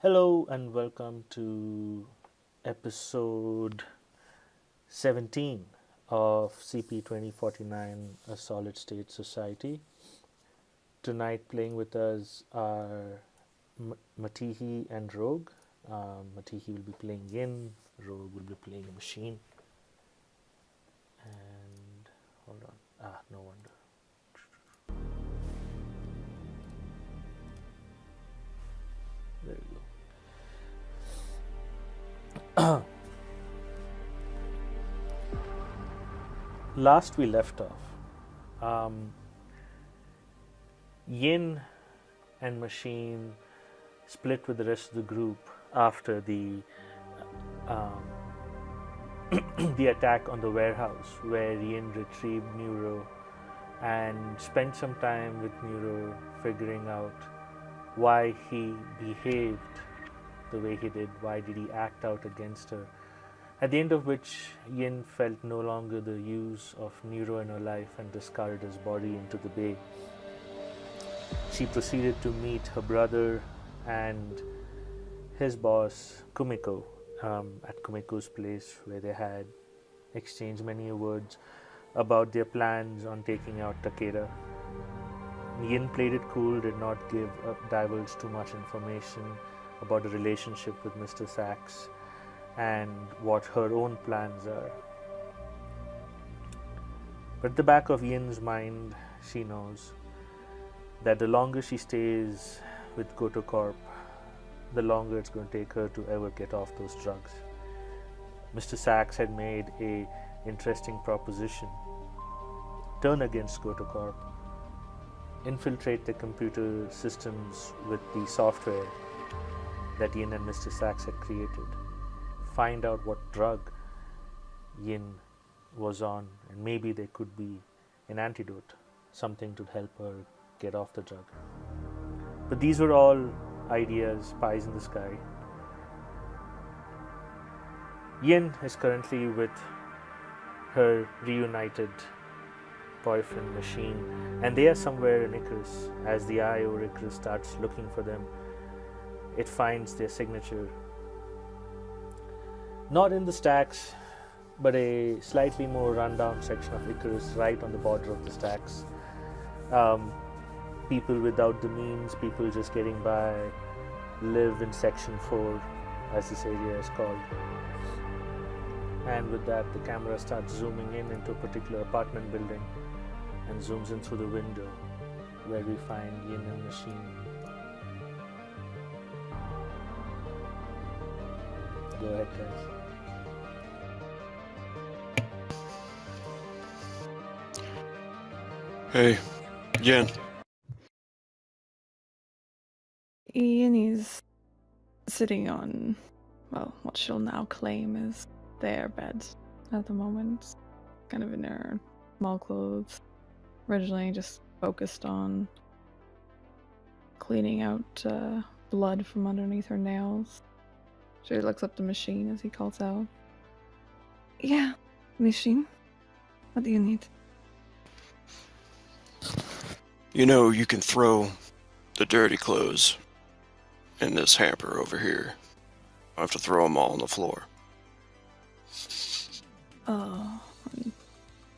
Hello and welcome to episode 17 of CP 2049, A Solid State Society. Tonight, playing with us are Matihi and Rogue. Matihi will be playing Yin, Rogue will be playing a machine. And hold on. No wonder. There you go. Last we left off, Yin and Machine split with the rest of the group after the the attack on the warehouse, where Yin retrieved Neuro and spent some time with Neuro figuring out why he behaved the way he did, why did he act out against her. At the end of which, Yin felt no longer the use of Neuro in her life and discarded his body into the bay. She proceeded to meet her brother and his boss, Kumiko, at Kumiko's place, where they had exchanged many words about their plans on taking out Takeda. Yin played it cool, did not divulge too much information about the relationship with Mr. Sachs and what her own plans are. But at the back of Yin's mind, she knows that the longer she stays with Goto Corp, the longer it's going to take her to ever get off those drugs. Mr. Sachs had made a interesting proposition. Turn against Goto Corp, infiltrate the computer systems with the software that Yin and Mr. Sachs had created, find out what drug Yin was on, and maybe there could be an antidote, something to help her get off the drug. But these were all ideas, pies in the sky. Yin is currently with her reunited boyfriend Machine, and they are somewhere in Icarus. As the eye over Icarus starts looking for them, it finds their signature not in the stacks, but a slightly more rundown section of Icarus right on the border of the stacks. People without the means, people just getting by, live in section 4, as this area is called. And with that, the camera starts zooming in into a particular apartment building and zooms in through the window, where we find Yin and Machine. Go ahead, guys. Hey, Yin. Ian is sitting on, what she'll now claim is their bed at the moment. Kind of in her small clothes. Originally just focused on cleaning out blood from underneath her nails. She looks up the Machine as he calls out. Yeah, Machine. What do you need? You know, you can throw the dirty clothes in this hamper over here. I have to throw them all on the floor. Oh.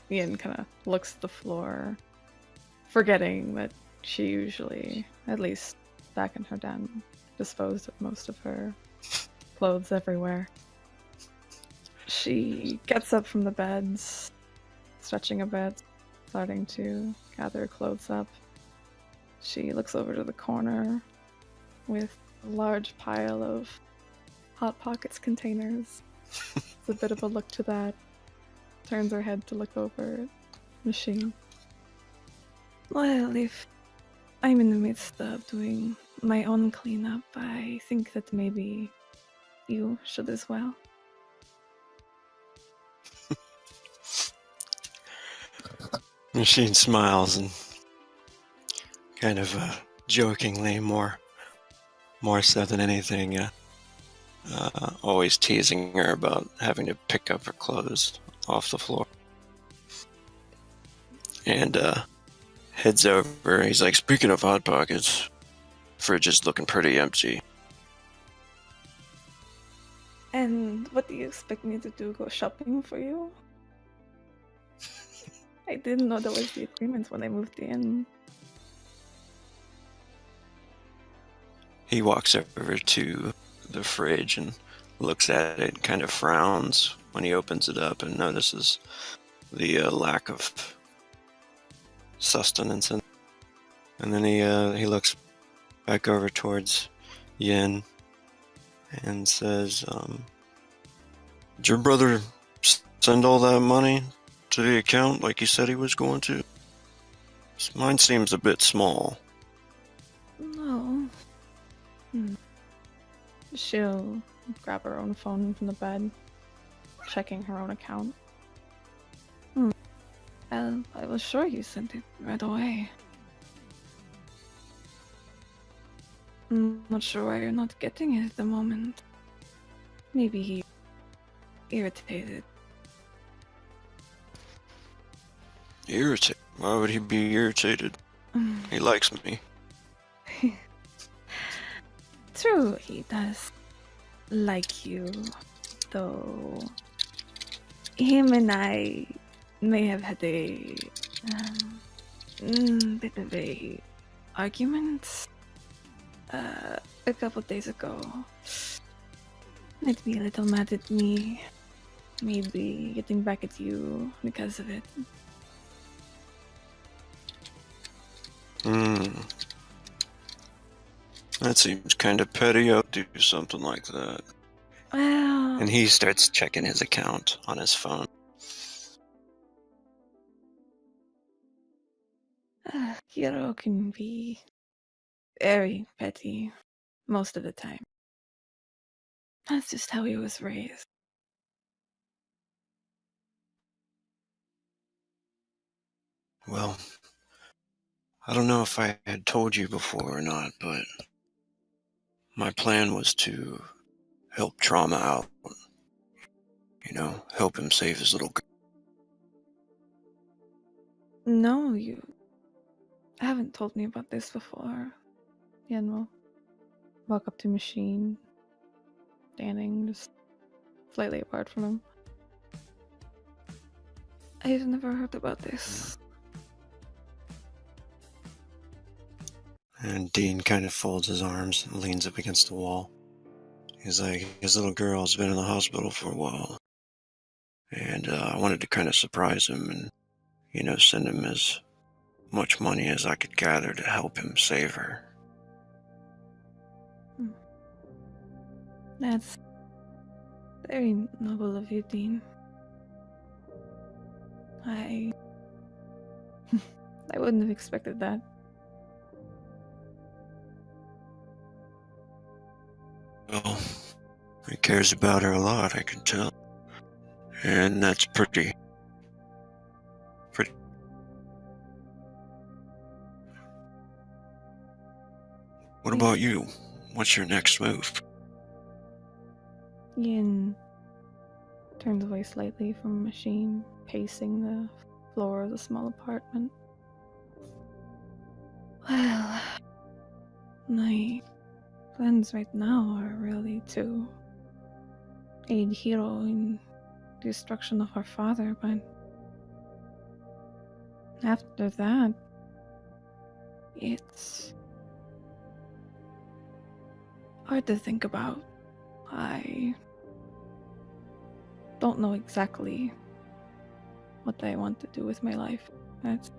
Ian kind of looks at the floor, forgetting that she usually, at least back in her den, disposed of most of her clothes everywhere. She gets up from the bed, stretching a bit, starting to gather her clothes up. She looks over to the corner with a large pile of Hot Pockets containers. It's a bit of a look to that. Turns her head to look over at Machine. Well, if I'm in the midst of doing my own cleanup, I think that maybe you should as well. Machine smiles and kind of jokingly, more so than anything, always teasing her about having to pick up her clothes off the floor. And heads over. He's like, speaking of Hot Pockets, fridge is looking pretty empty. expect me to do? Go shopping for you? I didn't know that was the agreement when I moved in. He walks over to the fridge and looks at it and kind of frowns when he opens it up and notices the lack of sustenance. And then he looks back over towards Yin and says, did your brother send all that money to the account like he said he was going to? Mine seems a bit small. No. She'll grab her own phone from the bed, checking her own account. I was sure you sent it right away. I'm not sure why you're not getting it at the moment. Maybe he irritated. Irritated? Why would he be irritated? He likes me. True, he does like you, though him and I may have had a bit of a argument a couple days ago. Might be a little mad at me, maybe getting back at you because of it. That seems kind of petty. I'll do something like that. Well, And he starts checking his account on his phone. Hiro can be very petty most of the time. That's just how he was raised. Well, I don't know if I had told you before or not, but my plan was to help Trauma out. You know, help him save his little girl. No, you haven't told me about this before. Yen will walk up to Machine, standing just slightly apart from him. I've never heard about this. And Dean kind of folds his arms and leans up against the wall. He's like, his little girl's been in the hospital for a while. And I wanted to kind of surprise him and, you know, send him as much money as I could gather to help him save her. That's very noble of you, Dean. I wouldn't have expected that. Well, he cares about her a lot, I can tell. And that's pretty. What about you? What's your next move? Yin turns away slightly from Machine, pacing the floor of the small apartment. Well, my plans right now are really to aid Hiro in the destruction of her father, but after that, it's hard to think about. I don't know exactly what I want to do with my life. That's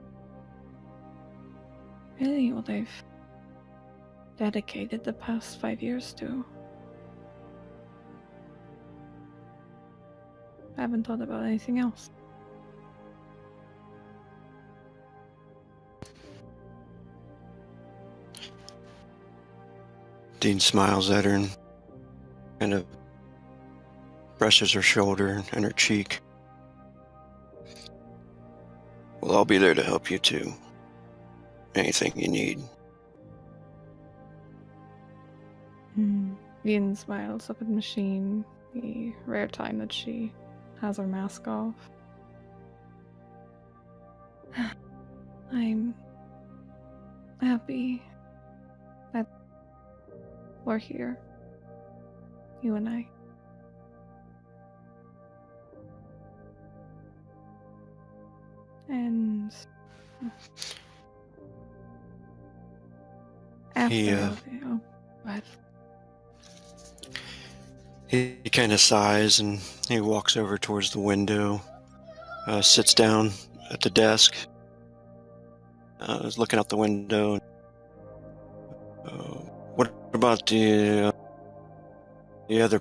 really what I've dedicated the past 5 years to. I haven't thought about anything else. Dean smiles at her and kind of brushes her shoulder and her cheek. Well, I'll be there to help you too. Anything you need. Yin smiles up at Machine, the rare time that she has her mask off. I'm happy that we're here, you and I. And He, after all the but he kind of sighs and he walks over towards the window, sits down at the desk, is looking out the window. What about the other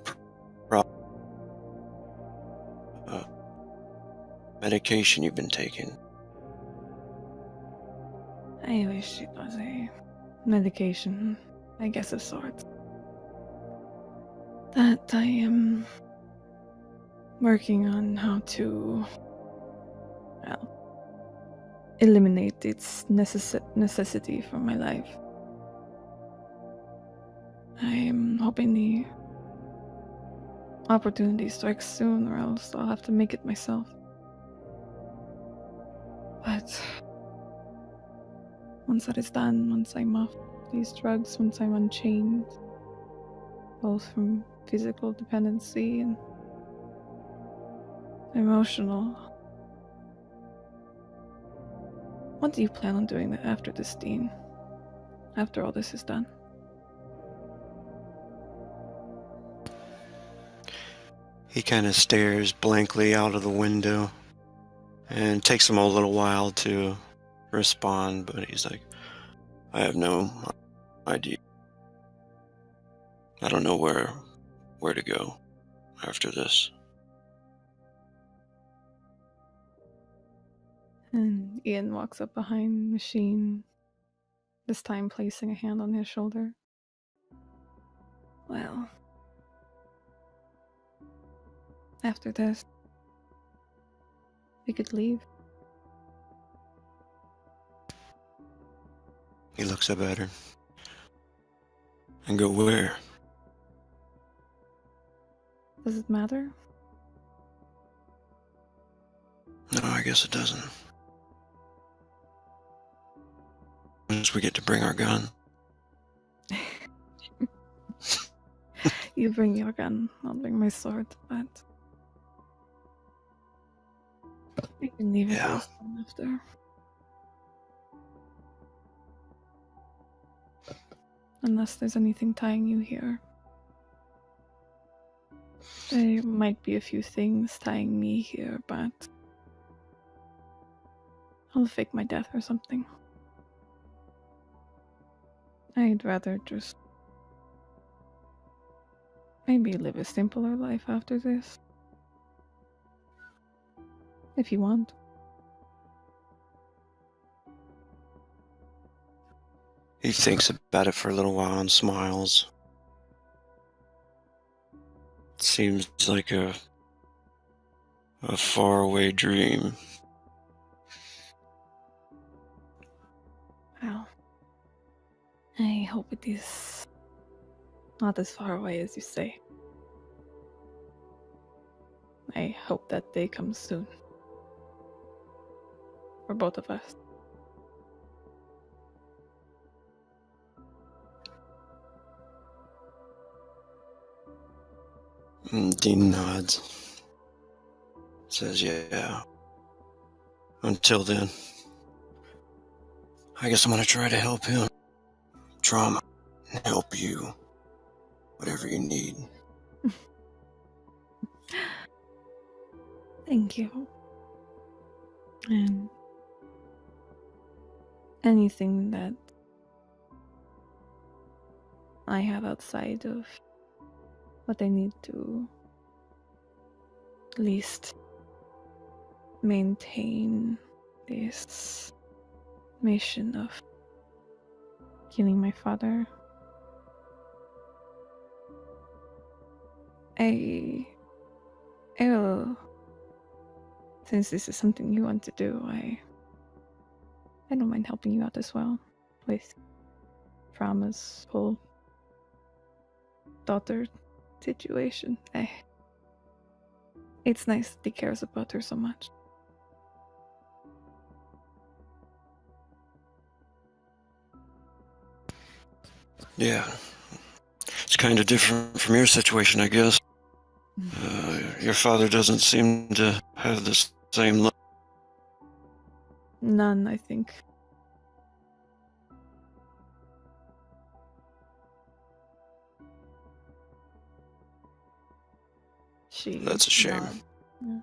medication you've been taking? I wish it was a medication, I guess, of sorts. That I am working on how to, well, eliminate its necessity from my life. I am hoping the opportunity strikes soon, or else I'll have to make it myself. But once that is done, once I'm off these drugs, once I'm unchained, both from physical dependency and emotional, what do you plan on doing after this, Dean? After all this is done? He kind of stares blankly out of the window, and it takes him a little while to respond, but he's like, I have no idea. I don't know where to go after this. And Ian walks up behind the machine, this time placing a hand on his shoulder. Well, after this, we could leave. He looks up at her. And go where? Does it matter? No, I guess it doesn't. Once we get to bring our gun. You bring your gun, I'll bring my sword, but we can leave it Yeah. after. Unless there's anything tying you here. There might be a few things tying me here, but I'll fake my death or something. I'd rather just maybe live a simpler life after this. If you want. He thinks about it for a little while and smiles. It seems like a faraway dream. Well, I hope it is not as far away as you say. I hope that day comes soon. For both of us. Dean nods. Says, yeah. Until then, I guess I'm gonna try to help him. Trauma. Help you. Whatever you need. Thank you. And anything that I have outside of what I need to at least maintain this mission of killing my father. I will, since this is something you want to do, I don't mind helping you out as well with Trauma's whole daughter situation. It's nice that he cares about her so much. Yeah. It's kind of different from your situation, I guess. Your father doesn't seem to have the same love. None, I think. She That's a shame. nods. Yeah.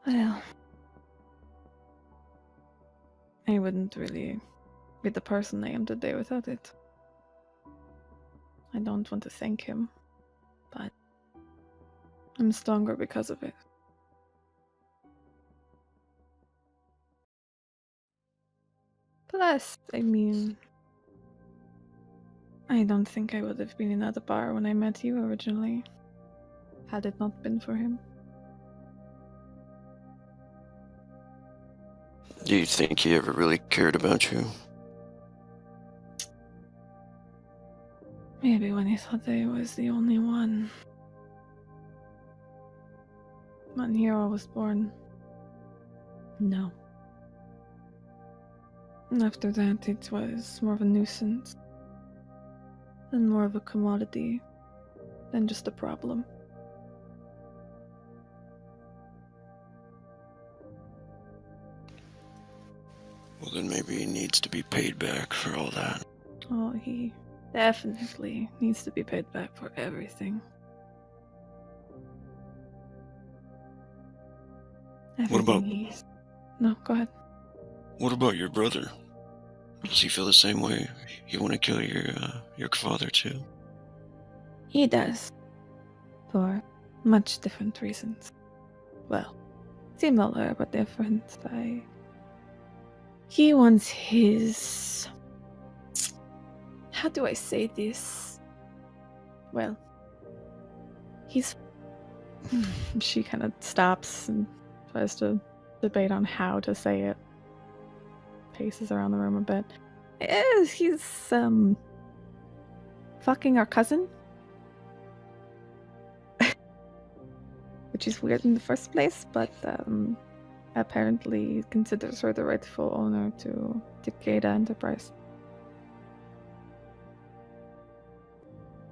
Well, I wouldn't really be the person I am today without it. I don't want to thank him, but I'm stronger because of it. Plus, I mean, I don't think I would have been in that bar when I met you originally, had it not been for him. Do you think he ever really cared about you? Maybe when he thought I was the only one. When Hero was born. No. And after that, it was more of a nuisance. And more of a commodity than just a problem. Well, then maybe he needs to be paid back for all that. Oh, he definitely needs to be paid back for everything. Everything about- he's... No, go ahead. What about your brother? Does he feel the same way? You want to kill your father too? He does. For much different reasons. Well, similar but different. He wants his... How do I say this? Well, he's... She kind of stops and tries to debate on how to say it. Paces around the room a bit. He's, fucking our cousin. Which is weird in the first place, but, apparently considers her the rightful owner to Takeda Enterprise.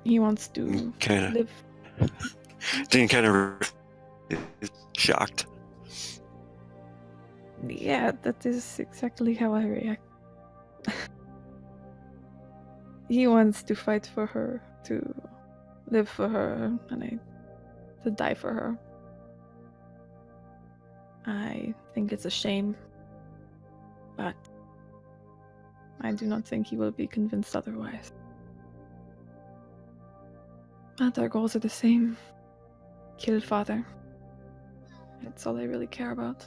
He wants to Kind of. live... Dean kind of shocked. Yeah, that is exactly how I react. He wants to fight for her, to live for her, and to die for her. I think it's a shame, but I do not think he will be convinced otherwise. But our goals are the same. Kill father. That's all I really care about.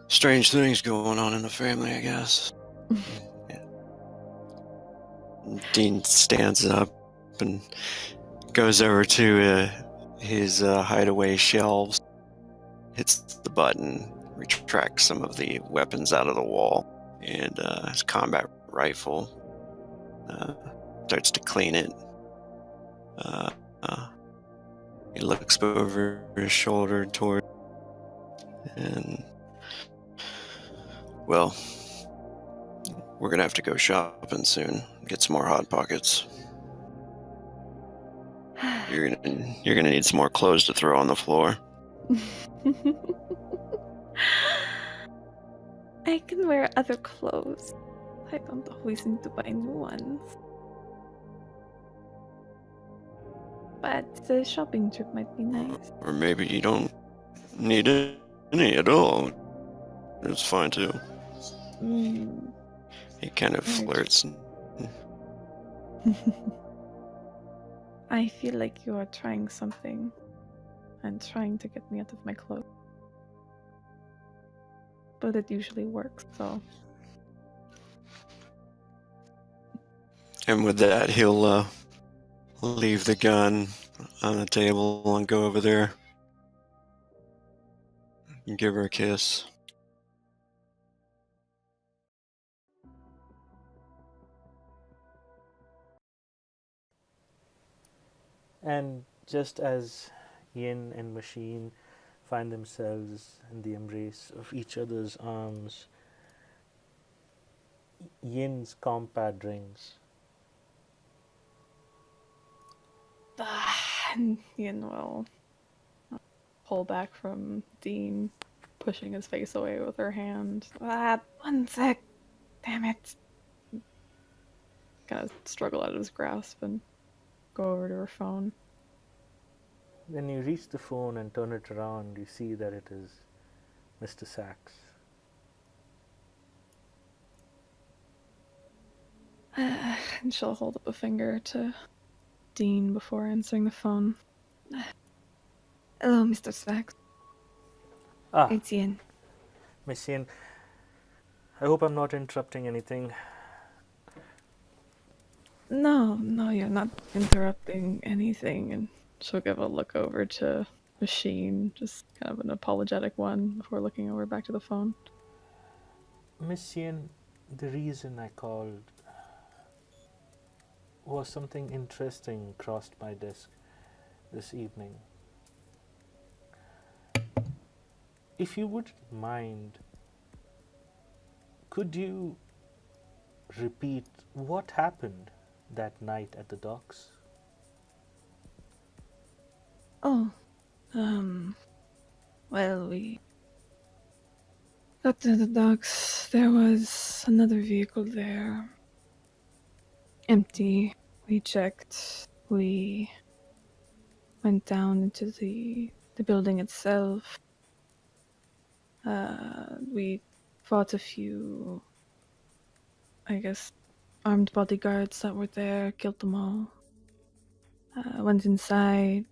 Strange things going on in the family, I guess. Yeah. Dean stands up and goes over to his hideaway shelves, hits the button, retracts some of the weapons out of the wall, and his combat rifle starts to clean it. He looks over his shoulder toward, and well, we're gonna have to go shopping soon. Get some more Hot Pockets. You're gonna need some more clothes to throw on the floor. I can wear other clothes. I don't always need to buy new ones. But the shopping trip might be nice. Or maybe you don't need any at all. It's fine too. He kind of flirts. I feel like you are trying something and trying to get me out of my clothes. But it usually works, so. And with that, he'll leave the gun on the table and go over there and give her a kiss. And just as Yin and Machine find themselves in the embrace of each other's arms, Yin's compad rings. And Yin will pull back from Dean, pushing his face away with her hand. Ah, 1 sec. Damn it. Kind of struggle out of his grasp and go over to her phone. When you reach the phone and turn it around, you see that it is Mr. Sachs. And she'll hold up a finger to Dean before answering the phone. Hello, Mr. Sachs. Ah, It's Ian. Miss Ian, I hope I'm not interrupting anything. No, you're not interrupting anything. And she'll give a look over to Machine, just kind of an apologetic one, before looking over back to the phone. Miss Ian, the reason I called was something interesting crossed my desk this evening. If you wouldn't mind, could you repeat what happened that night at the docks? Oh, well, we got to the docks. There was another vehicle there. Empty. We checked. We went down into the building itself. We fought a few, I guess, armed bodyguards that were there, killed them all. Went inside,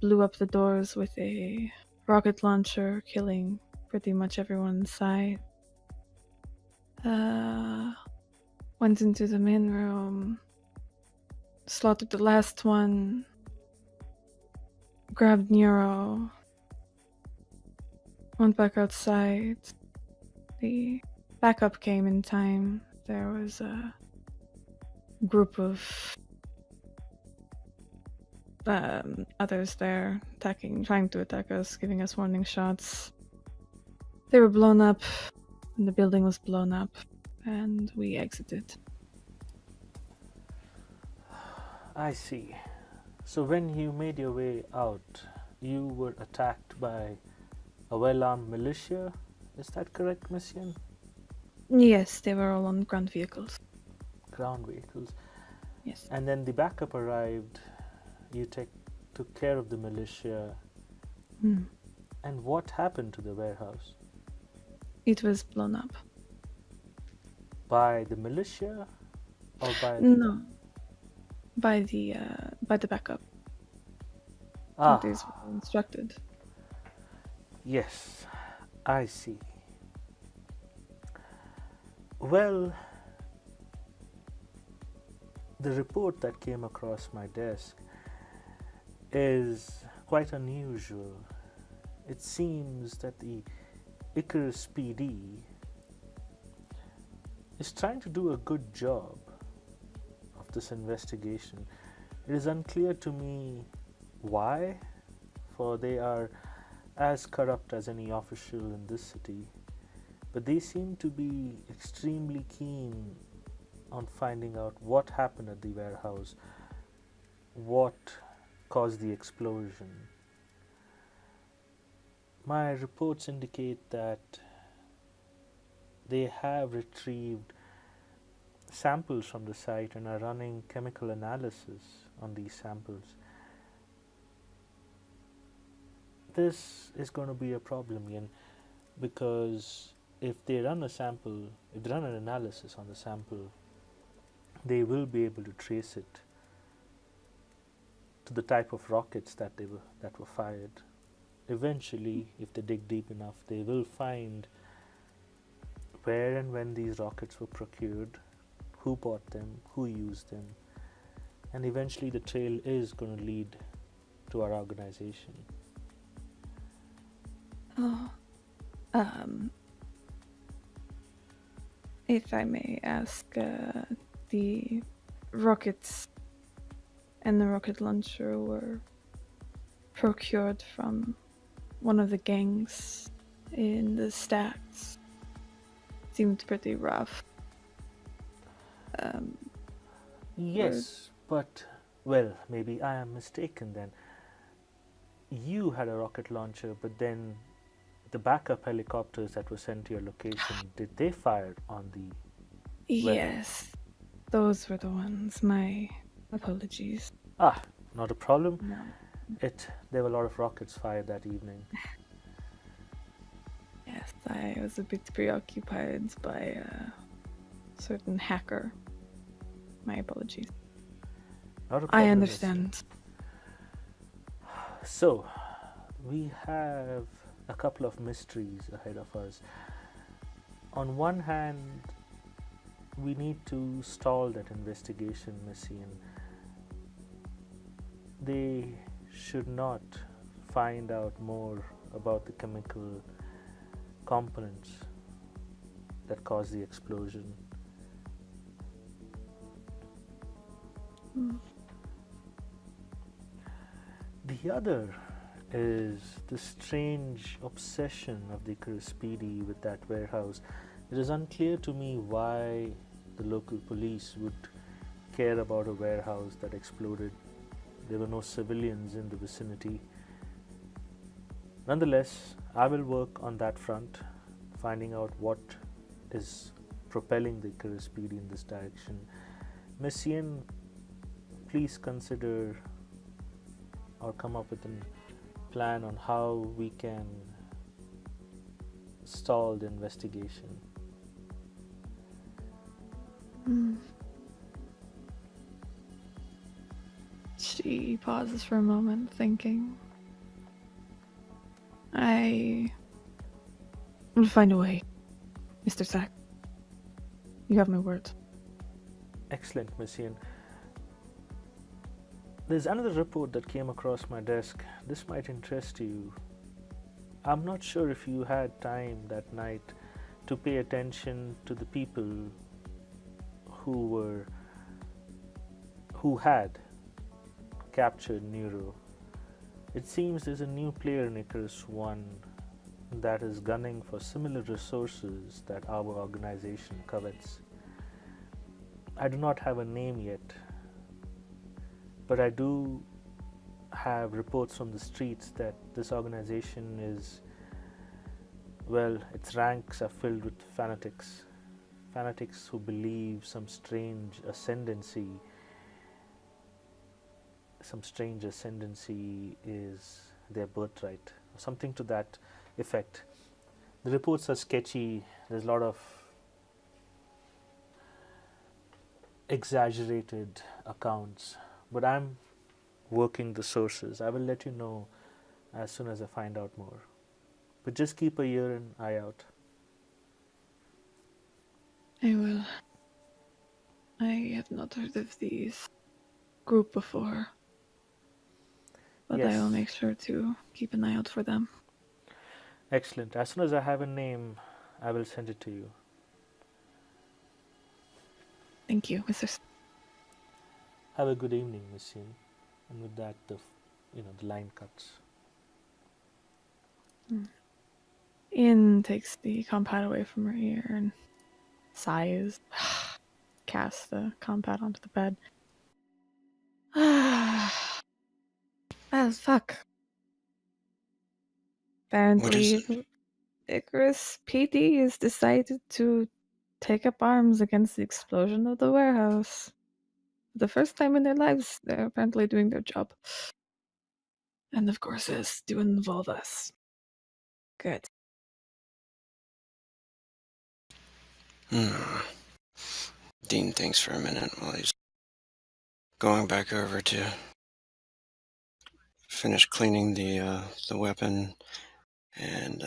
blew up the doors with a rocket launcher, killing pretty much everyone inside. Went into the main room, slaughtered the last one, grabbed Nero, went back outside. The backup came in time. There was a group of others there trying to attack us, giving us warning shots. They were blown up, and the building was blown up, and we exited. I see. So when you made your way out, you were attacked by a well-armed militia? Is that correct, Miss Ian? Yes, they were all on ground vehicles. Ground vehicles. Yes. And then the backup arrived. You took care of the militia. And what happened to the warehouse? It was blown up. By the militia or by No. By the backup. Ah, These were instructed. yes, I see. Well, the report that came across my desk is quite unusual. It seems that the ICARUS PD is trying to do a good job of this investigation. It is unclear to me why, for they are as corrupt as any official in this city, but they seem to be extremely keen on finding out what happened at the warehouse, what caused the explosion. My reports indicate that they have retrieved samples from the site and are running chemical analysis on these samples. This is going to be a problem, Ian, because if they run an analysis on the sample, they will be able to trace it to the type of rockets that were fired. Eventually, if they dig deep enough, they will find where and when these rockets were procured, who bought them, who used them, and eventually the trail is going to lead to our organization. Oh, if I may ask, the rockets and the rocket launcher were procured from one of the gangs in the stacks. Seemed pretty rough. Yes, but, well, maybe I am mistaken then. you had a rocket launcher, but then the backup helicopters that were sent to your location, did they fire on the warehouse? Yes, those were the ones. My apologies. Ah, not a problem. No. There were a lot of rockets fired that evening. Yes, I was a bit preoccupied by a certain hacker. My apologies. Not a I problem. understand. So, we have a couple of mysteries ahead of us. On one hand, we need to stall that investigation, Messian. They should not find out more about the chemical components that caused the explosion. The other is the strange obsession of the ICARUS PD with that warehouse. It is unclear to me why the local police would care about a warehouse that exploded. There were no civilians in the vicinity. Nonetheless, I will work on that front, finding out what is propelling the ICARUS PD in this direction. Messian, please consider or come up with a plan on how we can stall the investigation. She pauses for a moment, thinking. I will find a way, Mr. Sack. You have my word. Excellent, Messian. There's another report that came across my desk. This might interest you. I'm not sure if you had time that night to pay attention to the people who had captured Neuro. It seems there's a new player in ICARUS 1 that is gunning for similar resources that our organization covets. I do not have a name yet, but I do have reports from the streets that this organization is, well, its ranks are filled with fanatics who believe some strange ascendancy is their birthright, or something to that effect. The reports are sketchy. There's a lot of exaggerated accounts, but I'm working the sources. I will let you know as soon as I find out more. But just keep a ear and eye out. I will. I have not heard of these group before, but Yes. I will make sure to keep an eye out for them. Excellent. As soon as I have a name, I will send it to you. Thank you, Mr. Have a good evening, Miss Yin. And with that, the line cuts. Ian takes the compad away from her ear and sighs, casts the compad onto the bed. Well, fuck. Apparently, ICARUS PD has decided to take up arms against the explosion of the warehouse. For the first time in their lives, they're apparently doing their job. And of course, this do involve us. Good. Dean thinks for a minute while he's going back over to finish cleaning the weapon and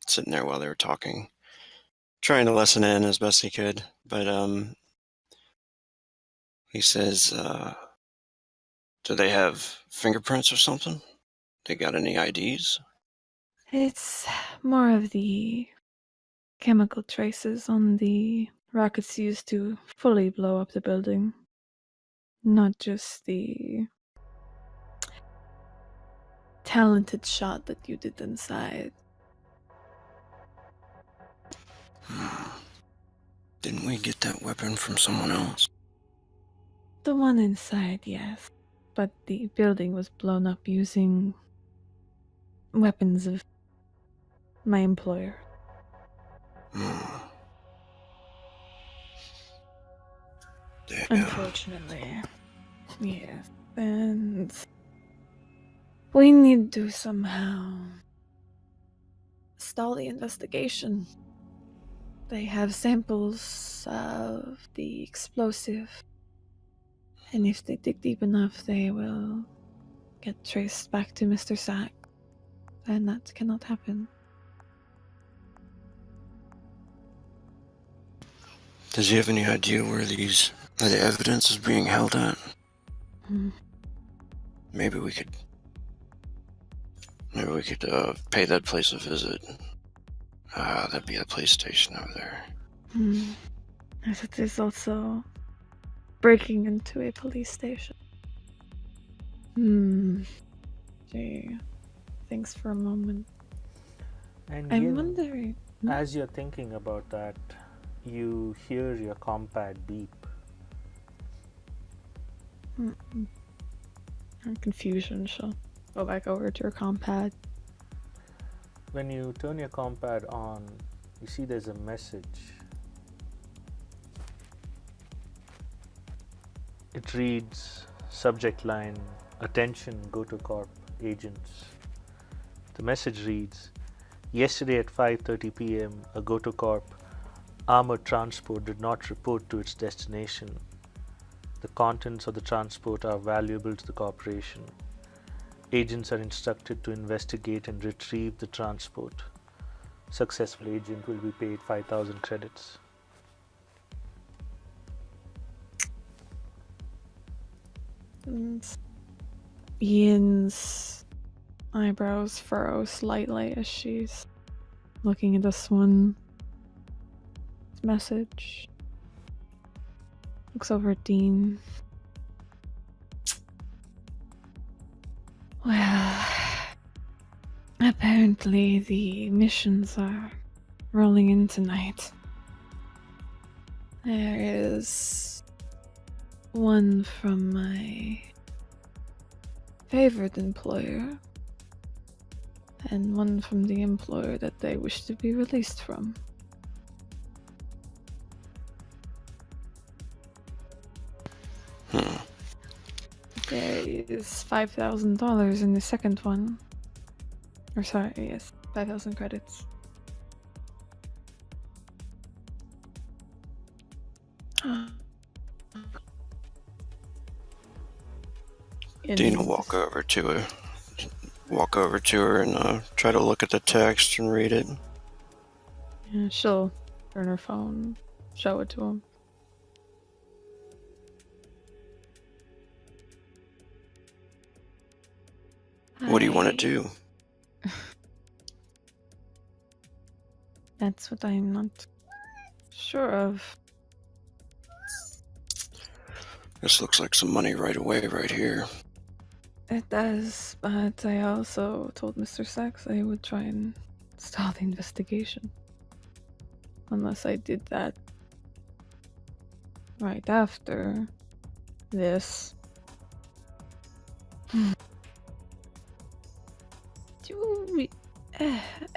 sitting there while they were talking, trying to listen in as best he could. But he says, do they have fingerprints or something? They got any IDs? It's more of the chemical traces on the rockets used to fully blow up the building. Not just the talented shot that you did inside. Didn't we get that weapon from someone else? The one inside, yes. But the building was blown up using weapons of my employer. Damn. Unfortunately. Yes. And we need to somehow stall the investigation. They have samples of the explosive, and if they dig deep enough, they will get traced back to Mr. Sack, and that cannot happen. Does he have any idea where the evidence is being held at? Maybe we could pay that place a visit. That'd be a police station over there. As it is also breaking into a police station. Jay thinks for a moment. And I'm Yin, wondering. as you're thinking about that, you hear your compad beep. Confusion, she'll go back over to her compad. When you turn your compad on, you see there's a message. It reads, subject line, attention GoToCorp agents. The message reads, yesterday at 5:30 p.m. a GoToCorp armored transport did not report to its destination. The contents of the transport are valuable to the corporation. Agents are instructed to investigate and retrieve the transport. Successful agent will be paid 5,000 credits. And Ian's eyebrows furrow slightly as she's looking at this one message. Looks over at Dean. Well, apparently the missions are rolling in tonight. There is one from my favorite employer, and one from the employer that they wish to be released from. There is $5,000 in the second one. Or sorry, yes, 5,000 credits. Dean will walk over to her and try to look at the text and read it. Yeah, she'll turn her phone, show it to him. What do you want to do? That's what I'm not sure of. This looks like some money right away, right here. It does, but I also told Mr. Sachs I would try and start the investigation. Unless I did that right after this.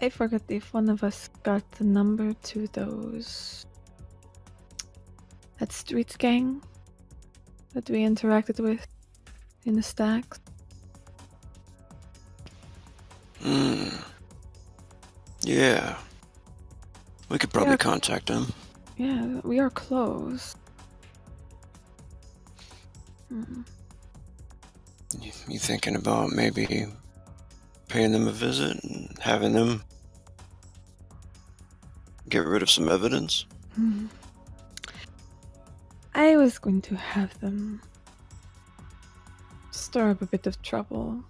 I forgot if one of us got the number to that street gang that we interacted with in the stacks. Yeah. We could probably contact them. Yeah, we are close. You thinking about maybe paying them a visit and having them get rid of some evidence? I was going to have them stir up a bit of trouble.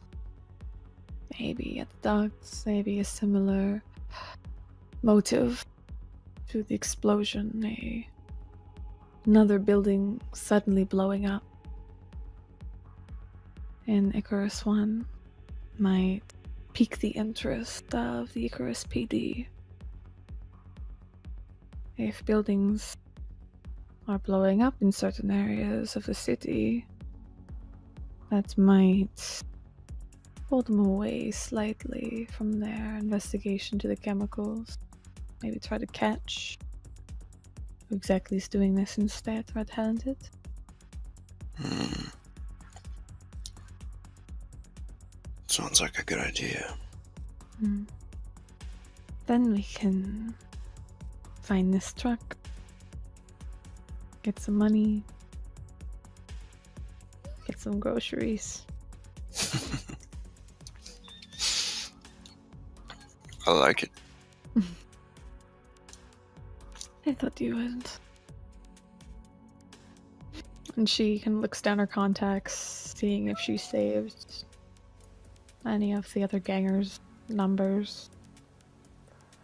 Maybe at the docks, maybe a similar motive to the explosion, another building suddenly blowing up. And ICARUS 1 might pique the interest of the ICARUS PD. If buildings are blowing up in certain areas of the city, that might pull them away slightly from their investigation to the chemicals. Maybe try to catch who exactly is doing this instead, red-handed. Sounds like a good idea. Then we can find this truck, get some money, get some groceries. I like it. I thought you would. And she kind of looks down her contacts, seeing if she saved any of the other gangers' numbers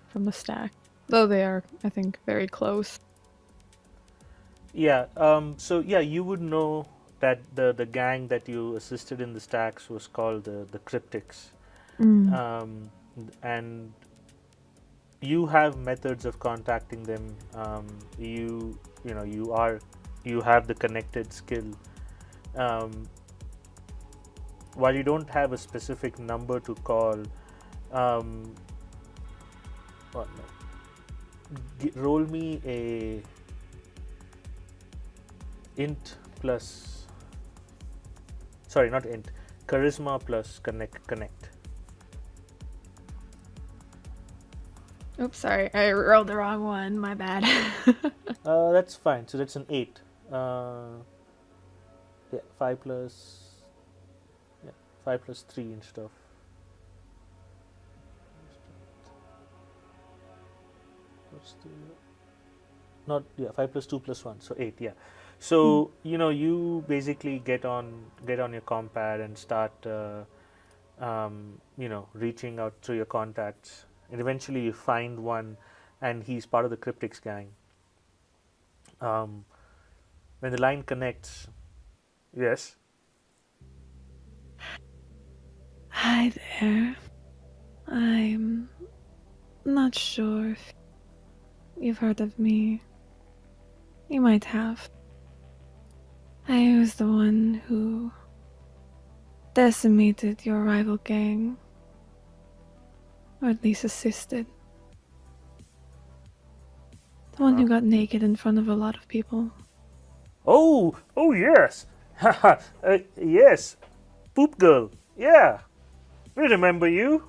from the stack. Though they are, I think, very close. Yeah. So yeah, you would know that the gang that you assisted in the stacks was called the Cryptics, and you have methods of contacting them. You have the connected skill. While you don't have a specific number to call, roll me a int plus, sorry, not int, charisma plus connect. Oops, sorry, I rolled the wrong one, my bad. That's fine. So that's an 8. Yeah, 5 plus 3 and stuff. What's the, not, yeah, 5 plus 2 plus 1, so 8. Yeah. So you basically get on your compad and start reaching out through your contacts, and eventually you find one, and he's part of the Cryptics gang. When the line connects, yes. Hi there. I'm not sure if you've heard of me. You might have. I was the one who decimated your rival gang. Or at least assisted. The one who got naked in front of a lot of people. Oh yes. Yes. Poop girl. Yeah. We remember you.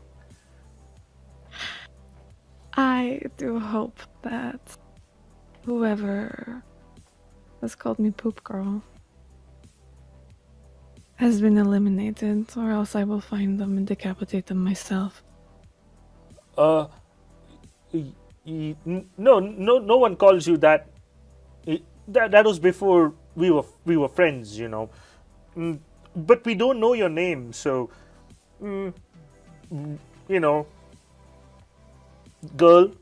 I do hope that whoever has called me Poop Girl has been eliminated, or else I will find them and decapitate them myself. No one calls you that. That was before we were friends, But we don't know your name, so girl.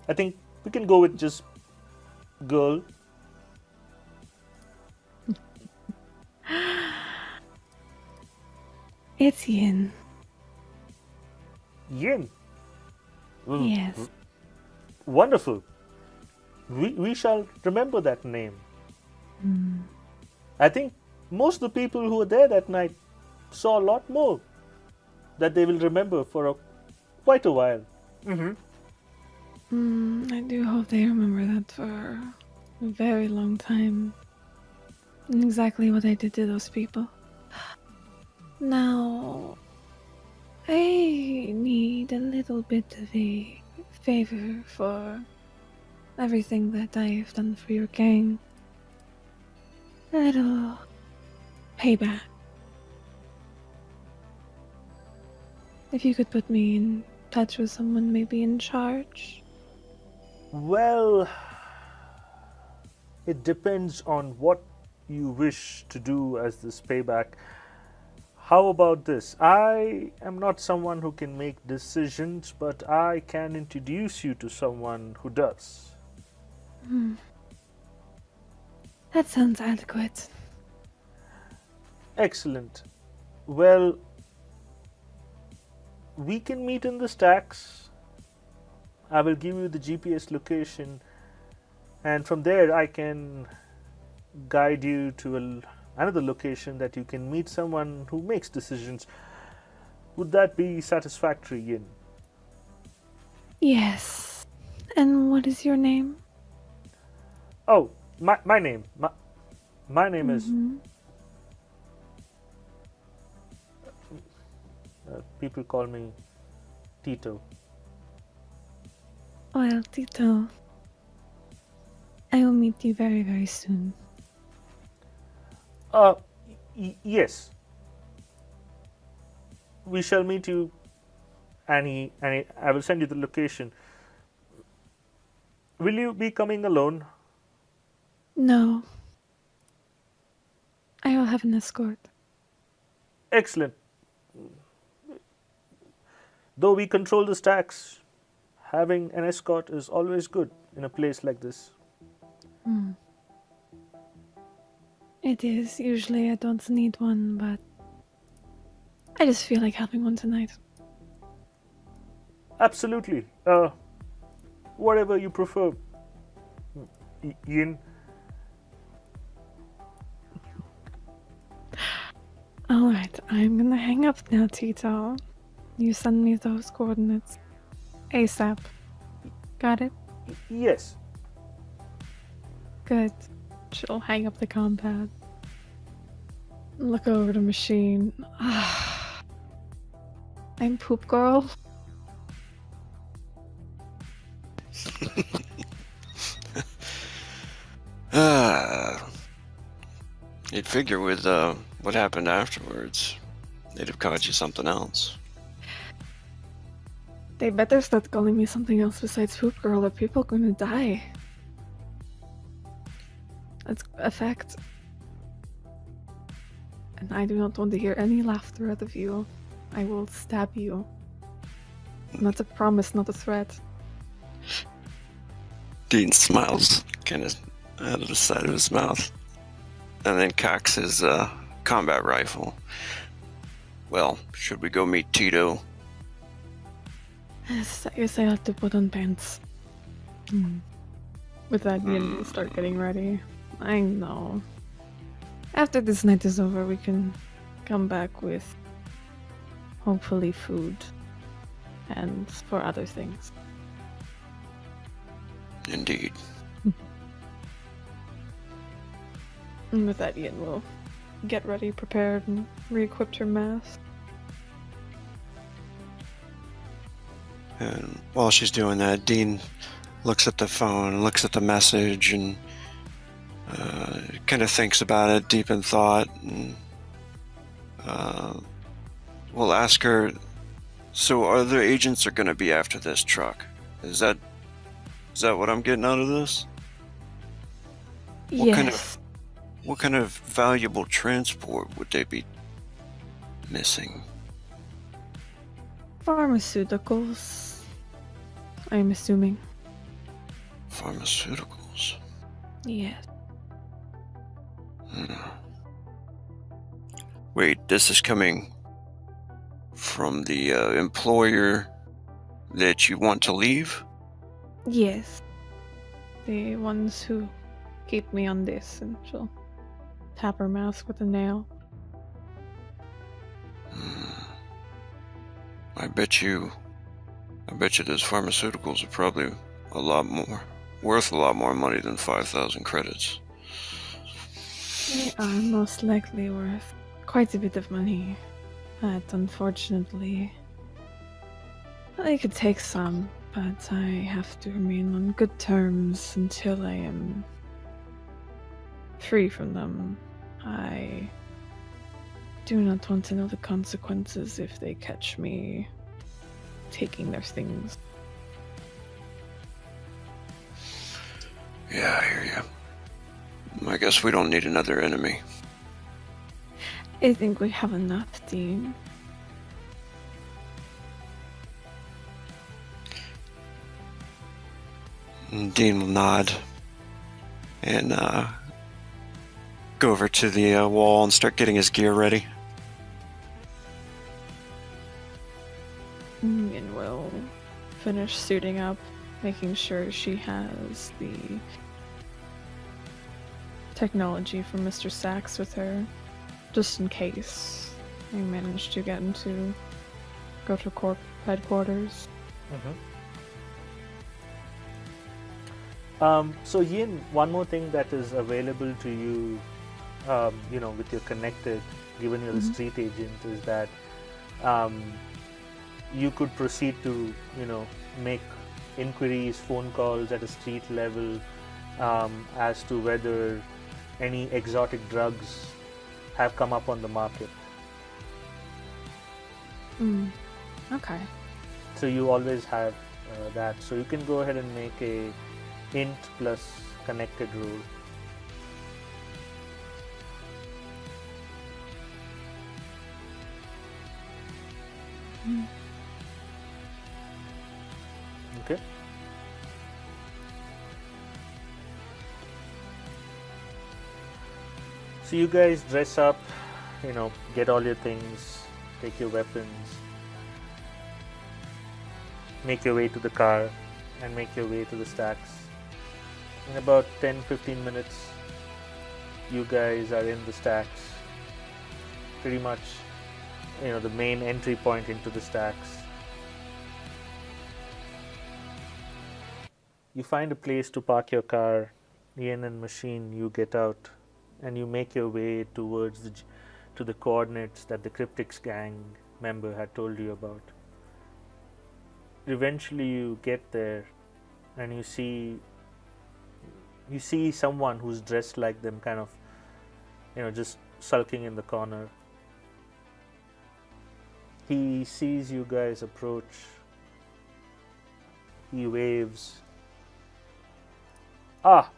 I think we can go with just girl. It's Yin. Yin. Yes. Wonderful. We shall remember that name. I think most of the people who were there that night saw a lot more that they will remember for quite a while. I do hope they remember that for a very long time. And exactly what I did to those people. Now, I need a little bit of a favor for everything that I have done for your gang. A little payback. If you could put me in touch with someone maybe in charge. Well, it depends on what you wish to do as this payback. How about this? I am not someone who can make decisions, but I can introduce you to someone who does. That sounds adequate. Excellent. Well, we can meet in the stacks. I will give you the GPS location, and from there I can guide you to another location that you can meet someone who makes decisions. Would that be satisfactory, Yin? Yes. And what is your name? Oh, my name. My name is. Mm-hmm. People call me Tito. Well, Tito, I will meet you very, very soon. Uh, yes. We shall meet you, and I will send you the location. Will you be coming alone? No. I will have an escort. Excellent. Though we control the stacks, having an escort is always good in a place like this. It is. Usually I don't need one, but I just feel like having one tonight. Absolutely. Whatever you prefer, Ian. Alright, I'm gonna hang up now, Tito. You send me those coordinates. ASAP. Got it? Yes. Good. She'll hang up the compad. Look over the machine. I'm Poop Girl. You'd figure with what happened afterwards, they'd have called you something else. They better start calling me something else besides Poop Girl or people are gonna die. That's a fact. And I do not want to hear any laughter out of you. I will stab you. Not a promise, not a threat. Dean smiles, kind of out of the side of his mouth, and then cocks his combat rifle. Well, should we go meet Tito? Yes, I guess I have to put on pants. With that, Yin will start getting ready. I know. After this night is over, we can come back with hopefully food and for other things. Indeed. And with that, Yin will get ready, prepared, and re-equipped her mask. And while she's doing that, Dean looks at the phone, looks at the message, and kind of thinks about it deep in thought. And we'll ask her, so other agents are going to be after this truck. Is that what I'm getting out of this? Yes. What kind of valuable transport would they be missing? Pharmaceuticals, I'm assuming. Pharmaceuticals? Yes. Wait, this is coming from the employer that you want to leave? Yes. The ones who keep me on this, and she'll tap her mask with a nail. I bet you those pharmaceuticals are probably worth a lot more money than 5,000 credits. They are most likely worth quite a bit of money, but unfortunately, I could take some, but I have to remain on good terms until I am free from them. I do not want to know the consequences if they catch me taking their things. Yeah, I hear you. I guess we don't need another enemy. I think we have enough, Dean. And Dean will nod and go over to the wall and start getting his gear ready. And will finish suiting up, making sure she has the technology from Mr. Sachs with her, just in case I manage to get into go to corp headquarters. So Yin, one more thing that is available to you, with your connected, given you're the street agent, is that you could proceed to, make inquiries, phone calls at a street level as to whether any exotic drugs have come up on the market. Okay. So you always have that. So you can go ahead and make a int plus connected roll. Okay. So you guys dress up, get all your things, take your weapons, make your way to the car, and make your way to the stacks. In about 10-15 minutes, you guys are in the stacks. Pretty much, the main entry point into the stacks. You find a place to park your car. Ian and Machine, you get out and you make your way towards to the coordinates that the Cryptics gang member had told you about. Eventually you get there and you see someone who's dressed like them, kind of, just sulking in the corner. He sees you guys approach. He waves. Ah,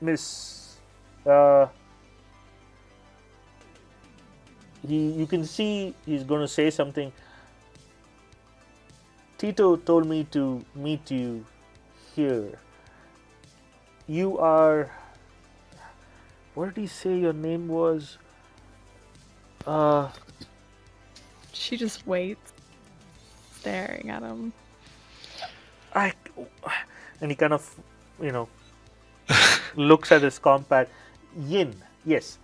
Miss. You can see he's going to say something. Tito told me to meet you here. You are. What did he say your name was? She just waits, staring at him. And he kind of, looks at his compact. Yin, yes.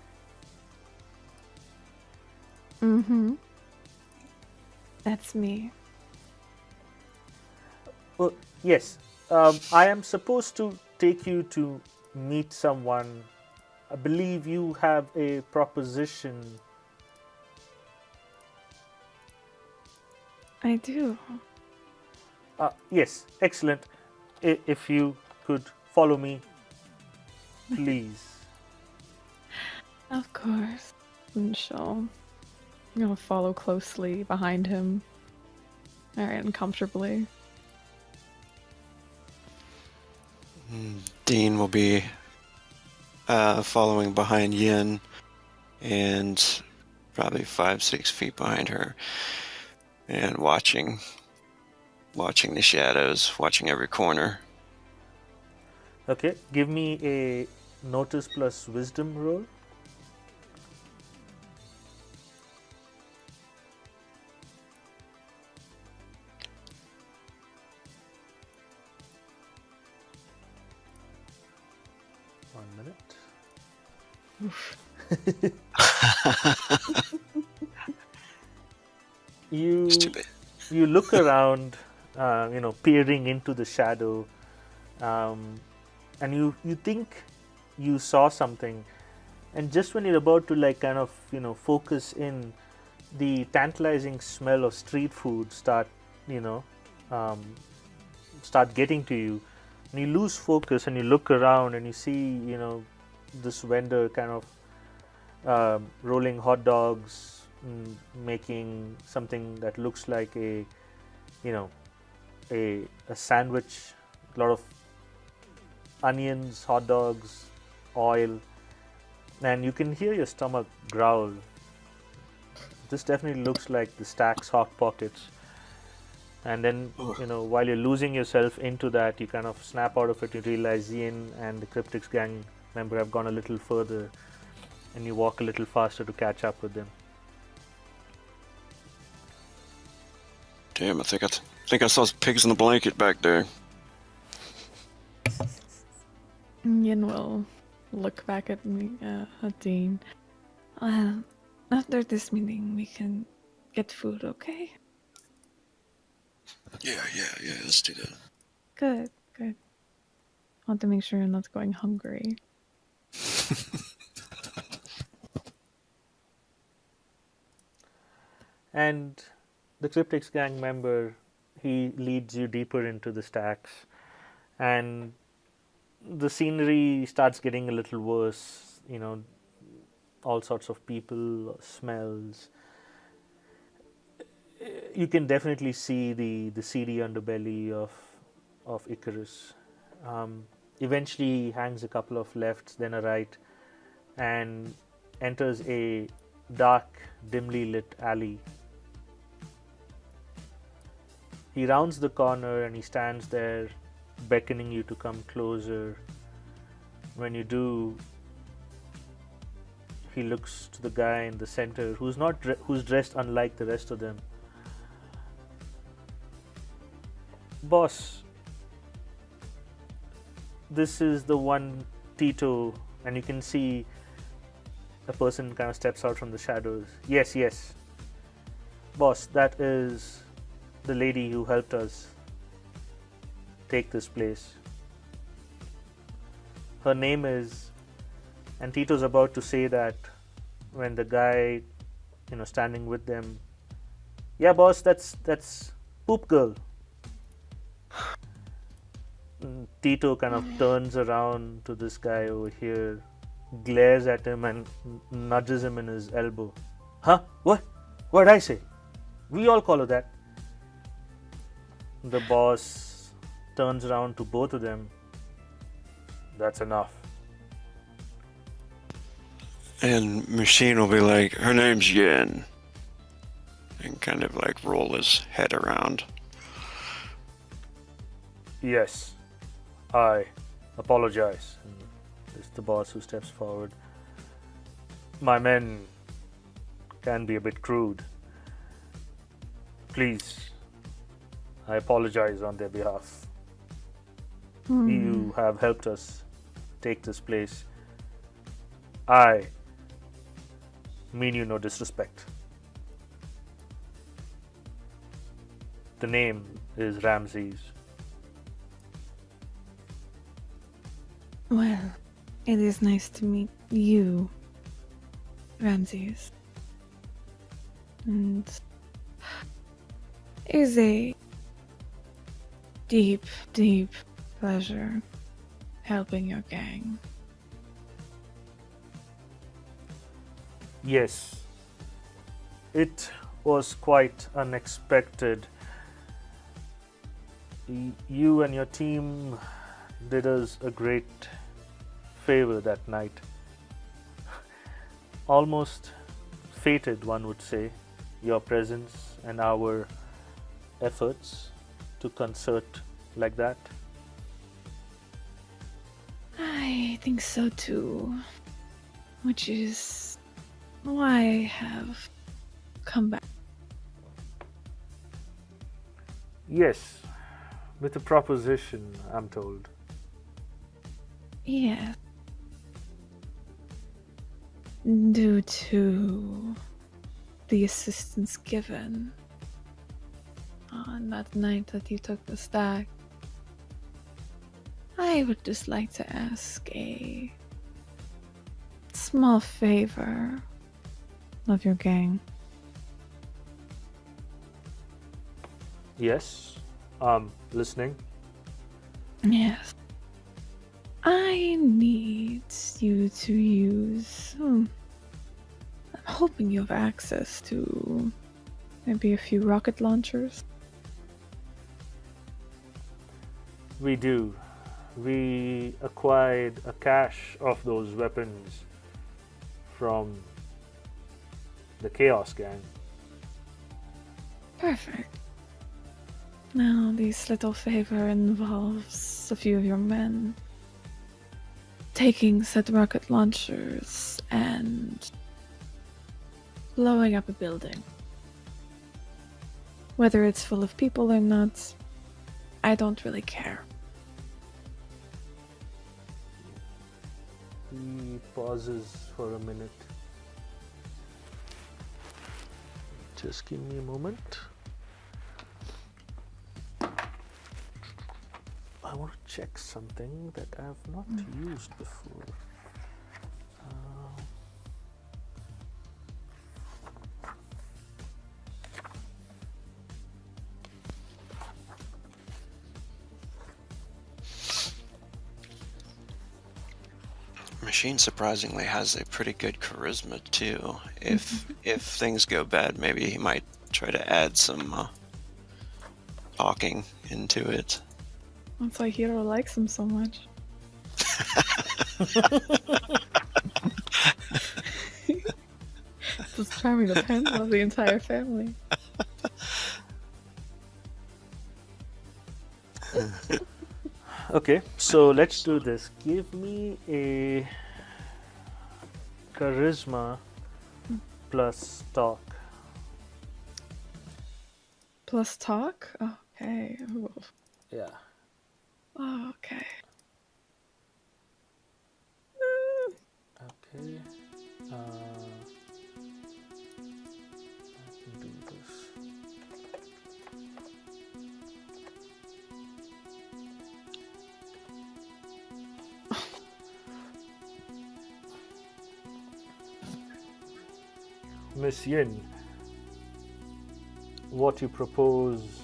That's me. Well, yes. I am supposed to take you to meet someone. I believe you have a proposition. I do. Yes, excellent. If you could follow me, please. Of course. And I'm gonna follow closely behind him. Very uncomfortably. Dean will be following behind Yin and probably 5-6 feet behind her and watching the shadows, watching every corner. Okay, give me a notice plus wisdom roll. You look around, peering into the shadow, and you think you saw something, and just when you're about to focus in, the tantalizing smell of street food start getting to you, and you lose focus and you look around and you see this vendor kind of rolling hot dogs, making something that looks like a sandwich, a lot of onions, hot dogs, oil, and you can hear your stomach growl. This definitely looks like the Stack's Hot Pockets. And then, while you're losing yourself into that, you kind of snap out of it. You realize Ian and the Cryptics gang member have gone a little further, and you walk a little faster to catch up with them. Damn, I think I saw some pigs in the blanket back there. Yin will look back at me, at Dean. After this meeting, we can get food, okay? Yeah, let's do that. Good, good. I want to make sure you're not going hungry. And the Cryptics gang member, he leads you deeper into the stacks, and the scenery starts getting a little worse. All sorts of people, smells. You can definitely see the seedy underbelly of Icarus. Eventually, he hangs a couple of lefts, then a right, and enters a dark, dimly lit alley. He rounds the corner and he stands there, beckoning you to come closer. When you do, he looks to the guy in the center, who's dressed unlike the rest of them. Boss, this is the one Tito, and you can see a person kind of steps out from the shadows. Yes. Boss, that is the lady who helped us take this place. Her name is, and Tito's about to say that when the guy, standing with them, yeah, boss, that's Poop Girl. Tito kind of turns around to this guy over here, glares at him and nudges him in his elbow. Huh? What? What'd I say? We all call her that. The boss turns around to both of them. That's enough. And Machine will be like, her name's Yin. And kind of like roll his head around. Yes, I apologize. And it's the boss who steps forward. My men can be a bit crude. Please, I apologize on their behalf. You have helped us take this place. I mean you no disrespect. The name is Ramses. Well, it is nice to meet you, Ramses. And it is a deep, deep pleasure helping your gang. Yes, it was quite unexpected. You and your team did us a great favor that night. Almost fated, one would say, your presence and our efforts to concert like that. I think so too. Which is why I have come back. Yes, with a proposition, I'm told. Yes. Due to the assistance given on that night that you took the stack, I would just like to ask a small favor of your gang. Yes, listening. Yes. I need you to use. I'm hoping you have access to maybe a few rocket launchers. We do. We acquired a cache of those weapons from the Chaos Gang. Perfect. Now, this little favor involves a few of your men taking said rocket launchers and blowing up a building. Whether it's full of people or not, I don't really care. He pauses for a minute. Just give me a moment. want to check something that I have not used before. Machine surprisingly has a pretty good charisma too. If things go bad, maybe he might try to add some talking into it. That's why Hiro likes him so much. Just charming the pants of the entire family. Okay, so let's do this. Give me a charisma plus talk. Plus talk? Okay. Ooh. Yeah. Oh, okay. Okay. I can do this. Miss Yin, what you propose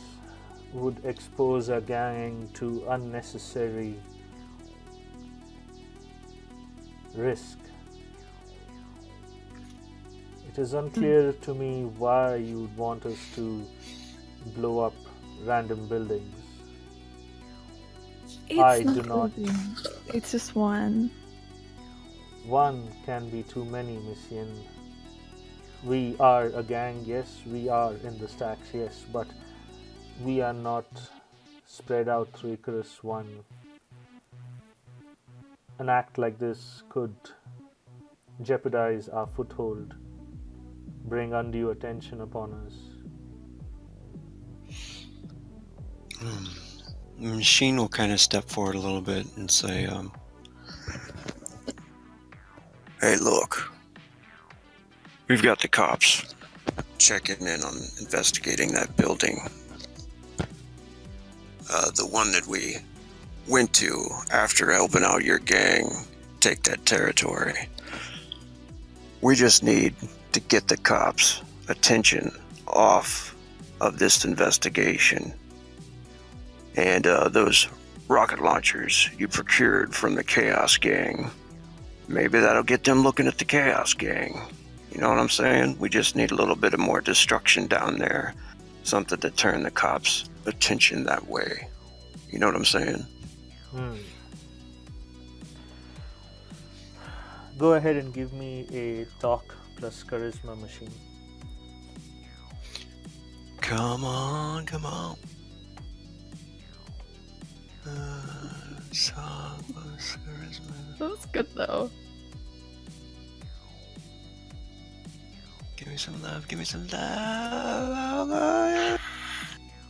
would expose a gang to unnecessary risk. It is unclear to me why you would want us to blow up random buildings. I do not. It's just one. One can be too many, Miss Yin. We are a gang, yes, we are in the stacks, yes, but we are not spread out through ICARUS 1. An act like this could jeopardize our foothold, bring undue attention upon us. The machine will kind of step forward a little bit and say, hey, look, we've got the cops checking in on investigating that building. The one that we went to after helping out your gang take that territory. We just need to get the cops' attention off of this investigation. And those rocket launchers you procured from the Chaos Gang, maybe that'll get them looking at the Chaos Gang. You know what I'm saying? We just need a little bit of more destruction down there. Something to turn the cops' attention that way. You know what I'm saying? Go ahead and give me a talk plus charisma machine. Come on, come on. That was good though. Give me some love, give me some love.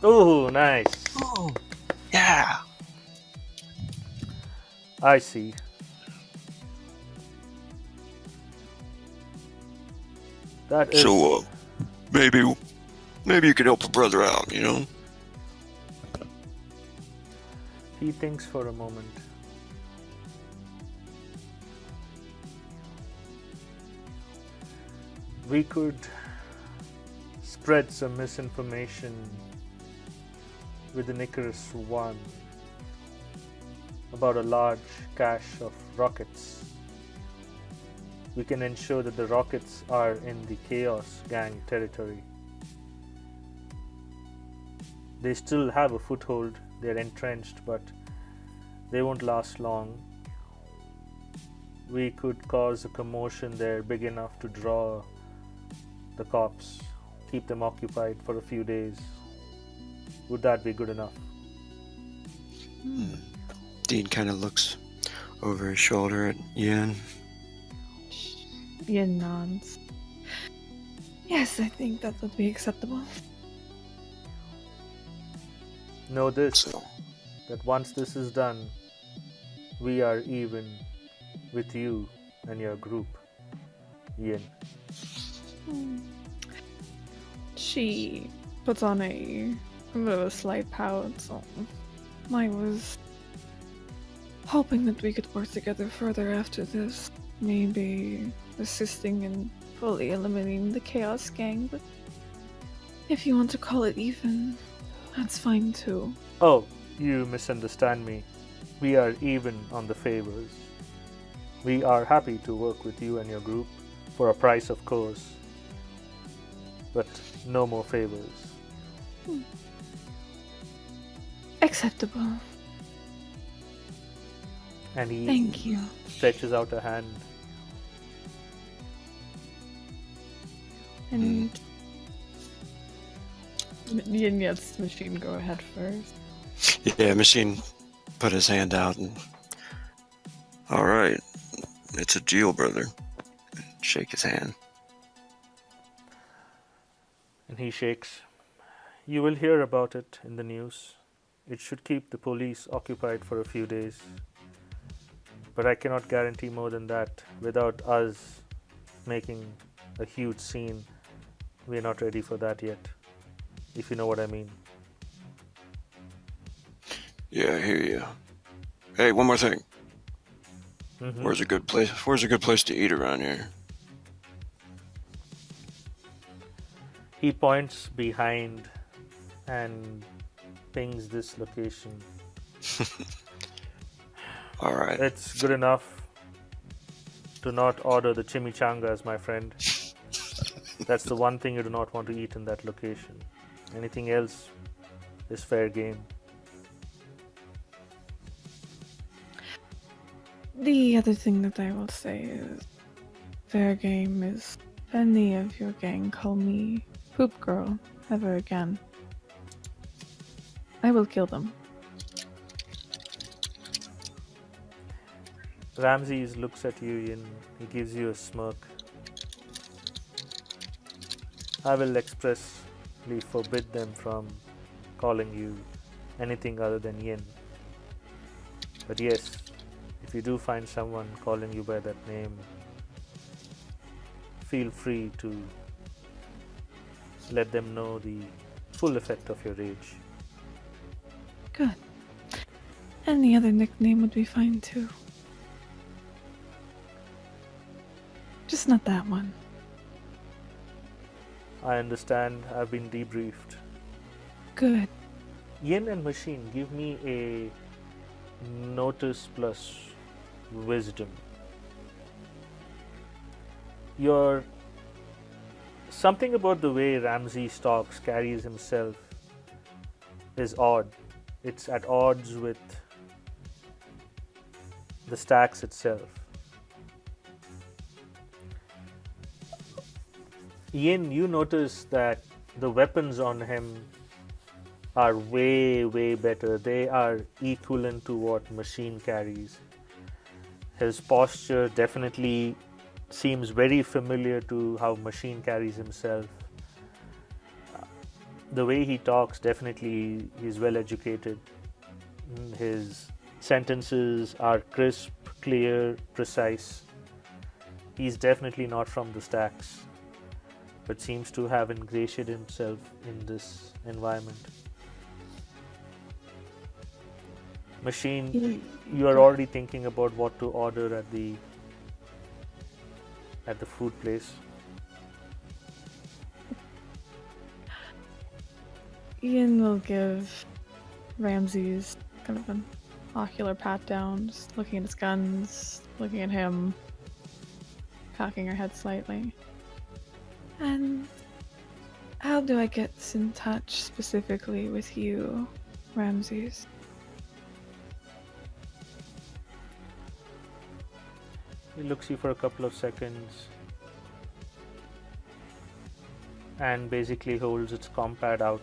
Oh, nice. Oh, yeah. I see. That is. So, maybe you could help a brother out, you know? He thinks for a moment. We could spread some misinformation within ICARUS 1 about a large cache of rockets. We can ensure that the rockets are in the Chaos Gang territory. They still have a foothold, they're entrenched, but they won't last long. We could cause a commotion there big enough to draw the cops, keep them occupied for a few days. Would that be good enough? Dean kind of looks over his shoulder at Yin. Yin nods. Yes, I think that would be acceptable. Know this, So, that once this is done, we are even with you and your group, Yin. She puts on a bit of a slight pout. So I was hoping that we could work together further after this. Maybe assisting in fully eliminating the Chaos Gang, but if you want to call it even, that's fine too. Oh, you misunderstand me. We are even on the favors. We are happy to work with you and your group for a price, of course, but no more favors. Acceptable. And he Thank you. stretches out a hand. And Yin's machine go ahead first. Yeah, Machine put his hand out and, all right, it's a deal, brother. Shake his hand. And he shakes. You will hear about it in the news. It should keep the police occupied for a few days. But I cannot guarantee more than that. Without us making a huge scene, we're not ready for that yet. If you know what I mean. Yeah, I hear you. Hey, one more thing. Mhm. Where's a good place to eat around here? He points behind and pings this location. All right. It's good enough. Do not order the chimichangas, my friend. That's the one thing you do not want to eat in that location. Anything else is fair game. The other thing that I will say is fair game is if any of your gang call me Poop Girl ever again, I will kill them. Ramses looks at you and he gives you a smirk. I will expressly forbid them from calling you anything other than Yin. But yes, if you do find someone calling you by that name, feel free to let them know the full effect of your rage. Good. Any other nickname would be fine too. Just not that one. I understand. I've been debriefed. Good. Yin and Machine, give me a notice plus wisdom. Your something about the way Ramses talks, carries himself is odd. It's at odds with the stacks itself. Yin, you notice that the weapons on him are way, way better. They are equivalent to what Machine carries. His posture definitely seems very familiar to how Machine carries himself. The way he talks, definitely he's well educated. His sentences are crisp, clear, precise. He's definitely not from the stacks, but seems to have ingratiated himself in this environment. Machine, you are already thinking about what to order at the food place. Ian will give Ramses kind of an ocular pat down, just looking at his guns, looking at him, cocking her head slightly. And how do I get in touch specifically with you, Ramses? He looks you for a couple of seconds and basically holds its compad out.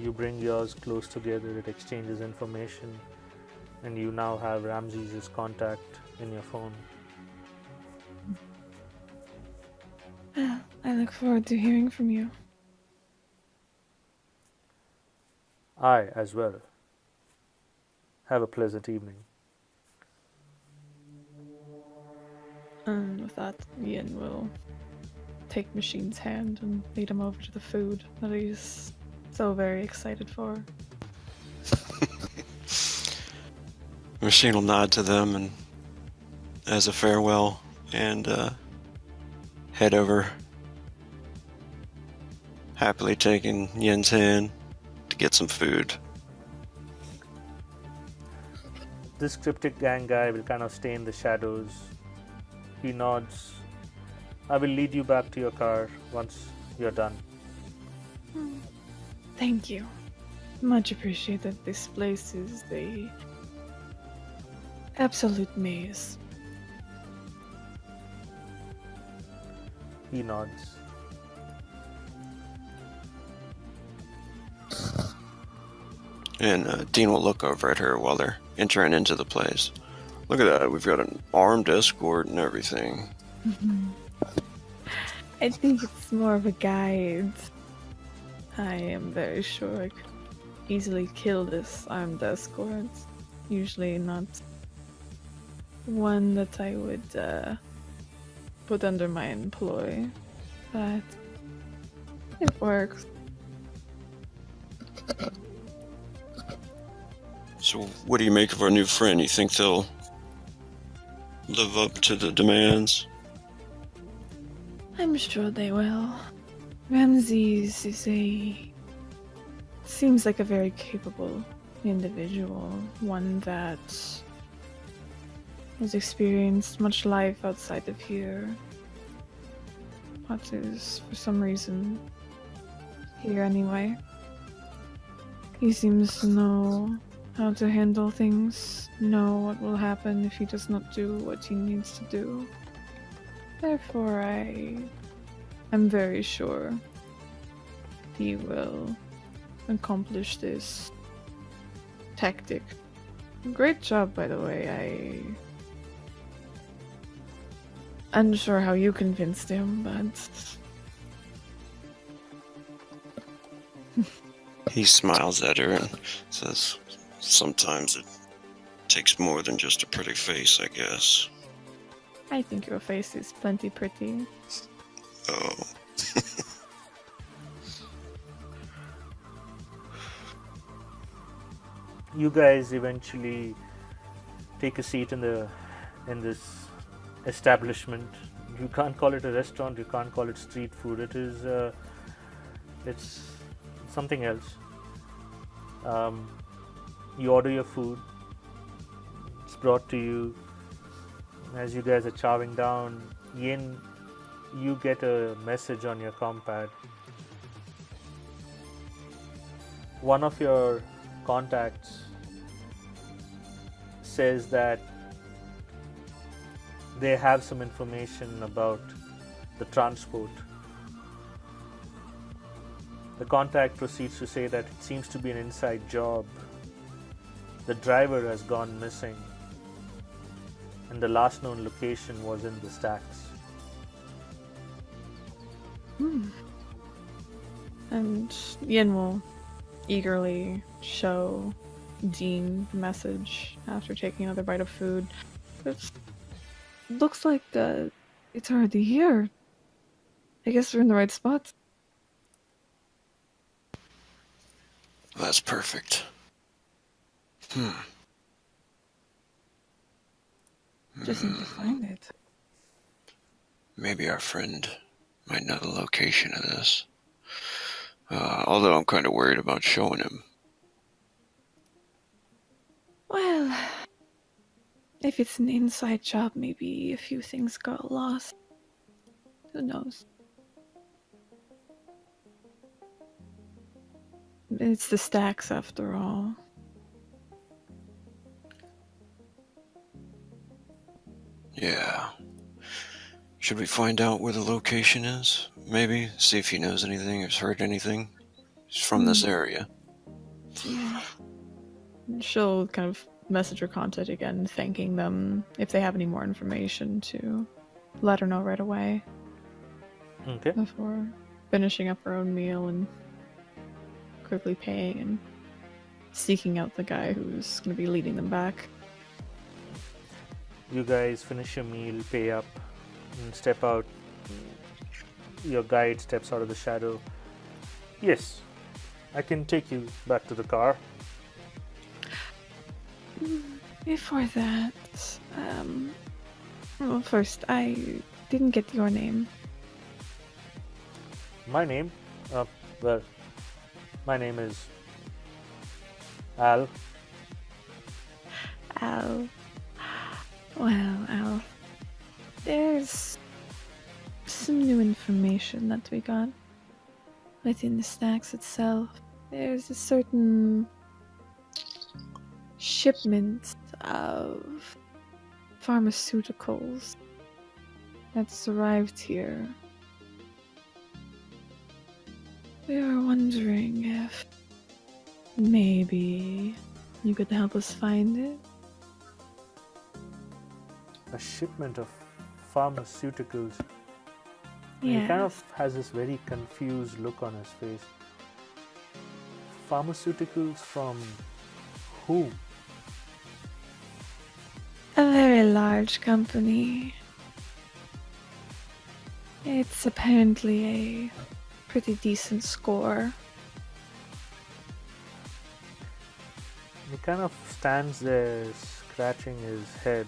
You bring yours close together, it exchanges information, and you now have Ramses' contact in your phone. Well, I look forward to hearing from you. I as well. Have a pleasant evening. And with that, Ian will take Machine's hand and lead him over to the food that he's so very excited for. machine will nod to them and as a farewell and head over, happily taking Yen's hand to get some food. This cryptic gang guy will kind of stay in the shadows. He nods. I will lead you back to your car once you're done. Thank you. Much appreciated. This place is the absolute maze. He nods. And Dean will look over at her while they're entering into the place. Look at that, we've got an armed escort and everything. I think it's more of a guide. I am very sure I could easily kill this armed escort. Usually not one that I would put under my employ, but it works. So what do you make of our new friend? You think they'll live up to the demands? I'm sure they will. Ramses seems like a very capable individual, one that has experienced much life outside of here, but is for some reason here anyway. He seems to know how to handle things, know what will happen if he does not do what he needs to do. Therefore, I am very sure he will accomplish this tactic. Great job, by the way. I'm unsure how you convinced him, but He smiles at her and says, sometimes it takes more than just a pretty face, I guess. I think your face is plenty pretty. Oh. You guys eventually take a seat in this establishment. You can't call it a restaurant. You can't call it street food. It's something else. You order your food. It's brought to you. As you guys are chowing down, Yin, you get a message on your compad. One of your contacts says that they have some information about the transport. The contact proceeds to say that it seems to be an inside job. The driver has gone missing, and the last known location was in the stacks. And Yin will eagerly show Dean the message after taking another bite of food. It looks like it's already here. I guess we're in the right spot. That's perfect. Just need to find it. Maybe our friend might know the location of this. Although I'm kind of worried about showing him. Well, if it's an inside job, maybe a few things got lost. Who knows? It's the stacks after all. Yeah. Should we find out where the location is? Maybe see if he knows anything or has heard anything. He's from this area. Yeah. She'll kind of message her contact again, thanking them if they have any more information to let her know right away. Okay. Before finishing up her own meal and quickly paying and seeking out the guy who's going to be leading them back. You guys finish your meal, pay up, and step out. Your guide steps out of the shadow. Yes, I can take you back to the car. Before that, well, first, I didn't get your name. My name? Well, my name is Al. Al. Well, Al, there's some new information that we got within the stacks itself. There's a certain shipment of pharmaceuticals that's arrived here. We were wondering if maybe you could help us find it. A shipment of pharmaceuticals. He Yeah. kind of has this very confused look on his face. Pharmaceuticals from who? A very large company. It's apparently a pretty decent score. He kind of stands there scratching his head.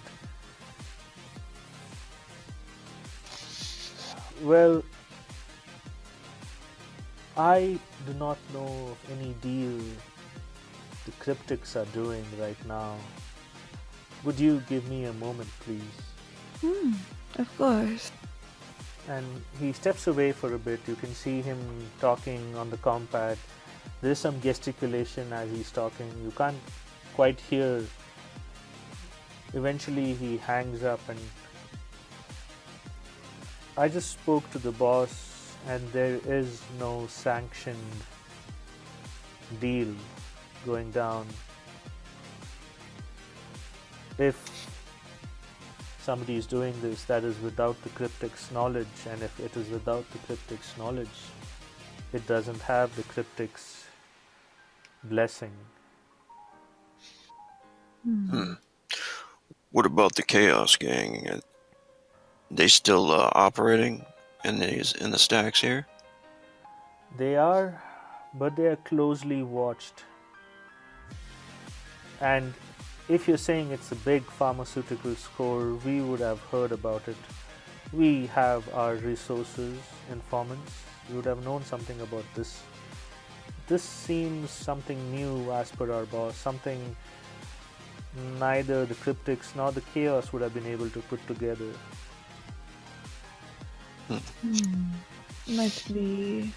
Well, I do not know of any deal the cryptics are doing right now. Would you give me a moment, please? Of course. And he steps away for a bit. You can see him talking on the compad. There is some gesticulation as he's talking. You can't quite hear. Eventually he hangs up, and I just spoke to the boss, and there is no sanctioned deal going down. If somebody is doing this, that is without the cryptic's knowledge, and if it is without the cryptic's knowledge, it doesn't have the cryptic's blessing. What about the Chaos Gang? They still operating in the stacks here? They are, but they are closely watched. And if you're saying it's a big pharmaceutical score, we would have heard about it. We have our resources, informants. We would have known something about this. This seems something new as per our boss, something neither the cryptics nor the chaos would have been able to put together. Might be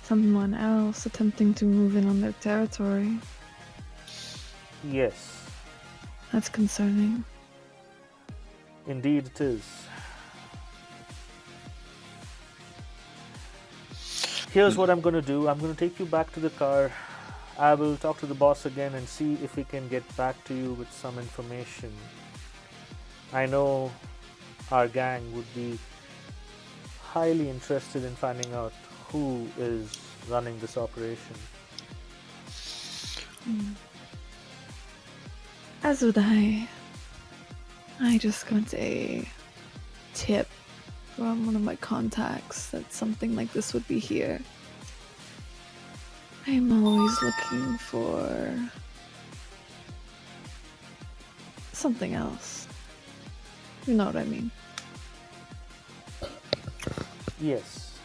someone else attempting to move in on their territory. Yes, That's concerning. indeed it is. Here's what I'm going to do. I'm going to take you back to the car. I will talk to the boss again and see if we can get back to you with some information. I know our gang would be highly interested in finding out who is running this operation. As would I. I just got a tip from one of my contacts that something like this would be here. I'm always looking for something else. You know what I mean? Yes,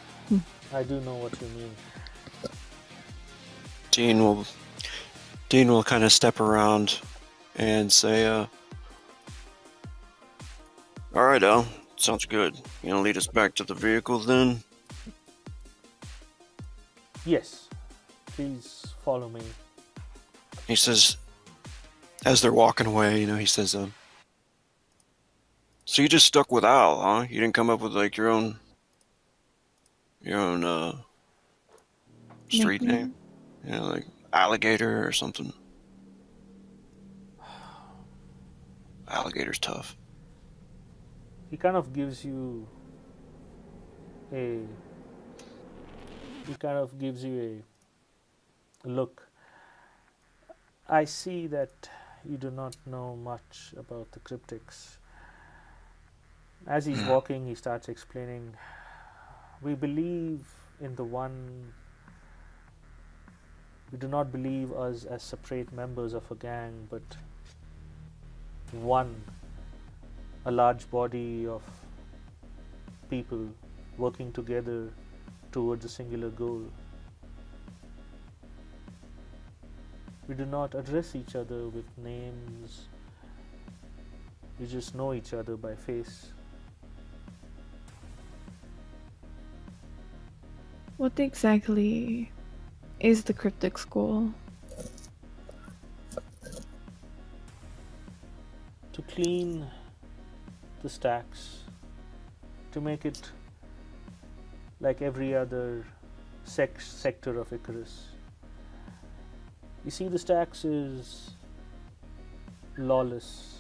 I do know what you mean. Dean will kind of step around and say, all right, Al, sounds good. You gonna lead us back to the vehicle then? Yes, please follow me. He says, as they're walking away, he says, so you just stuck with Al, huh? You didn't come up with like your own street name? Like Alligator or something. Alligator's tough. He kind of gives you a look. I see that you do not know much about the cryptics. As he's walking, he starts explaining, we believe in the one. We do not believe us as separate members of a gang, but one, a large body of people working together towards a singular goal. We do not address each other with names, we just know each other by face. What exactly is the cryptic school? To clean the stacks, to make it like every other sector of Icarus. You see, the stacks is lawless.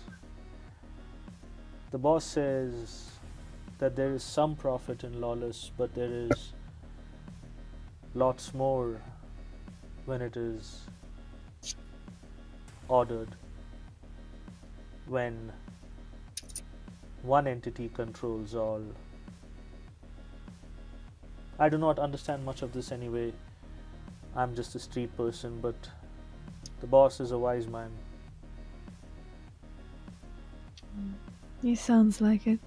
The boss says that there is some profit in lawless, but there is lots more when it is ordered, when one entity controls all. I do not understand much of this anyway. I'm just a street person, but the boss is a wise man. He sounds like it.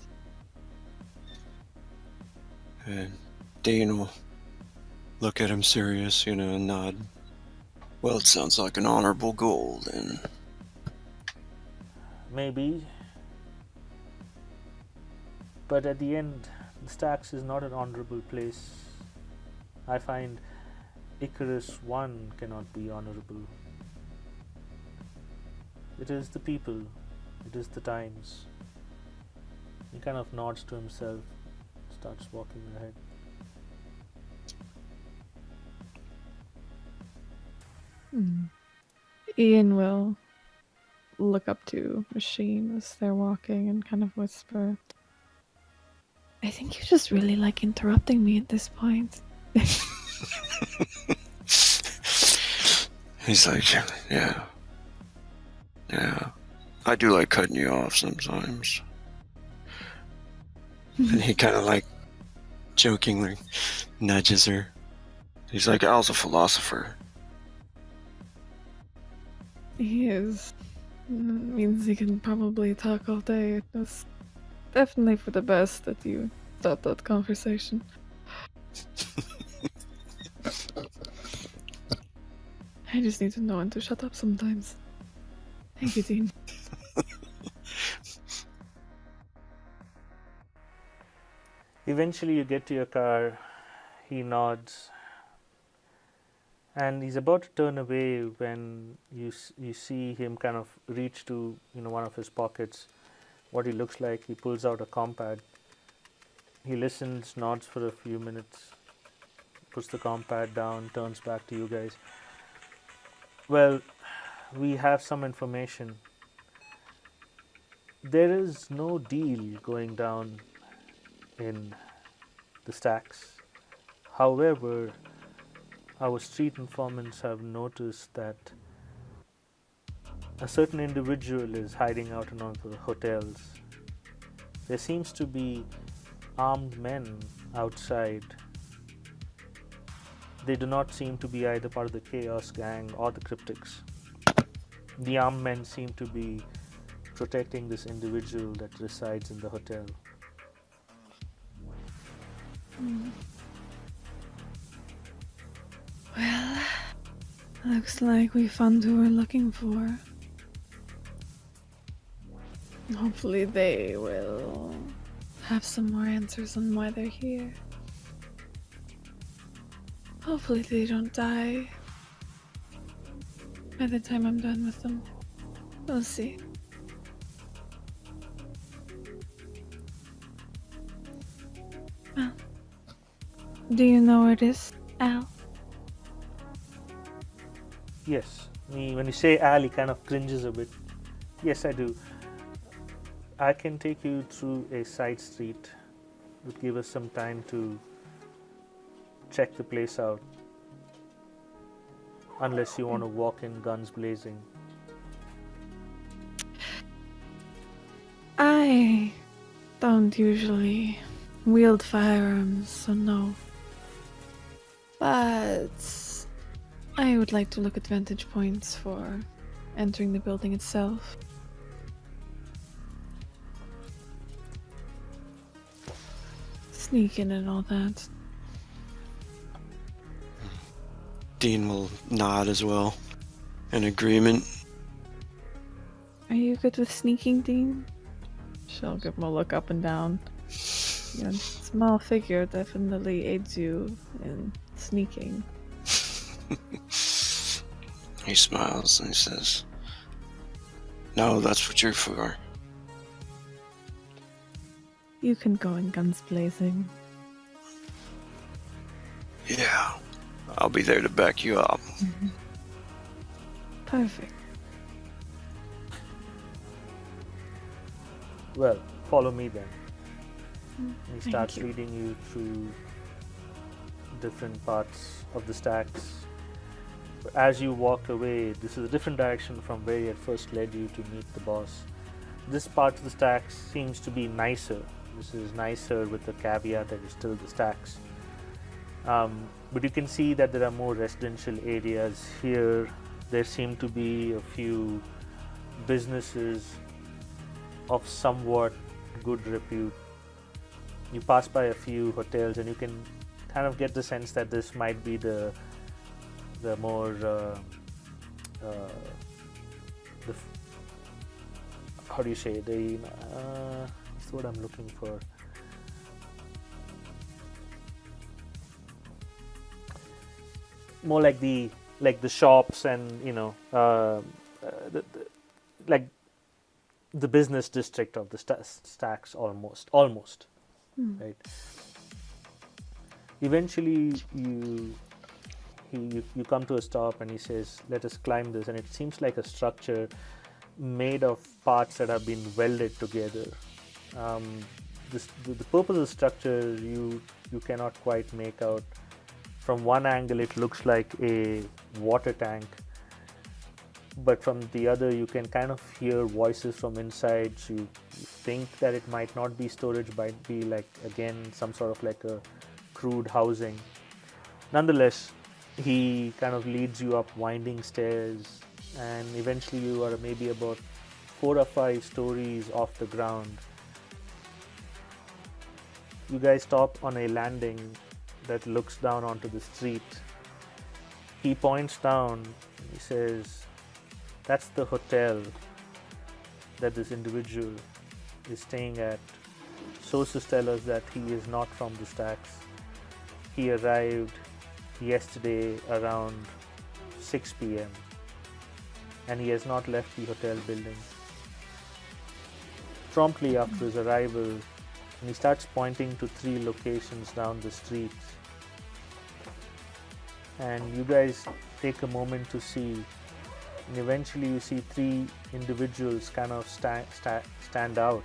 And Dean will look at him serious, and nod. Well, it sounds like an honorable goal, then. Maybe. But at the end, the stacks is not an honorable place. I find Icarus 1 cannot be honorable. It is the people, it is the times. He kind of nods to himself, starts walking ahead. Ian will look up to Machine as they're walking and kind of whisper, I think you just really like interrupting me at this point. He's like, yeah. I do like cutting you off sometimes. And he kind of like jokingly nudges her. He's like, Al's a philosopher. He is. Means he can probably talk all day. It was definitely for the best that you stopped that conversation. I just need to know when to shut up sometimes. Thank you, Dean. Eventually, you get to your car. He nods, and he's about to turn away when you see him kind of reach to one of his pockets. What he looks like, he pulls out a compad. He listens, nods for a few minutes, puts the compad down, turns back to you guys. Well, we have some information. There is no deal going down in the stacks. However, our street informants have noticed that a certain individual is hiding out in one of the hotels. There seems to be armed men outside. They do not seem to be either part of the Chaos Gang or the Cryptics. The armed men seem to be protecting this individual that resides in the hotel. Well, looks like we found who we're looking for. Hopefully they will have some more answers on why they're here. Hopefully they don't die by the time I'm done with them. We'll see. Well, do you know where it is, Al? Yes, when you say Al, he kind of cringes a bit. Yes, I do. I can take you through a side street. It would give us some time to check the place out. Unless you want to walk in guns blazing. I don't usually wield firearms, so no. But I would like to look at vantage points for entering the building itself. sneaking and all that. Dean will nod as well, in agreement. Are you good with sneaking, Dean? She'll give him a look up and down. Your small figure definitely aids you in sneaking. He smiles and he says, "No, that's what you're for." You can go in guns blazing. Yeah, I'll be there to back you up. Perfect. Well, follow me then. And he Thank starts you. leading you through different parts of the stacks. As you walk away, this is a different direction from where he had first led you to meet the boss. This part of the stacks seems to be nicer. This is nicer with the caveat that it's still the stacks. But you can see that there are more residential areas here. There seem to be a few businesses of somewhat good repute. You pass by a few hotels and you can kind of get the sense that this might be the more how do you say, the that's what I'm looking for. More like the shops and like the business district of the stacks almost right. Eventually you come to a stop and he says, let us climb this, and it seems like a structure made of parts that have been welded together. The purpose of the structure you cannot quite make out. From one angle it looks like a water tank, but from the other you can kind of hear voices from inside, so you think that it might not be storage, might be like, again, some sort of like a crude housing. Nonetheless, he kind of leads you up winding stairs, and eventually you are maybe about 4 or 5 stories off the ground. You guys stop on a landing that looks down onto the street. He points down, he says, that's the hotel that this individual is staying at. Sources tell us that he is not from the stacks. He arrived yesterday around 6 p.m. and he has not left the hotel building. Promptly after his arrival, and he starts pointing to 3 locations down the street, and you guys take a moment to see, and eventually you see 3 individuals kind of stand out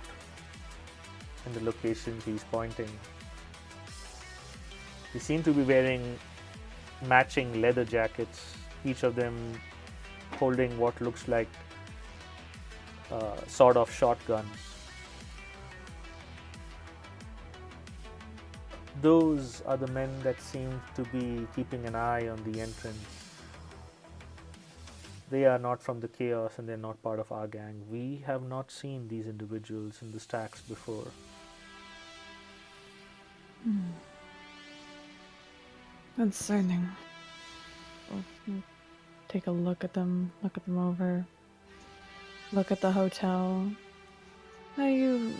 in the locations he's pointing. They seem to be wearing matching leather jackets, each of them holding what looks like sawed-off shotguns. Those are the men that seem to be keeping an eye on the entrance. They are not from the chaos and they're not part of our gang. We have not seen these individuals in the stacks before. Concerning. We'll take a look at them over. Look at the hotel. Are you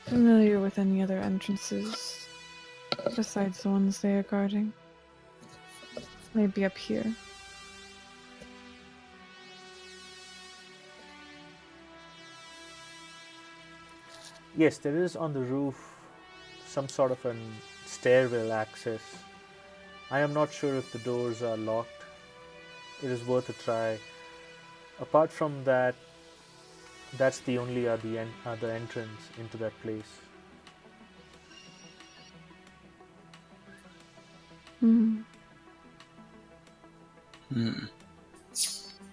familiar with any other entrances besides the ones they are guarding? Maybe up here. Yes, there is on the roof some sort of a stairwell access. I am not sure if the doors are locked. It is worth a try. Apart from that, that's the only other entrance into that place.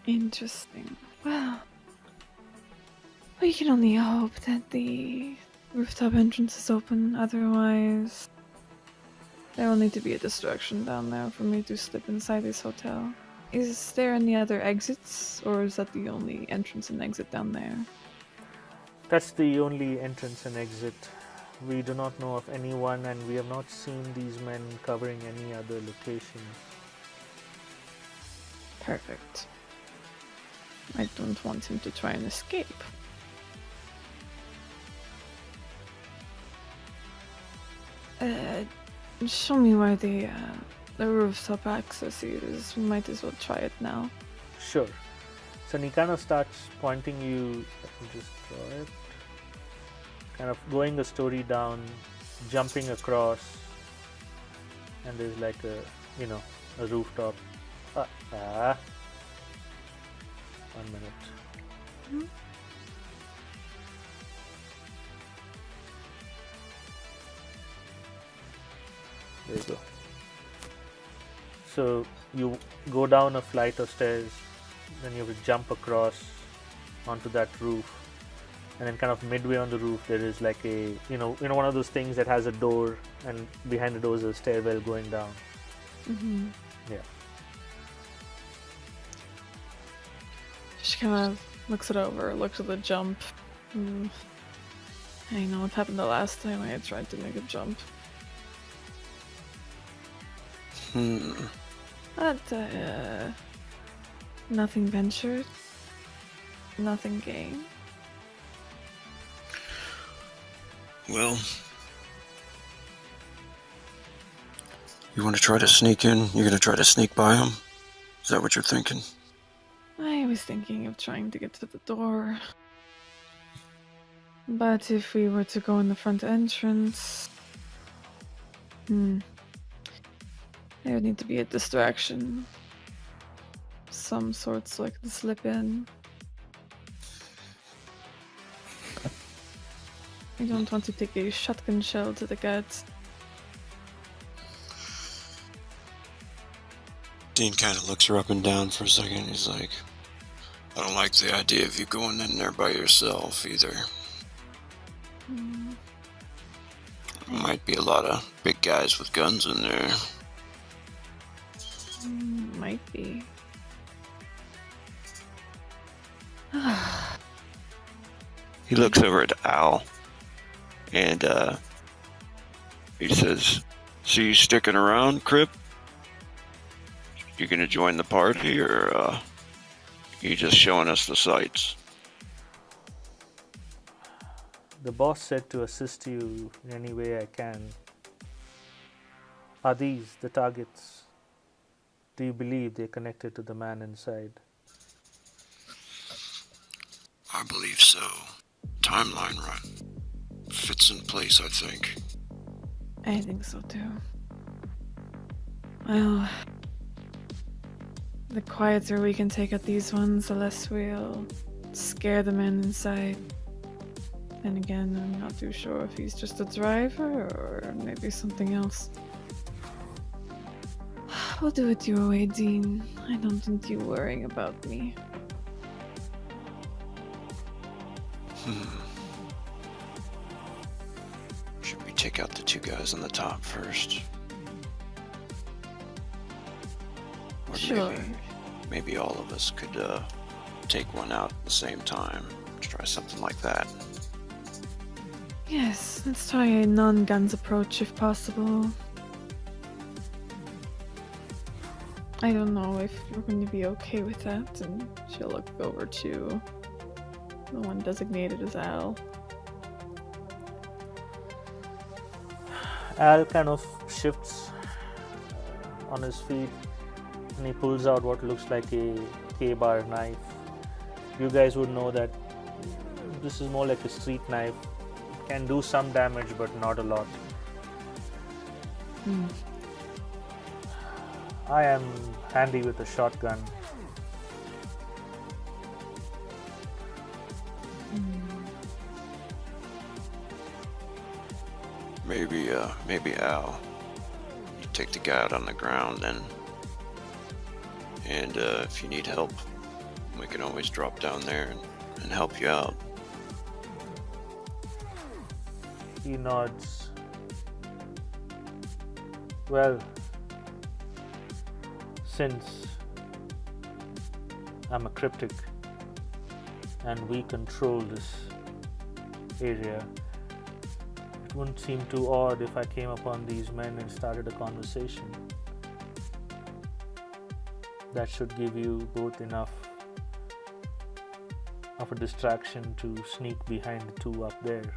Interesting. Well, we can only hope that the rooftop entrance is open. Otherwise, there will need to be a distraction down there for me to slip inside this hotel. Is there any other exits, or is that the only entrance and exit down there? That's the only entrance and exit we do not know of anyone, and we have not seen these men covering any other locations. Perfect. I don't want him to try and escape. Show me where the rooftop access is. We might as well try it now. Sure. So he kind of starts pointing you. Let me just draw it. Kind of going a story down, jumping across, and there's like a rooftop. 1 minute. Mhm. There you go. So you go down a flight of stairs, then you have to jump across onto that roof, and then kind of midway on the roof there is like a one of those things that has a door, and behind the door is a stairwell going down. Mm-hmm. Yeah. She kind of looks it over, looks at the jump. I know what happened the last time I tried to make a jump. But, nothing ventured, nothing gained. Well, you want to try to sneak in? You're going to try to sneak by him? Is that what you're thinking? I was thinking of trying to get to the door. But if we were to go in the front entrance... there would need to be a distraction. Some sort so I could slip in. I don't want to take a shotgun shell to the gut. Dean kind of looks her up and down for a second. He's like, I don't like the idea of you going in there by yourself either. Might be a lot of big guys with guns in there. Might be. He looks over at Al and he says, "So you sticking around, Crip? You gonna join the party, or you just showing us the sights?" The boss said to assist you in any way I can. Are these the targets? Do you believe they're connected to the man inside? I believe so. Timeline right. Fits in place, I think. I think so too. Well, the quieter we can take at these ones, the less we'll scare the man inside. Then again, I'm not too sure if he's just a driver or maybe something else. We'll do it your way, Dean. I don't want you worrying about me. Should we take out the two guys on the top first? Or Sure. Maybe all of us could take one out at the same time. Try something like that. Yes, let's try a non-guns approach if possible. I don't know if you're going to be okay with that, and she'll look over to the one designated as Al. Al kind of shifts on his feet, and he pulls out what looks like a K-bar knife. You guys would know that this is more like a street knife. It can do some damage, but not a lot. I am handy with a shotgun. Maybe Al, you take the guy out on the ground then, and if you need help, we can always drop down there and help you out. He nods. Well, since I'm a cryptic and we control this area, it wouldn't seem too odd if I came upon these men and started a conversation. That should give you both enough of a distraction to sneak behind the two up there.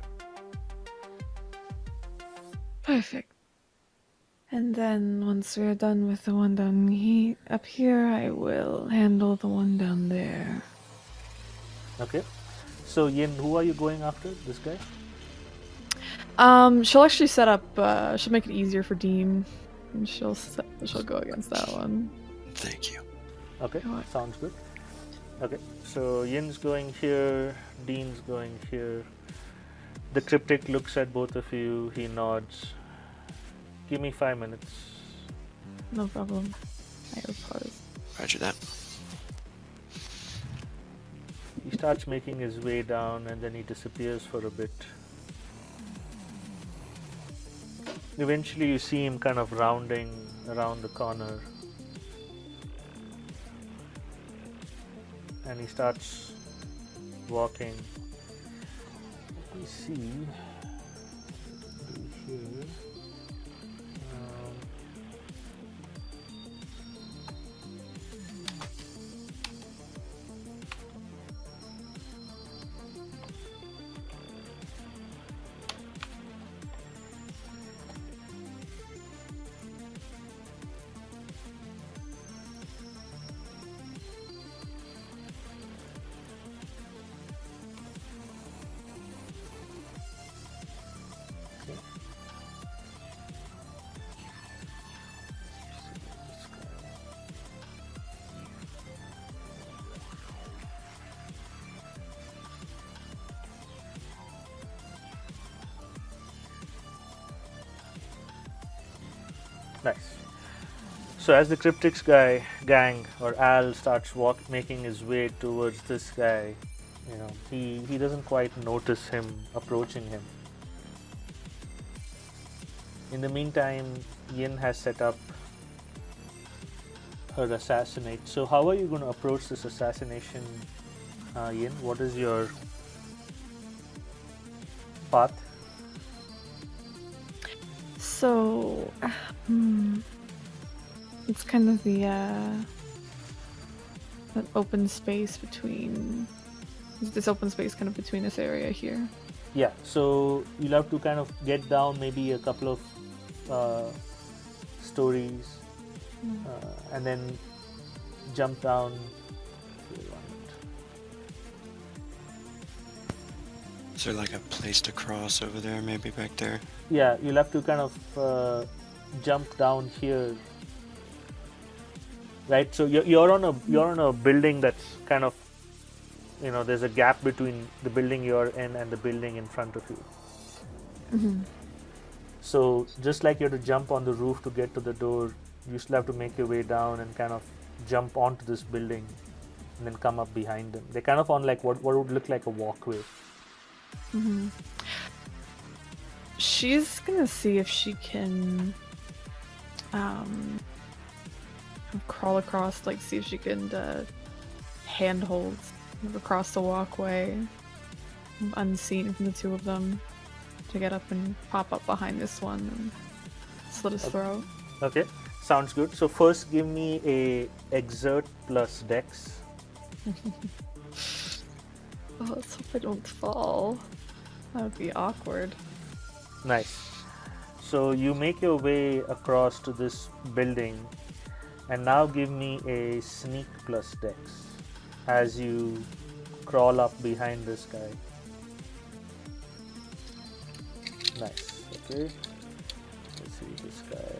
Perfect. And then once we're done with the one down up here, I will handle the one down there. Okay. So Yin, who are you going after? This guy? She'll actually set up. She'll make it easier for Dean, and she'll go against that one. Thank you. Okay, Go on. sounds good. Okay, so Yin's going here, Dean's going here. The cryptic looks at both of you, he nods. Give me 5 minutes. No problem. I will pause. Roger that. He starts making his way down and then he disappears for a bit. Eventually you see him kind of rounding around the corner. And he starts walking. Let me see. Do here. Nice. So as the cryptics gang or Al starts making his way towards this guy, he doesn't quite notice him approaching him. In the meantime, Yin has set up her assassinate. So how are you going to approach this assassination, Yin? What is your path? So, it's kind of the that open space between this open space kind of between this area here. Yeah, so you'll have to kind of get down maybe a couple of stories and then jump down. Is there like a place to cross over there, maybe back there? Yeah, you'll have to kind of jump down here, right? So you're on a building that's kind of, there's a gap between the building you're in and the building in front of you. Mm-hmm. So just like you have to jump on the roof to get to the door, you still have to make your way down and kind of jump onto this building and then come up behind them. They're kind of on like what would look like a walkway. Mm-hmm. She's gonna see if she can crawl across, like see if she can handhold across the walkway unseen from the two of them to get up and pop up behind this one and slit his throat. Okay, sounds good. So first give me a exert plus dex. Oh, let's hope I don't fall. That would be awkward. Nice. So you make your way across to this building and now give me a sneak plus dex as you crawl up behind this guy. Nice. Okay. Let's see if this guy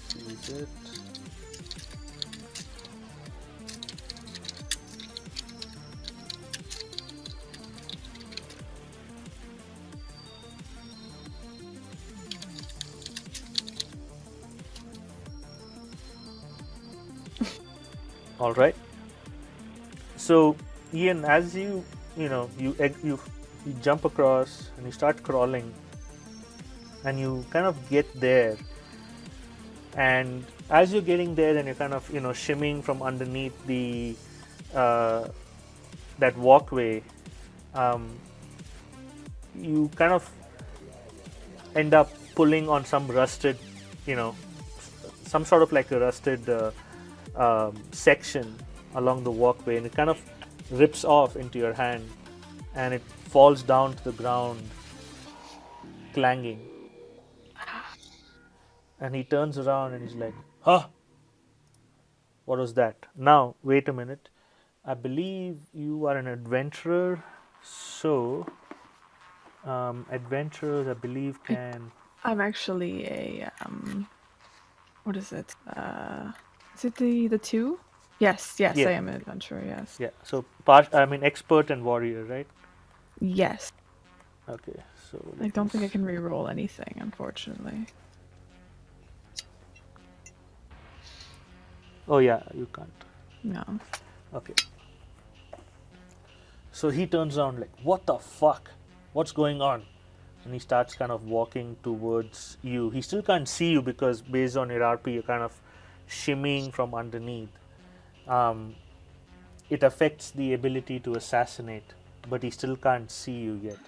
sees it. All right. So Ian, as you jump across and you start crawling, and you kind of get there, and as you're getting there, and you're kind of shimmying from underneath the that walkway, you kind of end up pulling on some rusted, some sort of like a rusted section along the walkway, and it kind of rips off into your hand, and it falls down to the ground, clanging. And he turns around and he's like, "Huh? What was that?" Now, wait a minute. I believe you are an adventurer, so adventurers, I believe, can. I'm actually a what is it? Is it the two? Yes, I Yeah. am an adventurer. Yes. Yeah. So expert and warrior, right? Yes. Okay. So I don't think I can re-roll anything, unfortunately. Oh yeah, you can't. No. Okay. So he turns around like, "What the fuck? What's going on?" And he starts kind of walking towards you. He still can't see you because based on your RP, you're kind of shimmying from underneath. It affects the ability to assassinate, but he still can't see you yet.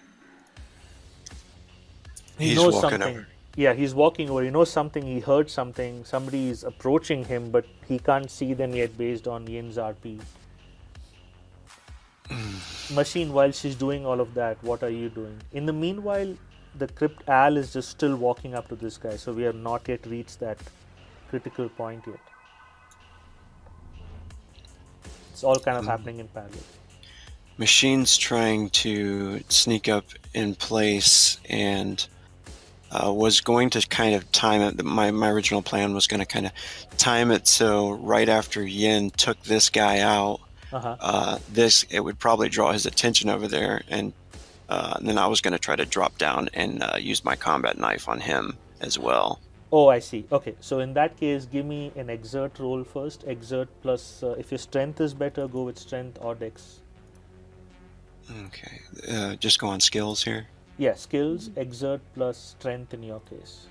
He knows walking something. over. Yeah, he's walking over. He knows something. He heard something. Somebody is approaching him, but he can't see them yet based on Yin's RP. Machine, while she's doing all of that, what are you doing? In the meanwhile, the crypt Al is just still walking up to this guy, so we have not yet reached that critical point yet. It's all kind of happening in parallel. Machine's trying to sneak up in place and was going to kind of time it. My original plan was going to kind of time it so right after Yin took this guy out, it would probably draw his attention over there, and then I was going to try to drop down and use my combat knife on him as well. Oh, I see. Okay, so in that case, give me an exert roll first. Exert plus, if your strength is better, go with strength or dex. Okay, just go on skills here. Yeah, skills, exert plus strength in your case.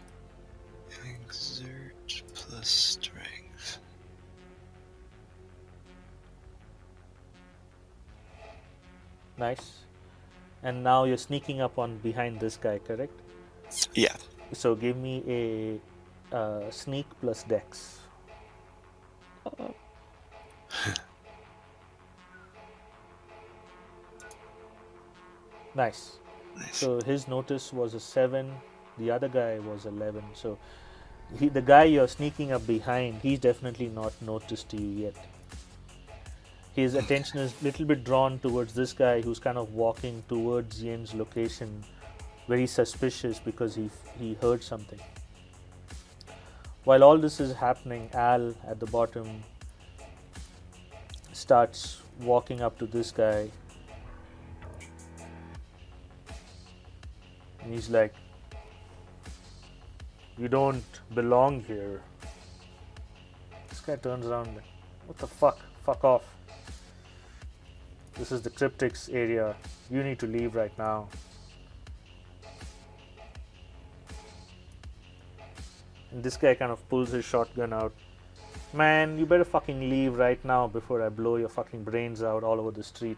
Exert plus strength. Nice. And now you're sneaking up on behind this guy, correct? Yeah. So give me a sneak plus dex. Nice. So his notice was a 7, the other guy was 11. So the guy you're sneaking up behind, he's definitely not noticed you yet. His attention is a little bit drawn towards this guy who's kind of walking towards Yin's location, very suspicious because he heard something. While all this is happening, Al at the bottom starts walking up to this guy. And he's like, "You don't belong here." This guy turns around like, "What the fuck? Fuck off. This is the cryptics area. You need to leave right now." And this guy kind of pulls his shotgun out. "Man, you better fucking leave right now before I blow your fucking brains out all over the street."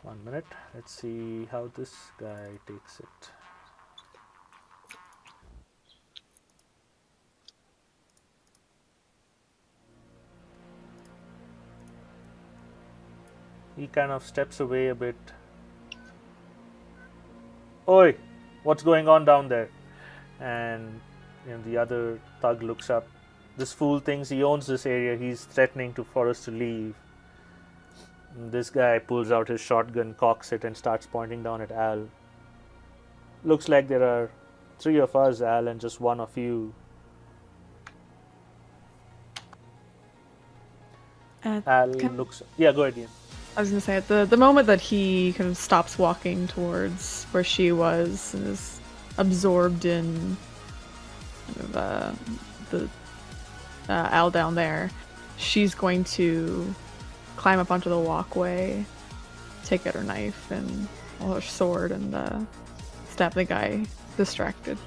1 minute. Let's see how this guy takes it. He kind of steps away a bit. "Oi, what's going on down there?" And the other thug looks up. This fool thinks he owns this area. He's threatening for us to leave. And this guy pulls out his shotgun, cocks it, and starts pointing down at Al. "Looks like there are 3 of us, Al, and just 1 of you." Al looks. Yeah, go ahead, Ian. I was gonna say, at the moment that he kind of stops walking towards where she was and is absorbed in kind of, the Al down there, she's going to climb up onto the walkway, take out her knife and her sword, and stab the guy distracted.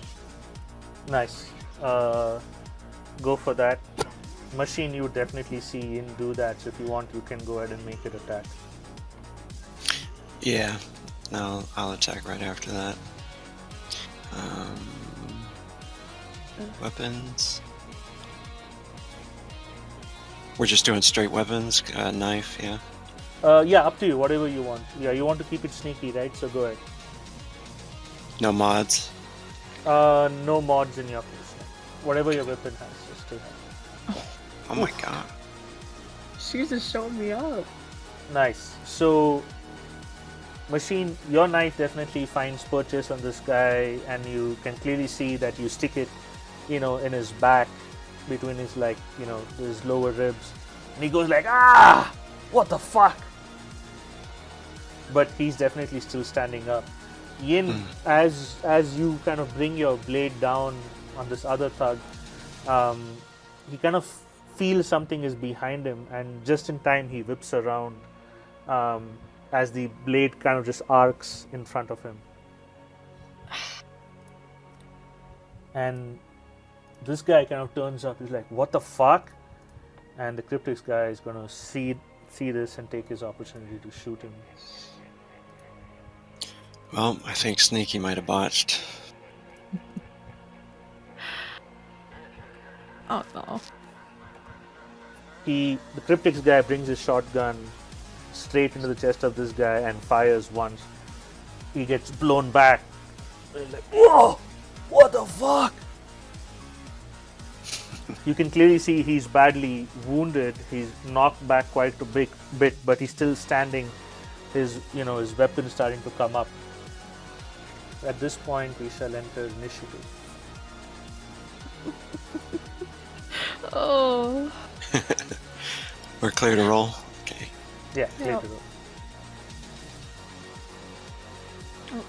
Nice. Go for that. Machine, you definitely see Yin do that, so if you want, you can go ahead and make it attack. Yeah, no, I'll attack right after that. Weapons. We're just doing straight weapons. Knife, yeah. Yeah, up to you. Whatever you want. Yeah, you want to keep it sneaky, right? So go ahead. No mods. No mods in your case. Whatever your weapon has, just take it. Oh my god. She just showed me up. Nice. So, Machine, your knife definitely finds purchase on this guy, and you can clearly see that you stick it, in his back, between his his lower ribs, and he goes like, "Ah, what the fuck!" But he's definitely still standing up. Yin, as you kind of bring your blade down on this other thug, he kind of feels something is behind him, and just in time he whips around as the blade kind of just arcs in front of him. And this guy kind of turns up. He's like, "What the fuck?" And the Cryptics guy is going to see this and take his opportunity to shoot him. Well, I think Sneaky might have botched. Oh no. The Cryptics guy brings his shotgun straight into the chest of this guy and fires once. He gets blown back. He's like, "Whoa! What the fuck?" You can clearly see he's badly wounded. He's knocked back quite a bit, but he's still standing. His weapon starting to come up. At this point, we shall enter initiative. Oh. We're clear to roll. Okay. Yeah, clear Yep. to go. Oh,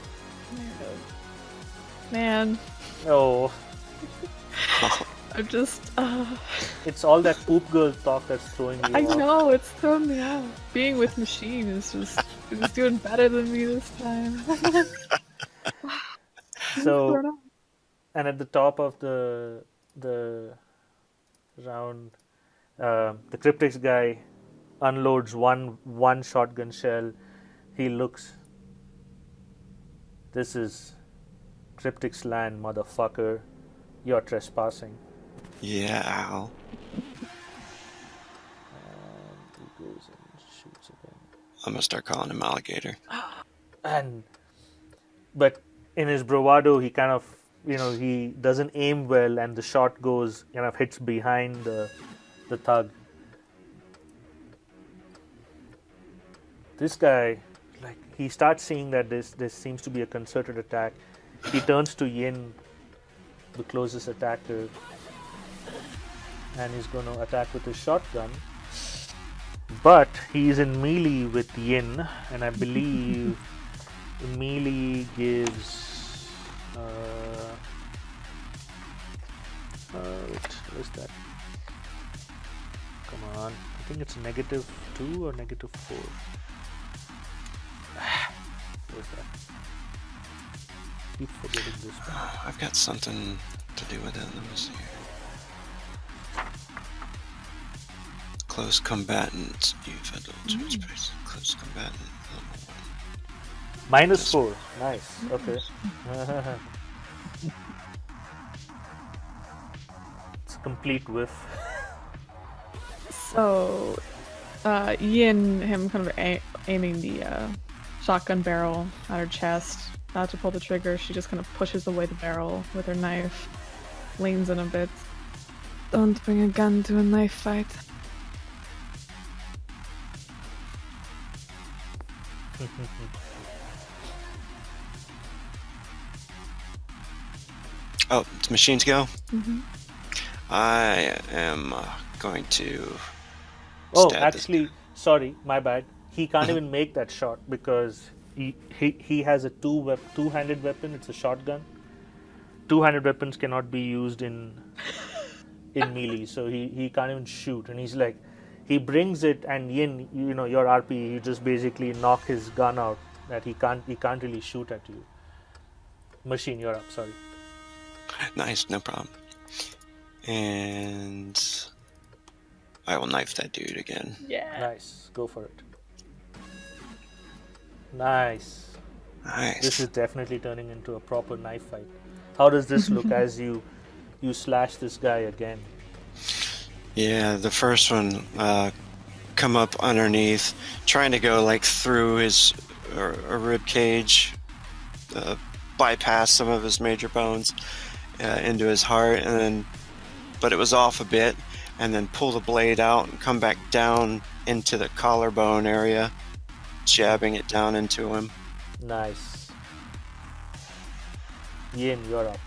man. Oh, I'm just. it's all that poop girl talk that's throwing you I off. know, it's throwing me out. Being with Machine is just. It's doing better than me this time. So, and at the top of the round, the Cryptics guy unloads one shotgun shell. He looks. "This is Cryptics land, motherfucker. You're trespassing." Yeah, Al. And he goes and shoots again. I'm gonna start calling him Alligator. But in his bravado, he kind of, he doesn't aim well, and the shot goes, kind of hits behind the thug. This guy, he starts seeing that this seems to be a concerted attack. He turns to Yin, the closest attacker, and he's going to attack with his shotgun. But he's in melee with Yin, and I believe melee gives. Where's that? Come on. I think it's -2 or -4. Where's that? Keep forgetting this one. I've got something to do with it. Let me see here. Close combatant. You've had close combatant. -4. Nice. Okay. It's a complete whiff. So, Yin, him kind of aiming the shotgun barrel at her chest. Not to pull the trigger, she just kind of pushes away the barrel with her knife, leans in a bit. Don't bring a gun to a knife fight. Oh, it's Machine's go? Mm-hmm. I am going to. Oh, stab actually, sorry, my bad. He can't even make that shot because he has a two-handed weapon. It's a shotgun. Two-handed weapons cannot be used in melee, so he can't even shoot. And he's like, he brings it, and Yin, your RP, you just basically knock his gun out. That he can't really shoot at you. Machine, you're up. Sorry. Nice, no problem. And I will knife that dude again. Yeah. Nice. Go for it. Nice. Nice. This is definitely turning into a proper knife fight. How does this look as you slash this guy again? Yeah, the first one come up underneath, trying to go like through his rib cage, bypass some of his major bones into his heart, and then, but it was off a bit, and then pull the blade out and come back down into the collarbone area, jabbing it down into him. Nice. Yin, you're up.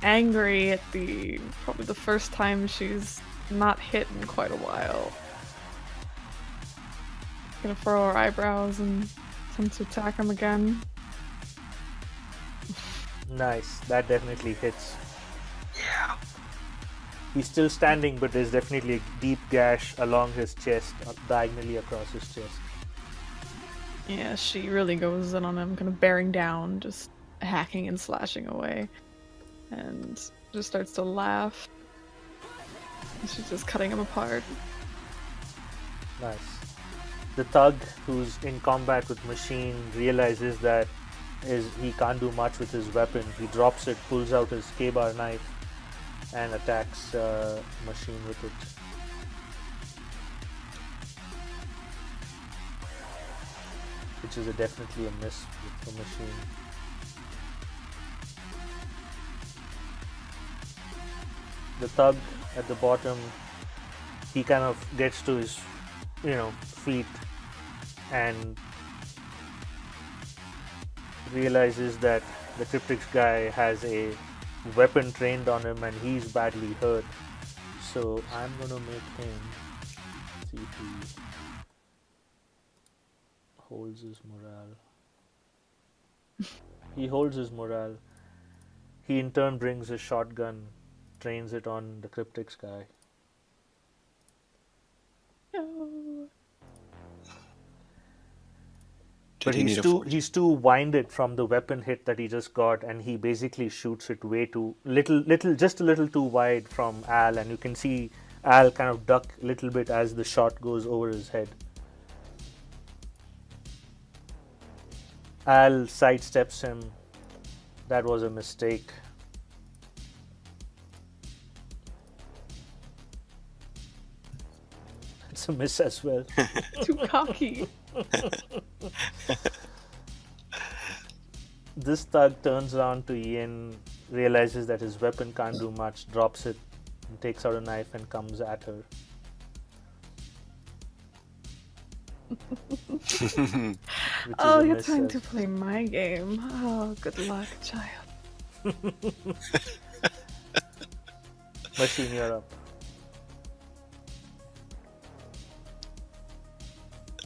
Angry at probably the first time she's not hit in quite a while. Gonna furrow her eyebrows and attempt to attack him again. Nice. That definitely hits. Yeah. He's still standing, but there's definitely a deep gash along his chest, diagonally across his chest. Yeah, she really goes in on him, kind of bearing down, just hacking and slashing away. And just starts to laugh. She's just cutting him apart. Nice. The thug, who's in combat with Machine, realizes that he can't do much with his weapon. He drops it, pulls out his K-bar knife, and attacks Machine with it. Which is definitely a miss with the Machine. The thug at the bottom, he kind of gets to his, feet and realizes that the Cryptics guy has a weapon trained on him and he's badly hurt. So I'm gonna make him see if he holds his morale. He holds his morale. He in turn brings his shotgun, trains it on the Cryptics guy. No. But he's too winded from the weapon hit that he just got, and he basically shoots it way too just a little too wide from Al, and you can see Al kind of duck a little bit as the shot goes over his head. Al sidesteps him. That was a mistake. It's a miss as well. Too cocky. This thug turns around to Ian, realizes that his weapon can't do much, drops it, and takes out a knife and comes at her. Oh, you're trying to play my game. Oh, good luck, child. Machine, you're up.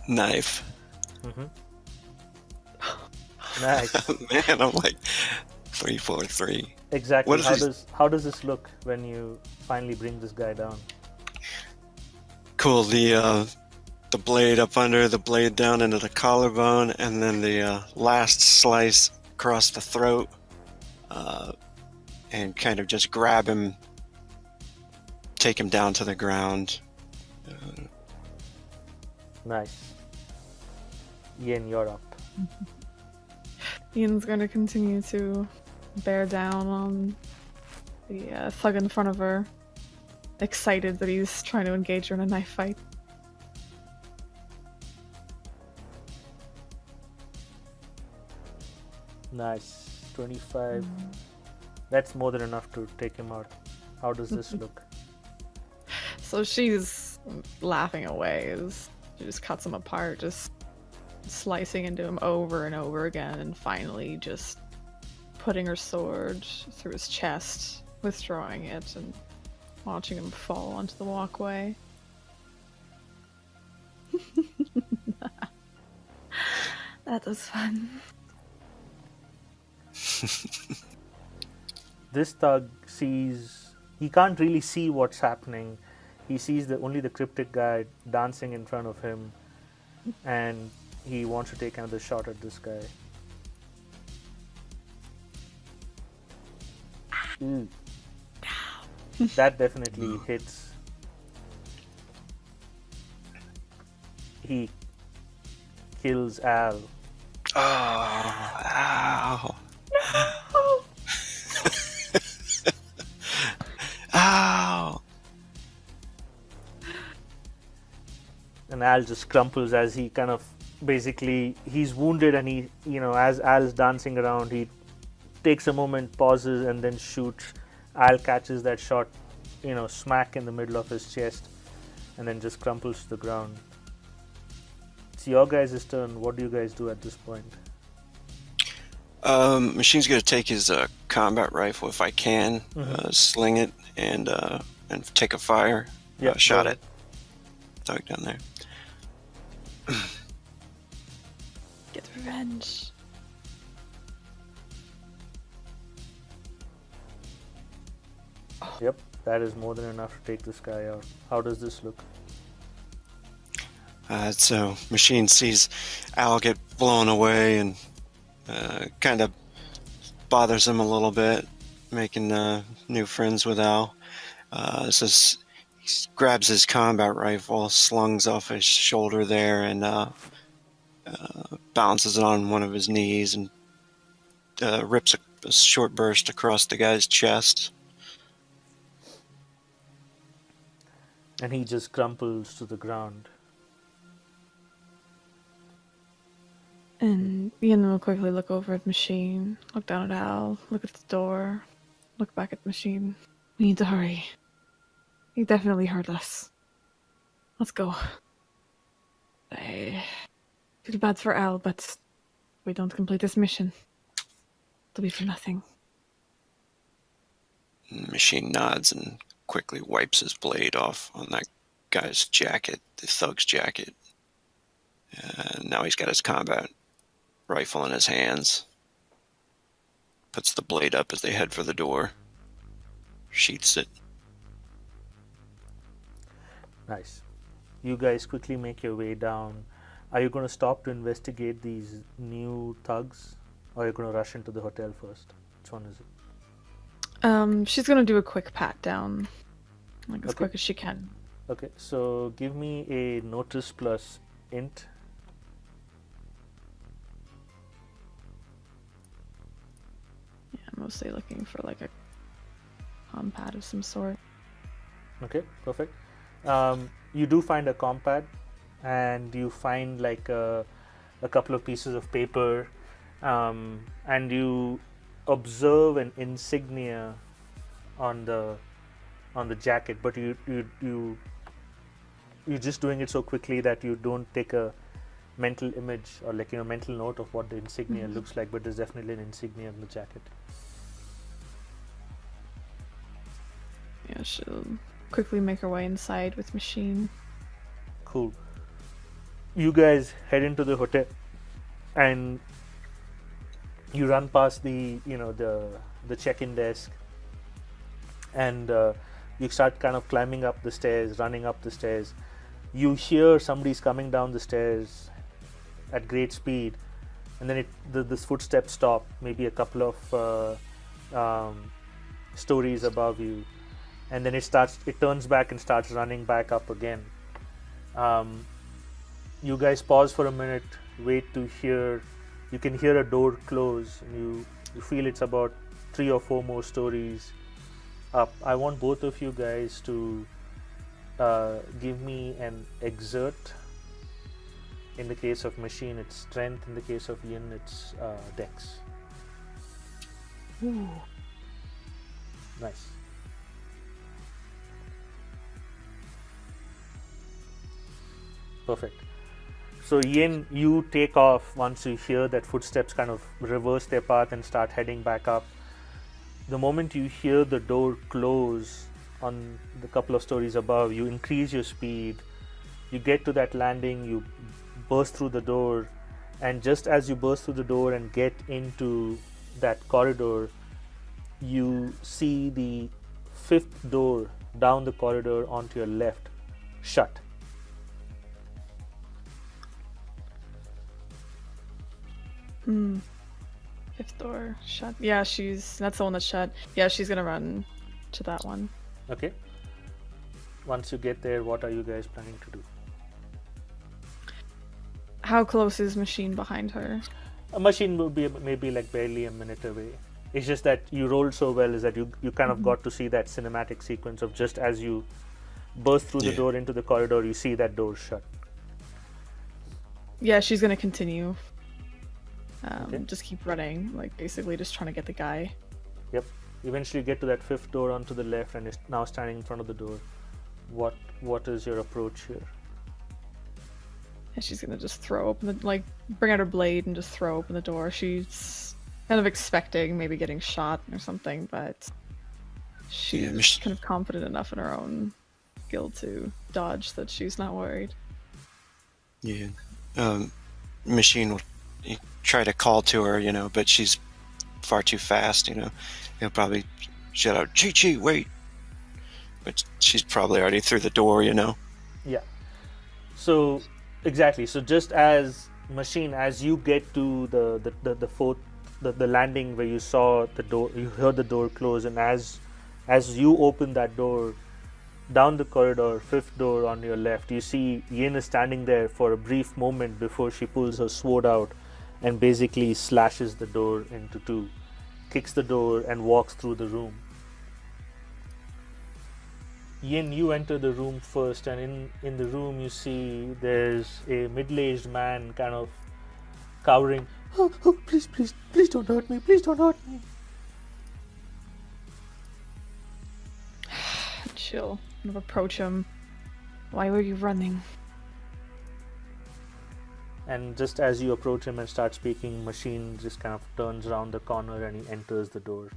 Knife. Mm-hmm. Nice. Man, I'm like 3-4-3. Exactly. How does this look when you finally bring this guy down? Cool. The blade up under, the blade down into the collarbone, and then the last slice across the throat, and kind of just grab him, take him down to the ground. Nice. Ian, you're up. Ian's going to continue to bear down on the thug in front of her, excited that he's trying to engage her in a knife fight. Nice. 25. That's more than enough to take him out. How does this look? So she's laughing away as she just cuts him apart, just slicing into him over and over again, and finally just putting her sword through his chest, withdrawing it, and watching him fall onto the walkway. That was fun. This thug sees... He can't really see what's happening. He sees only the Cryptic guy dancing in front of him, and he wants to take another shot at this guy. Ooh. That definitely hits. He kills Al. Oh, ow. Ow! And Al just crumples as he kind of basically he's wounded, and he, as Al's dancing around, he takes a moment, pauses, and then shoots. Al catches that shot, smack in the middle of his chest, and then just crumples to the ground. It's your guys' turn. What do you guys do at this point? Machine's gonna take his combat rifle if I can, sling it, and take a fire shot at Doug down there. Get revenge. Yep, that is more than enough to take this guy out. How does this look? So Machine sees Al get blown away and kind of bothers him a little bit, making new friends with Al. So he grabs his combat rifle, slungs off his shoulder there, and bounces it on one of his knees and rips a short burst across the guy's chest. And he just crumples to the ground. And Ian will quickly look over at Machine, look down at Al, look at the door, look back at Machine. We need to hurry. He definitely heard us. Let's go. I feel bad for Al, but if we don't complete this mission, it'll be for nothing. Machine nods and quickly wipes his blade off on that guy's jacket, the thug's jacket. And now he's got his combat rifle in his hands. Puts the blade up as they head for the door. Sheaths it. Nice. You guys quickly make your way down. Are you going to stop to investigate these new thugs, or are you going to rush into the hotel first? Which one is it? She's gonna do a quick pat down, like as quick as she can. Okay, so give me a notice plus int. Yeah, I'm mostly looking for like a pad of some sort. Okay, perfect. You do find a compad, and you find like a couple of pieces of paper, and you observe an insignia on the jacket, but you're just doing it so quickly that you don't take a mental image or mental note of what the insignia looks like, but there's definitely an insignia on the jacket. Yeah, she'll quickly make her way inside with Machine. Cool. You guys head into the hotel, and you run past the check-in desk, and you start kind of climbing up the stairs, running up the stairs. You hear somebody's coming down the stairs at great speed, and then the footsteps stop, maybe a couple of stories above you, and then it turns back and starts running back up again. You guys pause for a minute, wait to hear. You can hear a door close, and you feel it's about 3 or 4 more stories up. I want both of you guys to give me an exert. In the case of Machine, it's strength. In the case of Yin, it's dex. Ooh. Nice. Perfect. So Yin, you take off once you hear that footsteps kind of reverse their path and start heading back up. The moment you hear the door close on the couple of stories above, you increase your speed. You get to that landing, you burst through the door, and just as you burst through the door and get into that corridor, you see the 5th door down the corridor onto your left shut. Fifth door shut. Yeah, that's the one that's shut. Yeah, she's gonna run to that one. Okay. Once you get there, what are you guys planning to do? How close is Machine behind her? A machine will be maybe like barely a minute away. It's just that you rolled so well is that you kind of got to see that cinematic sequence of just as you burst through the Yeah. door into the corridor, you see that door shut. Yeah, she's gonna continue. Okay. Just keep running, like basically just trying to get the guy. Yep. Eventually get to that fifth door onto the left and is now standing in front of the door. What is your approach here? And she's gonna just throw open the, like, bring out her blade and just throw open the door. She's kind of expecting maybe getting shot or something, but she's kind of confident enough in her own skill to dodge that she's not worried. Yeah. Machine will try to call to her, you know, but she's far too fast, you know. He'll probably shout out, Chi, wait. But she's probably already through the door, you know. Yeah. So exactly. So just as machine, as you get to the fourth the landing where you saw the door, you heard the door close, and as you open that door, down the corridor, fifth door on your left, you see Yin is standing there for a brief moment before she pulls her sword out and basically slashes the door into two, kicks the door and walks through the room. Yin, you enter the room first, and in the room you see there's a middle-aged man kind of cowering. Oh, please don't hurt me, please don't hurt me. Chill. Kind of approach him. Why were you running? And just as you approach him and start speaking, machine just kind of turns around the corner and he enters the door.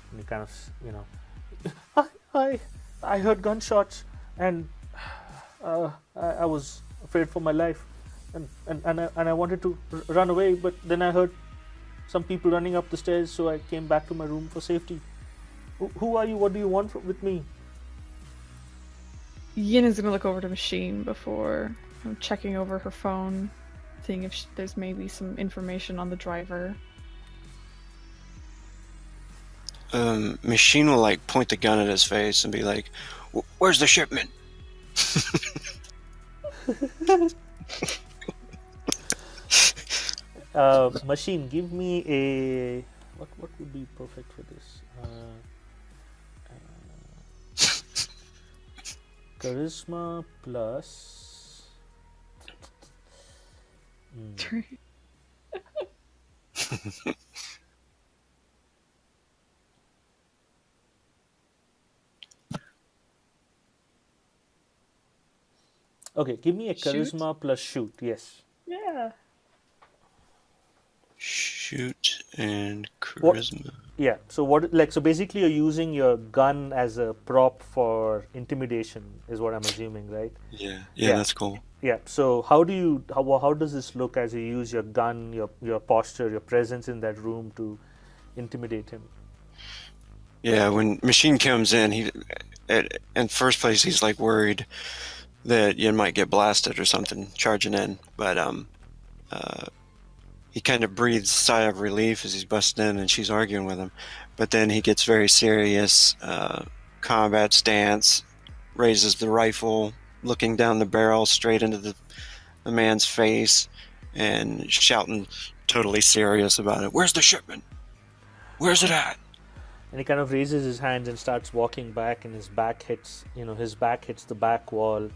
And he kind of, you know, I heard gunshots and I was afraid for my life, and I wanted to run away, but then I heard some people running up the stairs, so I came back to my room for safety. Who are you? What do you want with me? Yin is gonna look over to Machine before checking over her phone, seeing if there's maybe some information on the driver. Machine will like point the gun at his face and be like, "Where's the shipment?" Machine, give me a what would be perfect for this? Charisma plus. Okay, give me a charisma plus shoot. Yes. Yeah. Shoot and charisma. Yeah. So so basically you're using your gun as a prop for intimidation, is what I'm assuming, right? Yeah, that's cool. Yeah. So how does this look as you use your gun, your posture, your presence in that room to intimidate him? Yeah, when Machine comes in, in first place he's like worried that you might get blasted or something charging in, but he kind of breathes a sigh of relief as he's busting in and she's arguing with him, but then he gets very serious, combat stance, raises the rifle, looking down the barrel straight into the man's face and shouting totally serious about it. Where's the shipment? Where's it at? And he kind of raises his hands and starts walking back, and his back hits the back wall.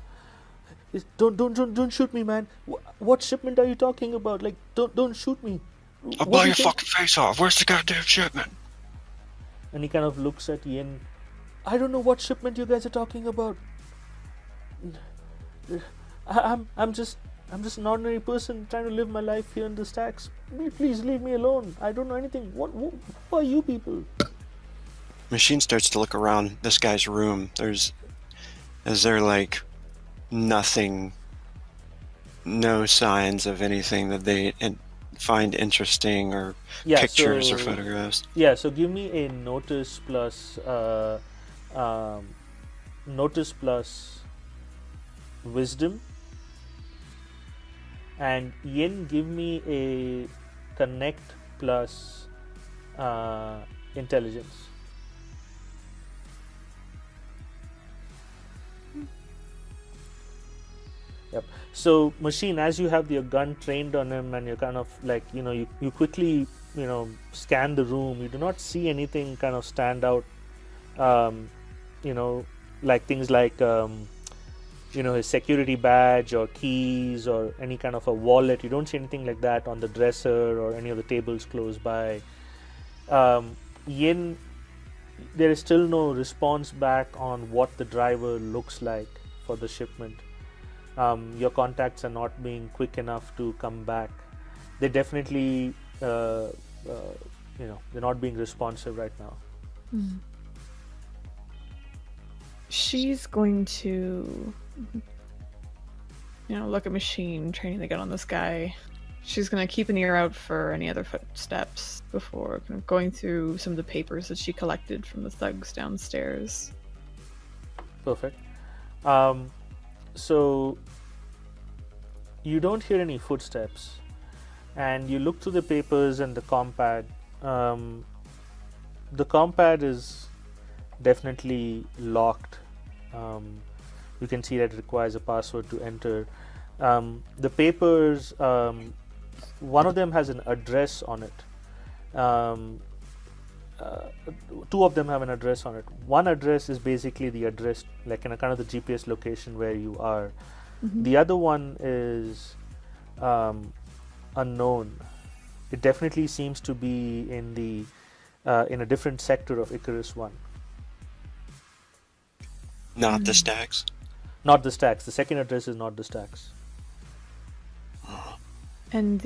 Don't shoot me, man. What shipment are you talking about? Like, don't shoot me. I'll blow your fucking face off. Where's the goddamn shipment? And he kind of looks at Yin. I don't know what shipment you guys are talking about. I'm just an ordinary person trying to live my life here in the stacks. Please leave me alone. I don't know anything. Who are you people? Machine starts to look around this guy's room. Is there like nothing, no signs of anything that they find interesting, or pictures or photographs? Yeah, so give me a notice plus wisdom, and Yin, give me a connect plus intelligence. Yep. So machine, as you have your gun trained on him and you're kind of like, you quickly, scan the room, you do not see anything kind of stand out, um, you know like things like his security badge or keys or any kind of a wallet. You don't see anything like that on the dresser or any of the tables close by. Yin, there is still no response back on what the driver looks like for the shipment. Your contacts are not being quick enough to come back. They definitely, they're not being responsive right now. She's going to, look at machine, training the gun on this guy. She's going to keep an ear out for any other footsteps before kind of going through some of the papers that she collected from the thugs downstairs. Perfect. So you don't hear any footsteps, and you look through the papers and the compad. The compad is definitely locked. You can see that it requires a password to enter. The papers, one of them has an address on it. Two of them have an address on it. One address is basically the address, like in a kind of the GPS location where you are. The other one is unknown. It definitely seems to be in a different sector of ICARUS 1. Not the stacks. Not the stacks. The second address is not the stacks. And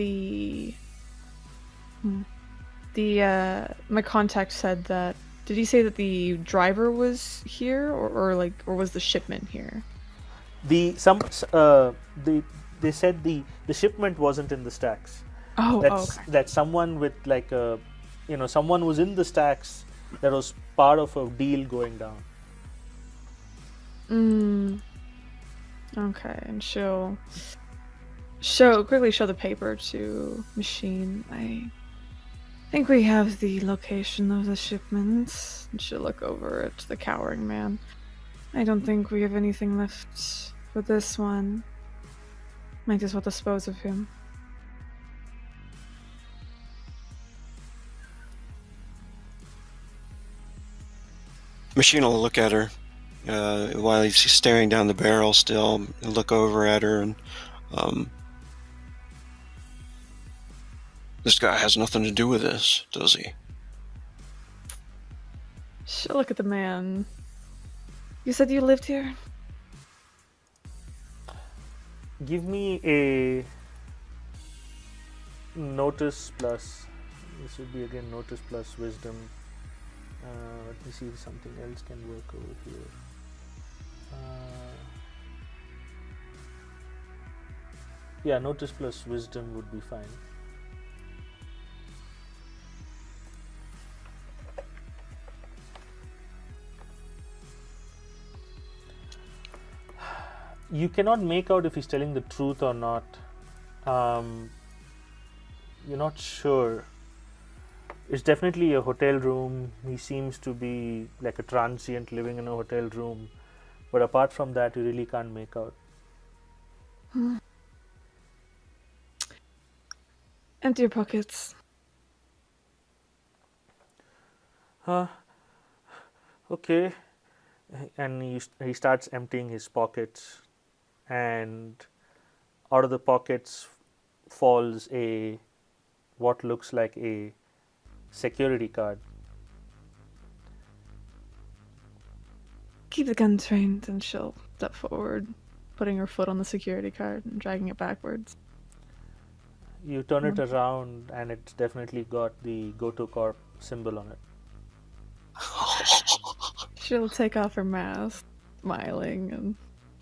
my contact said that. Did he say that the driver was here, or was the shipment here? They said the shipment wasn't in the stacks. Okay. That someone with like a, someone was in the stacks that was part of a deal going down. Okay, and she'll quickly show the paper to machine. I think we have the location of the shipment. And she'll look over at the cowering man. I don't think we have anything left for this one. Might as well dispose of him. Machine will look at her while he's staring down the barrel still, and look over at her, and this guy has nothing to do with this, does he? She'll look at the man. You said you lived here? Give me a notice plus. This would be again notice plus wisdom. Let me see if something else can work over here. Yeah, notice plus wisdom would be fine. You cannot make out if he's telling the truth or not. You're not sure. It's definitely a hotel room. He seems to be like a transient living in a hotel room. But apart from that, you really can't make out. Empty your pockets. Okay. And he starts emptying his pockets. And out of the pockets falls what looks like a security card. Keep the gun trained, and she'll step forward, putting her foot on the security card and dragging it backwards. You turn it around, and it's definitely got the Goto Corp symbol on it. She'll take off her mask, smiling, and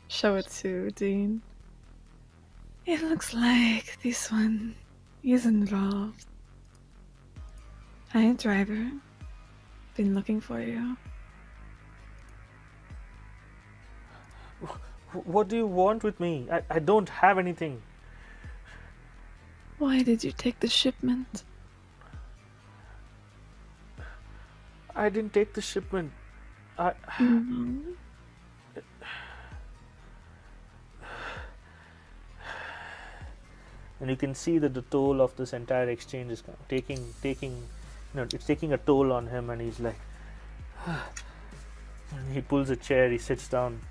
show it to Dean. It looks like this one is involved. Hi, driver. Been looking for you. What do you want with me? I don't have anything. Why did you take the shipment? I didn't take the shipment. and you can see that the toll of this entire exchange is taking it's taking a toll on him, and he's like, and he pulls a chair, he sits down.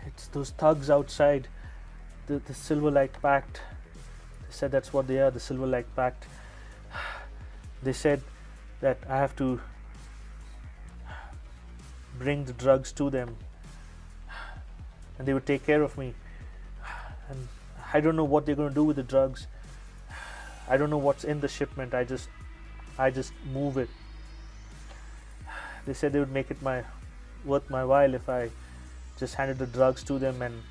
It's those thugs outside, the Silver Light Pact. They said that's what they are, the Silver Light Pact. They said that I have to bring the drugs to them and they would take care of me. And I don't know what they're going to do with the drugs. I don't know what's in the shipment. I just move it. They said they would make it worth my while if I just handed the drugs to them and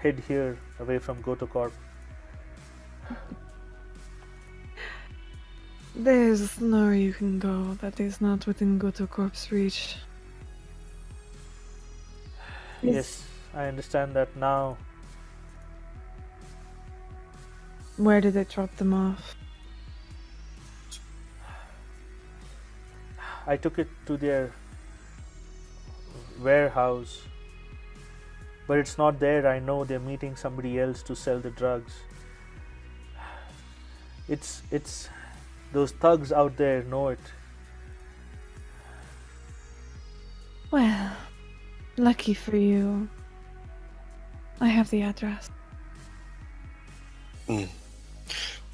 hid here away from Gotocorp. There's nowhere you can go that is not within Gotocorp's reach. Yes, I understand that now. Where did they drop them off? I took it to their warehouse, but it's not there. I know they're meeting somebody else to sell the drugs. It's those thugs out there know it. Well, lucky for you. I have the address.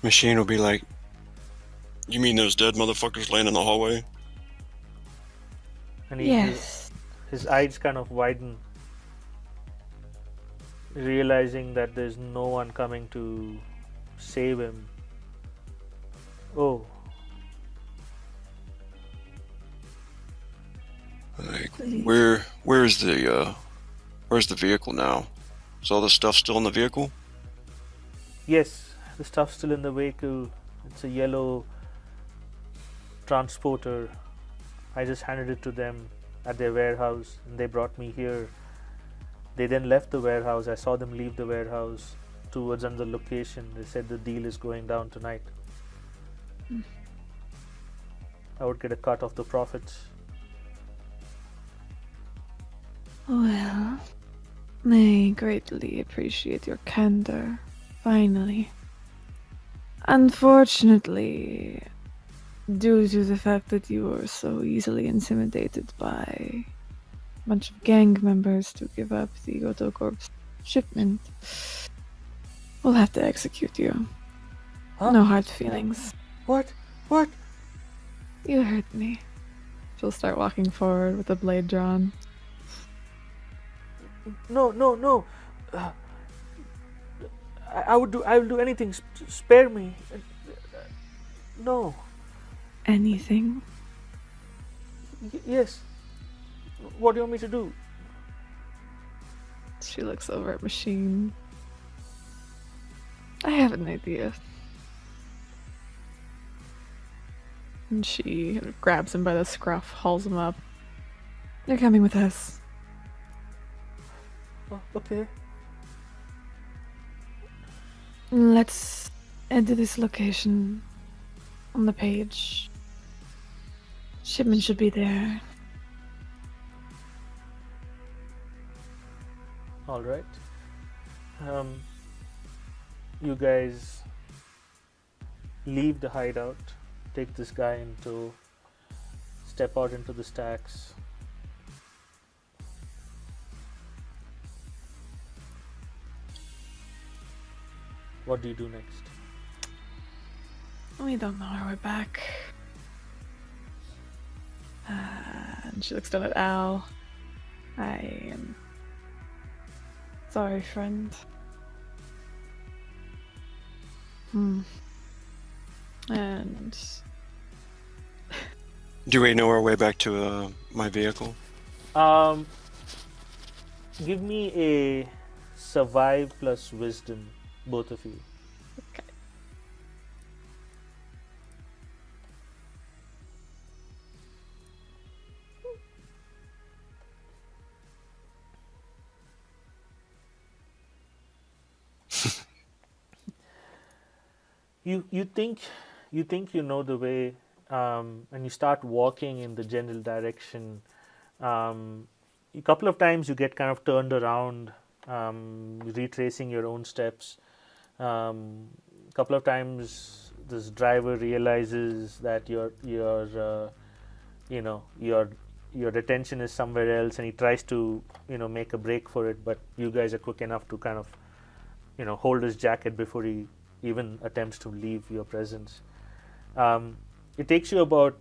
Machine will be like, "You mean those dead motherfuckers laying in the hallway?" And Yes. his eyes kind of widen, realizing that there's no one coming to save him. Oh, Like, where's the vehicle now? Is all the stuff still in the vehicle? yes, the stuff's still in the vehicle. It's a yellow transporter. I just handed it to them at their warehouse and they brought me here. They then left the warehouse. I saw them leave the warehouse towards another location. They said the deal is going down tonight. I would get a cut of the profits. Well, I greatly appreciate your candor. Finally. Unfortunately, due to the fact that you were so easily intimidated by a bunch of gang members to give up the Gotocorp's shipment, we'll have to execute you. Huh? No hard feelings. What? You heard me. She'll start walking forward with the blade drawn. No. I will do anything. Spare me. No. Anything? Yes. What do you want me to do? She looks over at Machine. I have an idea. And she grabs him by the scruff, hauls him up. You're coming with us. Oh, okay. Let's enter this location on the page. Shipment should be there. All right. You guys leave the hideout, take this guy in tow, step out into the stacks. What do you do next? We don't know her way back. And she looks down at Al. I am sorry, friend. And Do we know our way back to my vehicle? Give me a survive plus wisdom, both of you. okay. You think you know the way, and you start walking in the general direction. A couple of times you get kind of turned around retracing your own steps. A couple of times, this driver realizes that your attention is somewhere else, and he tries to make a break for it, but you guys are quick enough to kind of hold his jacket before he even attempts to leave your presence. It takes you about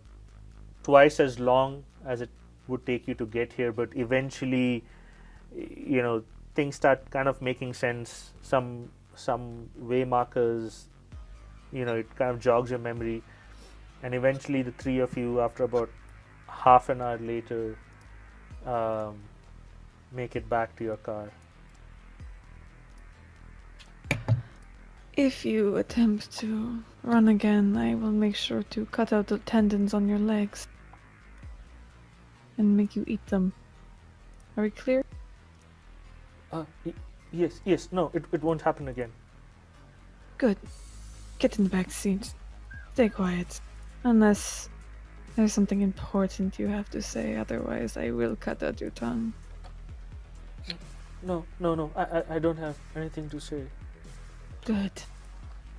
twice as long as it would take you to get here, but eventually things start kind of making sense. Some way markers, it kind of jogs your memory, and eventually the three of you, after about half an hour later, make it back to your car. If you attempt to run again, I will make sure to cut out the tendons on your legs and make you eat them. Are we clear? Yes, no, it won't happen again. Good. Get in the back seat. Stay quiet. Unless there's something important you have to say, otherwise I will cut out your tongue. No, I don't have anything to say. Good.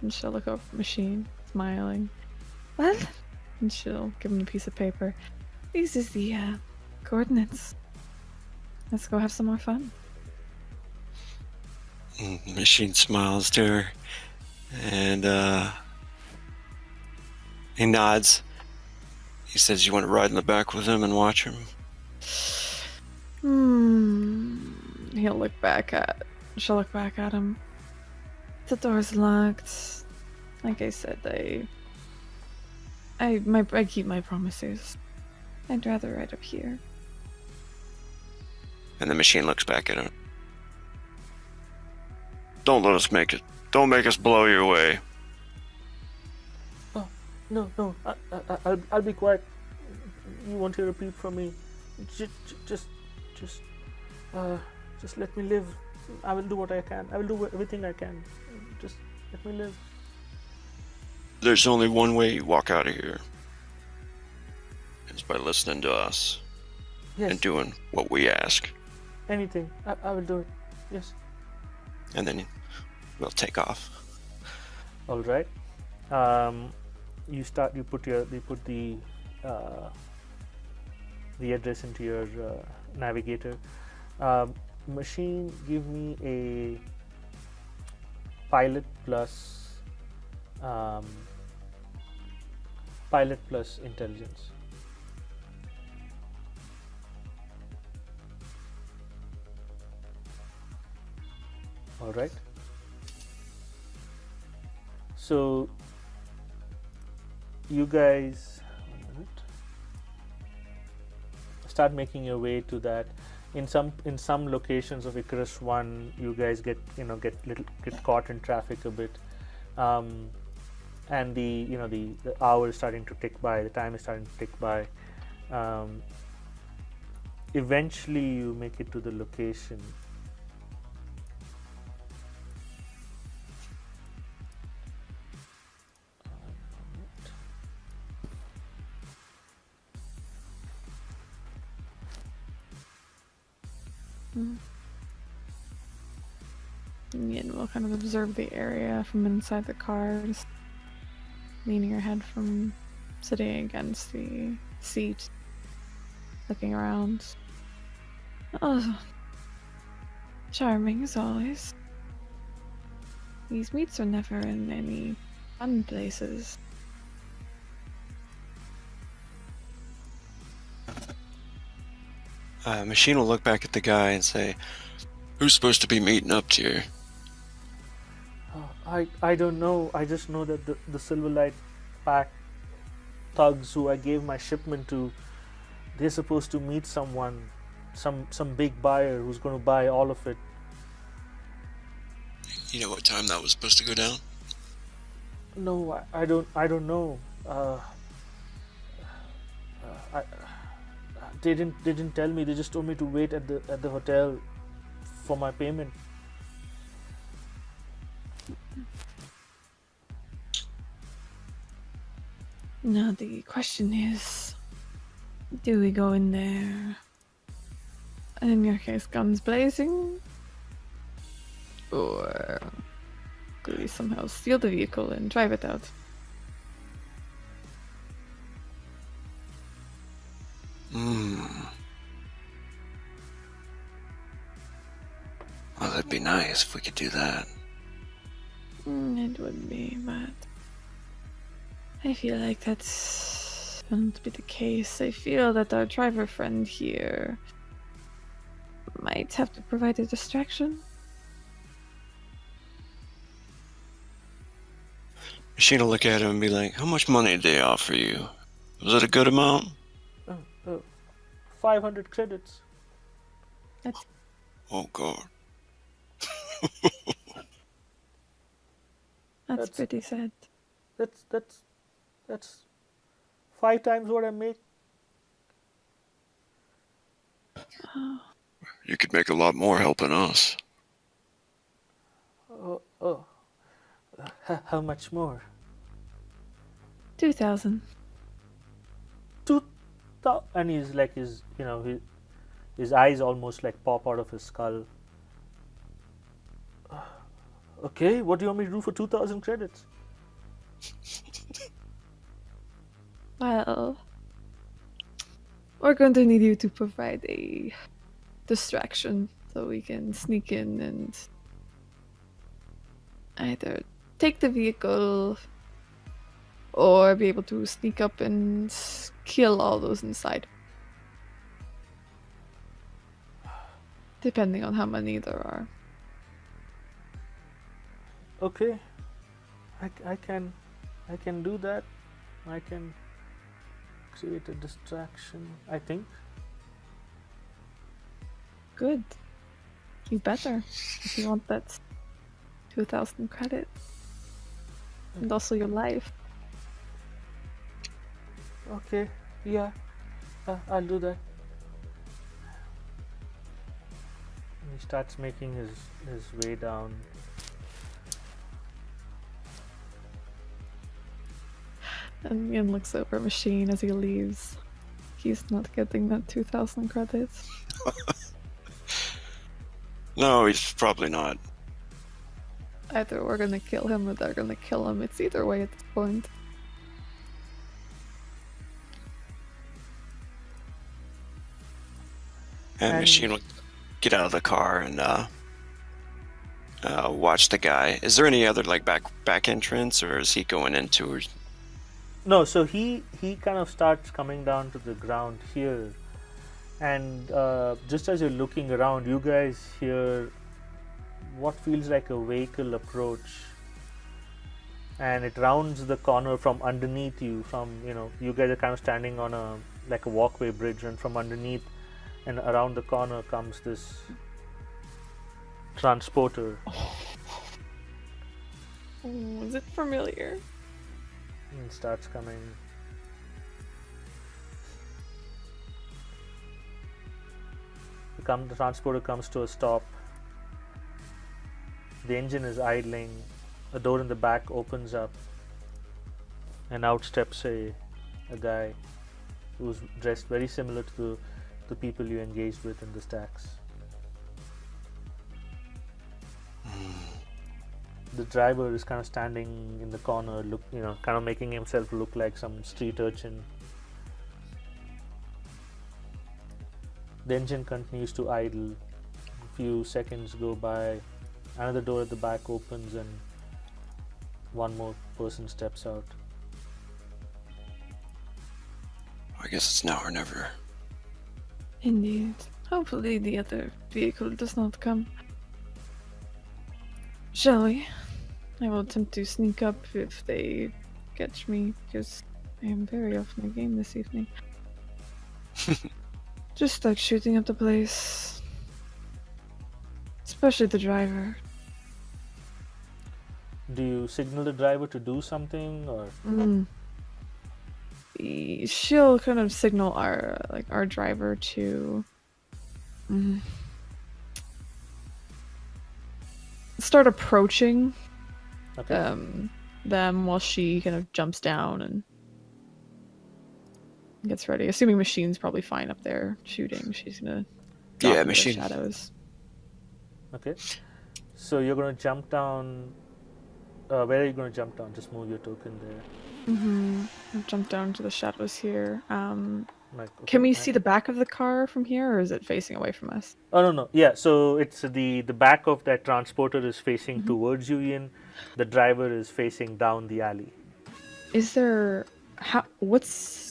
And she'll look over the machine, smiling. What? And she'll give him a piece of paper. These is the coordinates. Let's go have some more fun. The machine smiles to her, and he nods. He says, "You want to ride in the back with him and watch him?" She'll look back at him. The door's locked. Like I said, I keep my promises. I'd rather ride up here. And the machine looks back at him. Don't make us blow you away. Oh, no, I'll be quiet. You won't hear a peep from me. Just let me live. I will do what I can. I will do everything I can. Just let me live. There's only one way you walk out of here. It's by listening to us. Yes. And doing what we ask. Anything. I will do it. Yes. And then we'll take off. All right. You put the address into your navigator. Machine, give me a pilot plus intelligence. All right. So you guys start making your way to that. In some locations of Icarus 1, you guys get caught in traffic a bit, and the hour is starting to tick by. The time is starting to tick by. Eventually, you make it to the location. And we'll kind of observe the area from inside the car, just leaning your head from sitting against the seat, looking around. Oh, charming as always. These meets are never in any fun places. Machine will look back at the guy and say, "Who's supposed to be meeting up to you?" I don't know. I just know that the Silverlight Pack thugs who I gave my shipment to, they're supposed to meet someone, some big buyer who's going to buy all of it. You know what time that was supposed to go down? No, I don't know. They didn't tell me. They just told me to wait at the hotel for my payment. Now the question is, do we go in there, and in your case, guns blazing, Or could we somehow steal the vehicle and drive it out? Well, that'd be nice if we could do that. It would be, but I feel like that won't be the case. I feel that our driver friend here might have to provide a distraction. Machine will look at him and be like, how much money did they offer you? Was it a good amount? 500 credits. That's Oh, God. that's pretty sad. That's 5 times what I make. You could make a lot more helping us. How much more? 2,000. And he's like his eyes almost like pop out of his skull. Okay, what do you want me to do for 2,000 credits? Well, we're going to need you to provide a distraction so we can sneak in and either take the vehicle or be able to sneak up and kill all those inside. Depending on how many there are. Okay, I can do that. I can create a distraction, I think. Good. You better. If you want that 2,000 credits. And also your life. Okay, yeah, I'll do that. And he starts making his way down. And Ian looks over Machine as he leaves. He's not getting that 2,000 credits. No, he's probably not. Either we're gonna kill him or they're gonna kill him. It's either way at this point. And Machine will get out of the car and watch the guy. Is there any other like back entrance, or is he going into? No, so he kind of starts coming down to the ground here, and just as you're looking around, you guys hear what feels like a vehicle approach, and it rounds the corner from underneath you. You guys are kind of standing on a walkway bridge, and from underneath and around the corner comes this transporter. Oh, is it familiar? And starts coming. The transporter comes to a stop. The engine is idling. A door in the back opens up, and out steps a guy who's dressed very similar to the people you engaged with in the stacks. The driver is kind of standing in the corner, kind of making himself look like some street urchin. The engine continues to idle. A few seconds go by. Another door at the back opens and one more person steps out. I guess it's now or never. Indeed. Hopefully the other vehicle does not come. Shall we? I will attempt to sneak up if they catch me, because I am very off my game this evening. Just start shooting up the place. Especially the driver. Do you signal the driver to do something, or? She'll kind of signal our driver to start approaching them while she kind of jumps down and gets ready. Assuming Machine's probably fine up there shooting, she's gonna drop into the Machine. shadows. Okay. So you're gonna jump down. Where are you gonna jump down? Just move your token there. I'll jump down to the shadows here. Like, okay, Can we see the back of the car from here, or is it facing away from us? Oh no. Yeah. So it's the back of that transporter is facing towards you, Ian. The driver is facing down the alley. Is there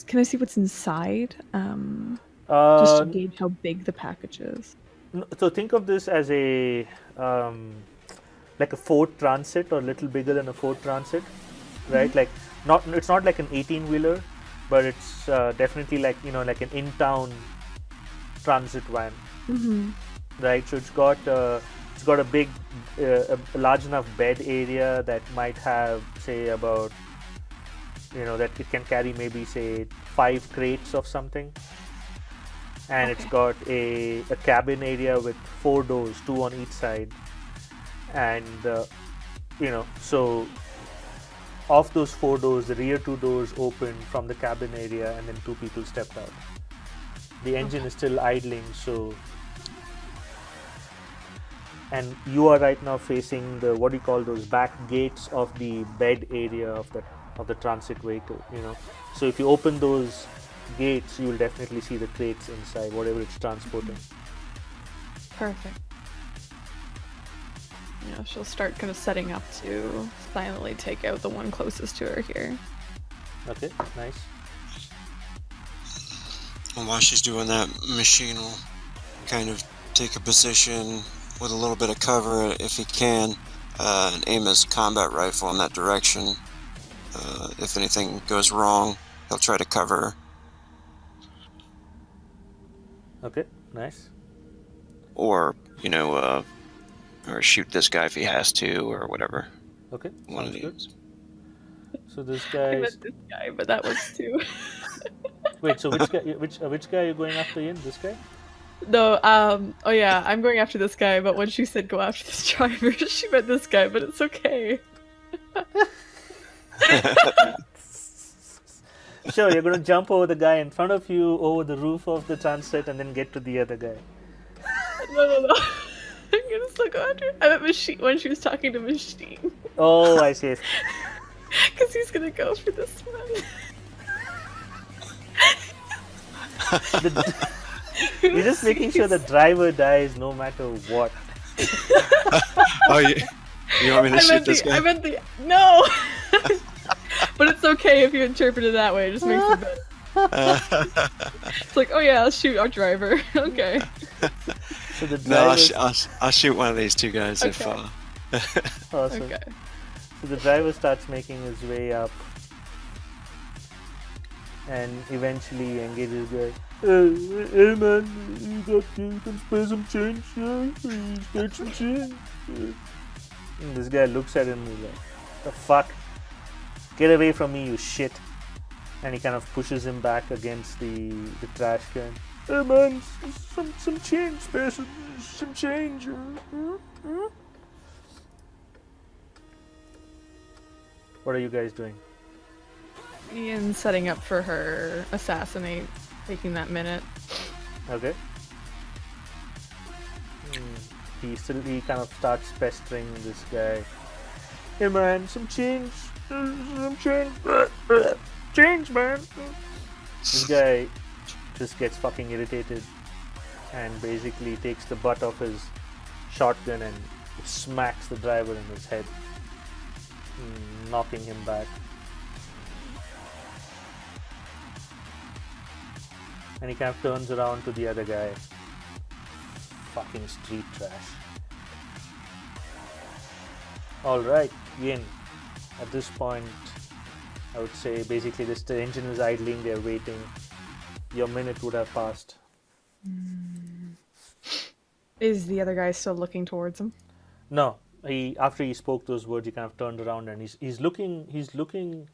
can I see what's inside? Just to Uh, gauge how big the package is. so think of this as a like a Ford Transit or a little bigger than a Ford Transit, right? Like it's not like an 18-wheeler, but it's definitely like like an in-town transit van, right? So it's got a big, a large enough bed area that might have say about that it can carry maybe say 5 crates of something. And it's got a cabin area with 4 doors, 2 on each side, and so of those 4 doors, the rear 2 doors open from the cabin area, and then 2 people stepped out. The engine is still idling, so, and you are right now facing the what do you call those back gates of the bed area of the transit vehicle. So if you open those gates, you will definitely see the crates inside, whatever it's transporting. Perfect. Yeah, she'll start kind of setting up to silently take out the one closest to her here. Okay, nice. And while she's doing that, Machine will kind of take a position with a little bit of cover if he can, and aim his combat rifle in that direction. If anything goes wrong, he'll try to cover her. Okay, nice. Or, or shoot this guy if he has to, or whatever. Okay, One of sounds good. these. So this I guy. meant this guy, but that was too. Wait, so which guy? Which guy are you going after, Ian? This guy? No, oh yeah, I'm going after this guy, but when she said go after this driver, she meant this guy, but it's okay. Sure, you're gonna jump over the guy in front of you, over the roof of the transit, and then get to the other guy. No. I'm gonna still go after him. I meant Machine when she was talking to Machine. Oh, I see. Because he's gonna go for this one. You're just making sure the driver dies no matter what. Oh, you want me to shoot this guy? I meant the no. But it's okay if you interpret it that way. It just makes it better. It's like, oh yeah, I'll shoot our driver. Okay. So the No, driver. I'll shoot one of these 2 guys if. Awesome. Okay. So the driver starts making his way up, and eventually engages the guy. Hey man, you can spare some change? Yeah, get some change. And this guy looks at him and he's like, the fuck? Get away from me, you shit. And he kind of pushes him back against the trash can. Hey man, some change, spare some change. What are you guys doing? Ian's setting up for her assassinate, taking that minute. Okay. He kind of starts pestering this guy. Hey man, some change. Some change. Change, man. This guy just gets fucking irritated and basically takes the butt of his shotgun and smacks the driver in his head, knocking him back. And he kind of turns around to the other guy. Fucking street trash. Alright, Ian. At this point, I would say basically the engine is idling, they're waiting. Your minute would have passed. Is the other guy still looking towards him? No. After he spoke those words, he kind of turned around and he's looking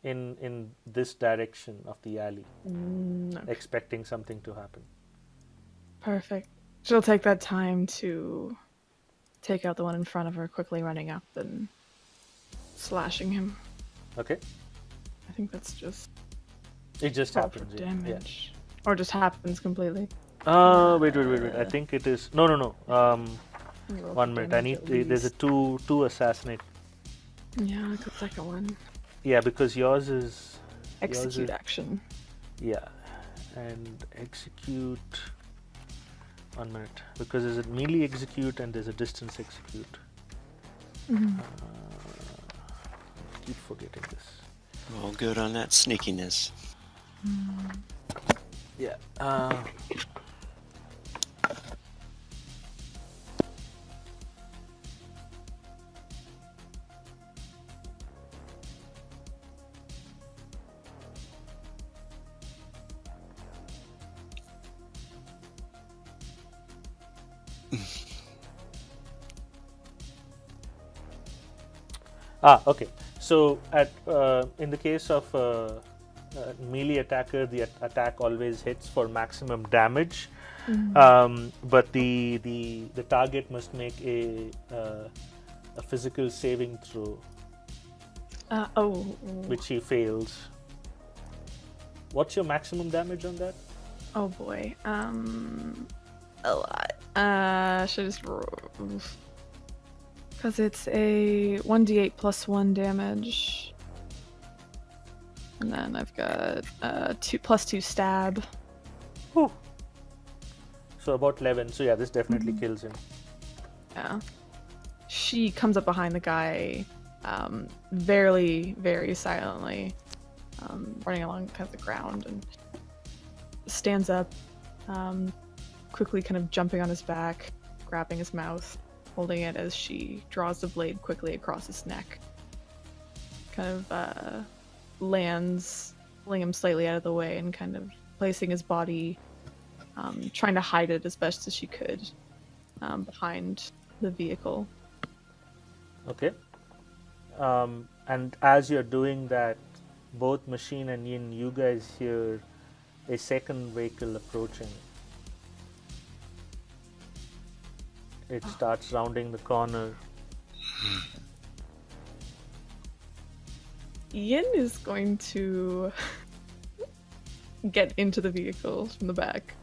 in this direction of the alley, Okay. expecting something to happen. Perfect. She'll take that time to take out the one in front of her, quickly running up and slashing him. Okay. I think that's just It just proper happens. damage. Or just happens completely. Wait. I think it is no. Roll 1 for minute. I damage need. at There's a least. two assassinate. Yeah, the second one. Yeah, because yours is. Execute action. Yeah, and execute. 1 minute. Because there's a melee execute and there's a distance execute. Mhm. Keep forgetting this. All good on that sneakiness. Yeah. Okay. So at in the case of melee attacker, the attack always hits for maximum damage, but the target must make a physical saving throw, which he fails. What's your maximum damage on that? Oh boy. A lot. Should I just because it's a 1d8 plus 1 damage. And then I've got 2 plus 2 stab. Whew. So about 11. So yeah, this definitely kills him. Yeah. She comes up behind the guy, very, very silently, running along kind of the ground, and stands up, quickly kind of jumping on his back, grabbing his mouth, holding it as she draws the blade quickly across his neck. Kind of lands, pulling him slightly out of the way and kind of placing his body, trying to hide it as best as she could behind the vehicle. Okay. And as you're doing that, both Machine and Yin, you guys hear a second vehicle approaching. It starts rounding the corner. Yin is going to get into the vehicle from the back.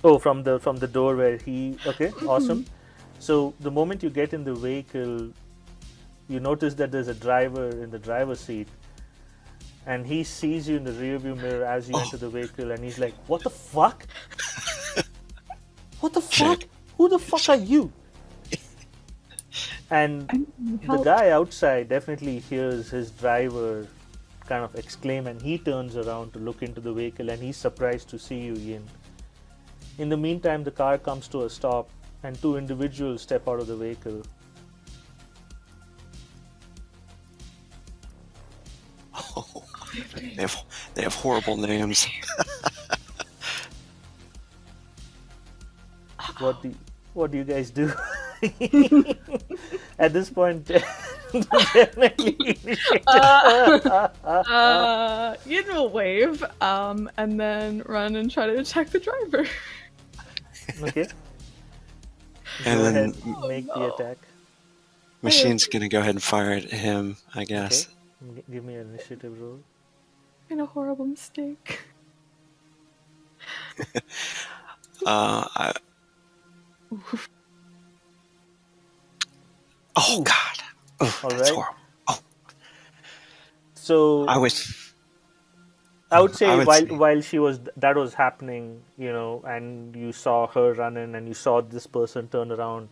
Oh, from the door where he. Okay, awesome. So the moment you get in the vehicle, you notice that there's a driver in the driver's seat, and he sees you in the rearview mirror as you enter the vehicle, and he's like, "What the fuck? What the fuck? Who the fuck are you?" And the guy outside definitely hears his driver kind of exclaim, and he turns around to look into the vehicle, and he's surprised to see you, Yin. In the meantime, the car comes to a stop, and two individuals step out of the vehicle. Oh, they have horrible names. What do you guys do? At this point, definitely Yin will wave, and then run and try to attack the driver. Okay. And Go then ahead, make the attack. Machine's gonna go ahead and fire at him, I guess. Okay. Give me an initiative roll. Made a horrible mistake. Oh God! Oh, All that's right. horrible. Oh, So I would say say- while that was happening, and you saw her run in and you saw this person turn around,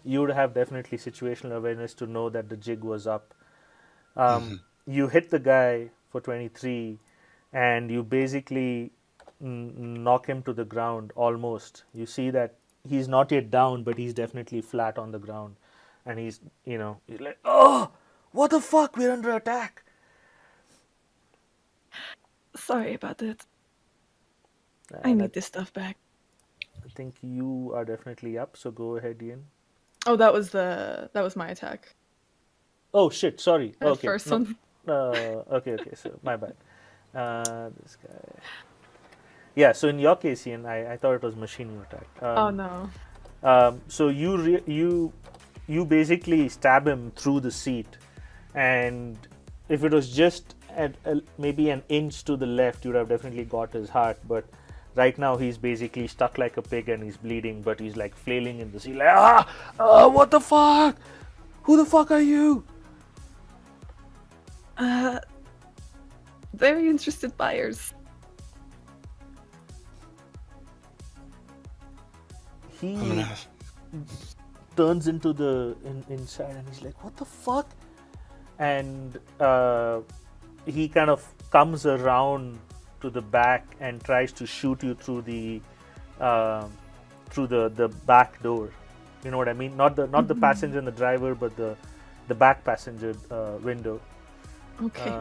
you would have definitely situational awareness to know that the jig was up. You hit the guy for 23, and you basically knock him to the ground almost. You see that he's not yet down, but he's definitely flat on the ground, and he's like, "Oh, what the fuck? We're under attack." Sorry about that. I And need this stuff back. I think you are definitely up, so go ahead, Ian. Oh, that was my attack. Oh shit! Sorry. The Okay. first no. one. Okay. So my bad. This guy. Yeah. So in your case, Ian, I thought it was machine you attacked. Oh no. So you basically stab him through the seat, and if it was just at maybe an inch to the left, you would have definitely got his heart. But Right now, he's basically stuck like a pig and he's bleeding, but he's like flailing in the sea, like, what the fuck? Who the fuck are you? Very interested buyers. He I'm gonna. turns into the inside and he's like, what the fuck? And he kind of comes around to the back and tries to shoot you through the back door. You know what I mean? Not the passenger and the driver, but the back passenger window. Okay.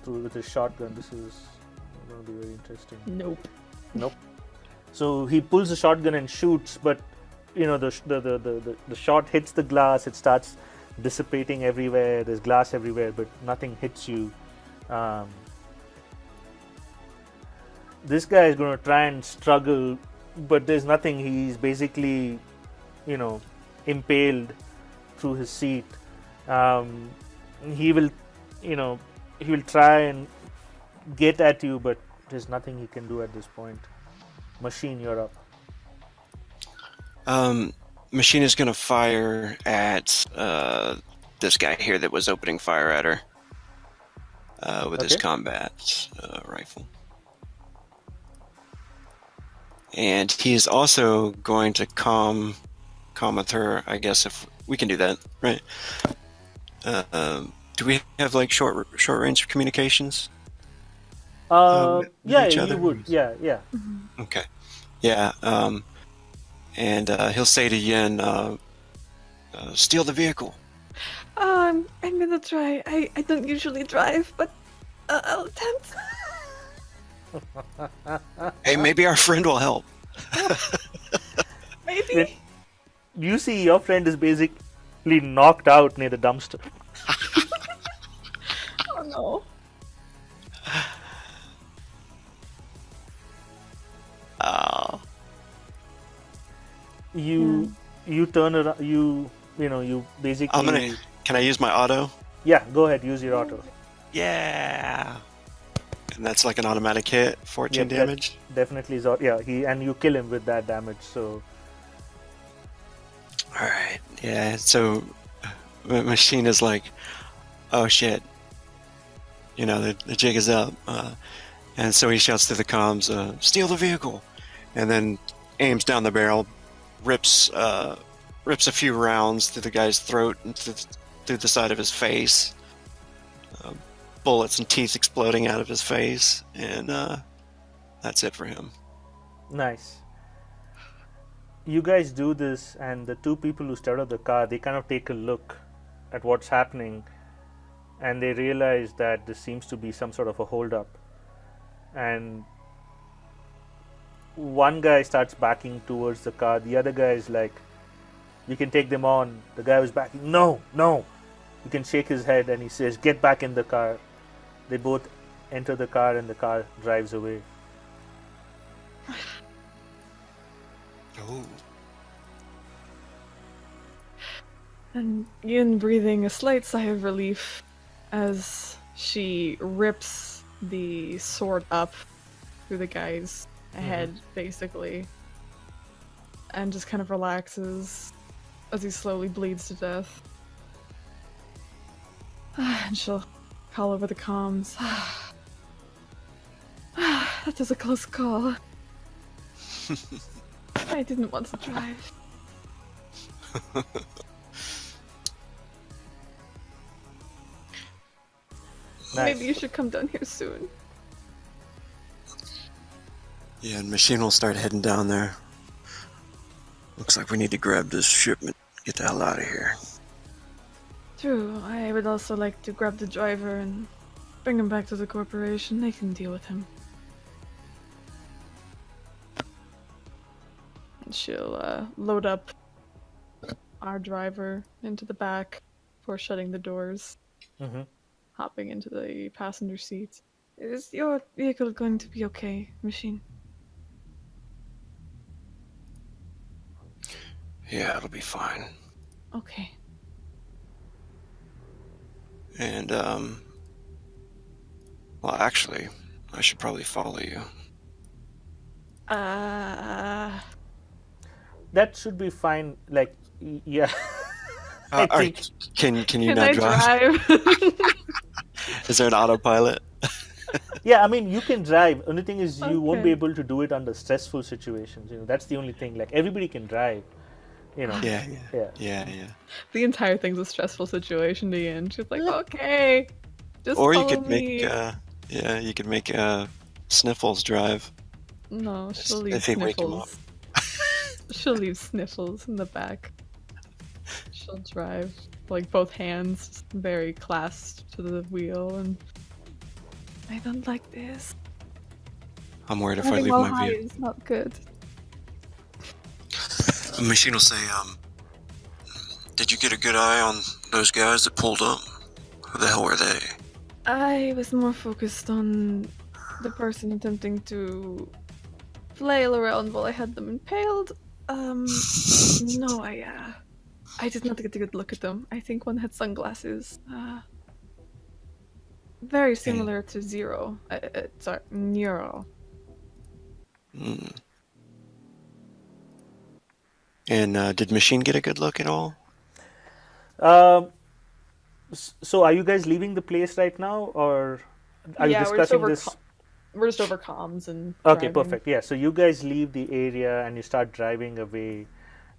Through with his shotgun. This is going to be very interesting. Nope. So he pulls the shotgun and shoots, but you know the shot hits the glass. It starts dissipating everywhere. There's glass everywhere, but nothing hits you. This guy is going to try and struggle, but there's nothing. He's basically, impaled through his seat. He will try and get at you, but there's nothing he can do at this point. Machine, you're up. Machine is gonna fire at this guy here that was opening fire at her with his combat rifle. And he's also going to calm with her, I guess, if we can do that, right? Do we have like short range communications? With Yeah, each you other? would. Yeah. Okay. Yeah. And he'll say to Yin, steal the vehicle. I'm gonna try. I don't usually drive, but I'll attempt. Hey, maybe our friend will help. Maybe. You see, your friend is basically knocked out near the dumpster. Oh no. You turn around. You basically. Can I use my auto? Yeah, go ahead. Use your auto. Yeah. And that's like an automatic hit, 14 Yep, damage. Definitely is. Yeah, you kill him with that damage. So. All right. Yeah. So, Machine is like, oh shit. The jig is up. And so he shouts through the comms, steal the vehicle. And then aims down the barrel, rips a few rounds through the guy's throat and through the side of his face. Bullets and teeth exploding out of his face. And that's it for him. Nice. You guys do this, and the two people who start up the car, they kind of take a look at what's happening, and they realize that this seems to be some sort of a hold-up. And one guy starts backing towards the car. The other guy is like, you can take them on. The guy was backing, no. You can shake his head, and he says, get back in the car. They both enter the car, and the car drives away. Oh. And Yin breathing a slight sigh of relief as she rips the sword up through the guy's head, basically, and just kind of relaxes as he slowly bleeds to death. And she'll call over the comms. That was a close call. I didn't want to drive. Nice. Maybe you should come down here soon. Yeah, and Machine will start heading down there. Looks like we need to grab this shipment. Get the hell out of here. True, I would also like to grab the driver and bring him back to the corporation. They can deal with him. And she'll load up our driver into the back before shutting the doors, hopping into the passenger seat. Is your vehicle going to be okay, Machine? Yeah, it'll be fine. Okay. And, well, actually, I should probably follow you. That should be fine. Like, yeah. I think. Can you Can not I drive? Is there an autopilot? Yeah, I mean, you can drive. Only thing is, you won't be Okay. able to do it under stressful situations. That's the only thing. Like, everybody can drive. Yeah. Yeah. The entire thing's a stressful situation to Ian. She's like, okay, just Or you follow could make me. you could make Sniffles drive. No, she'll I leave think wake him up. Sniffles. She'll leave Sniffles in the back. She'll drive, like both hands very clasped to the wheel, and I don't like this. I'm worried if I Driving leave while my high vehicle. is not good. The machine will say, did you get a good eye on those guys that pulled up? Who the hell were they? I was more focused on the person attempting to flail around while I had them impaled. No, I did not get a good look at them. I think one had sunglasses. Very similar to Zero. Sorry, Nero. Mm. And did Machine get a good look at all? So, are you guys leaving the place right now, or are you discussing this? We're just over comms and Okay, driving. perfect. Yeah, so you guys leave the area and you start driving away.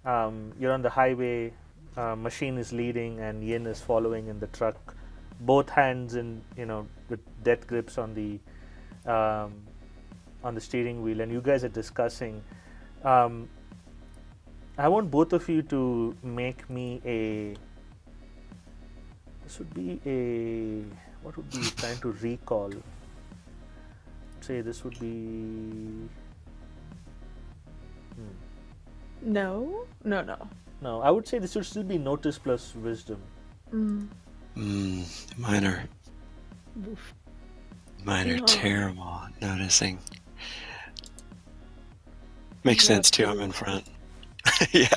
You're on the highway. Machine is leading, and Yin is following in the truck. Both hands in, with death grips on the steering wheel, and you guys are discussing. I want both of you to make me a. This would be a. What would be trying to recall? Say this would be. No. No, I would say this would still be notice plus wisdom. Minor. Oof. Mine are No. terrible at noticing. Makes sense too, I'm in front. Yeah,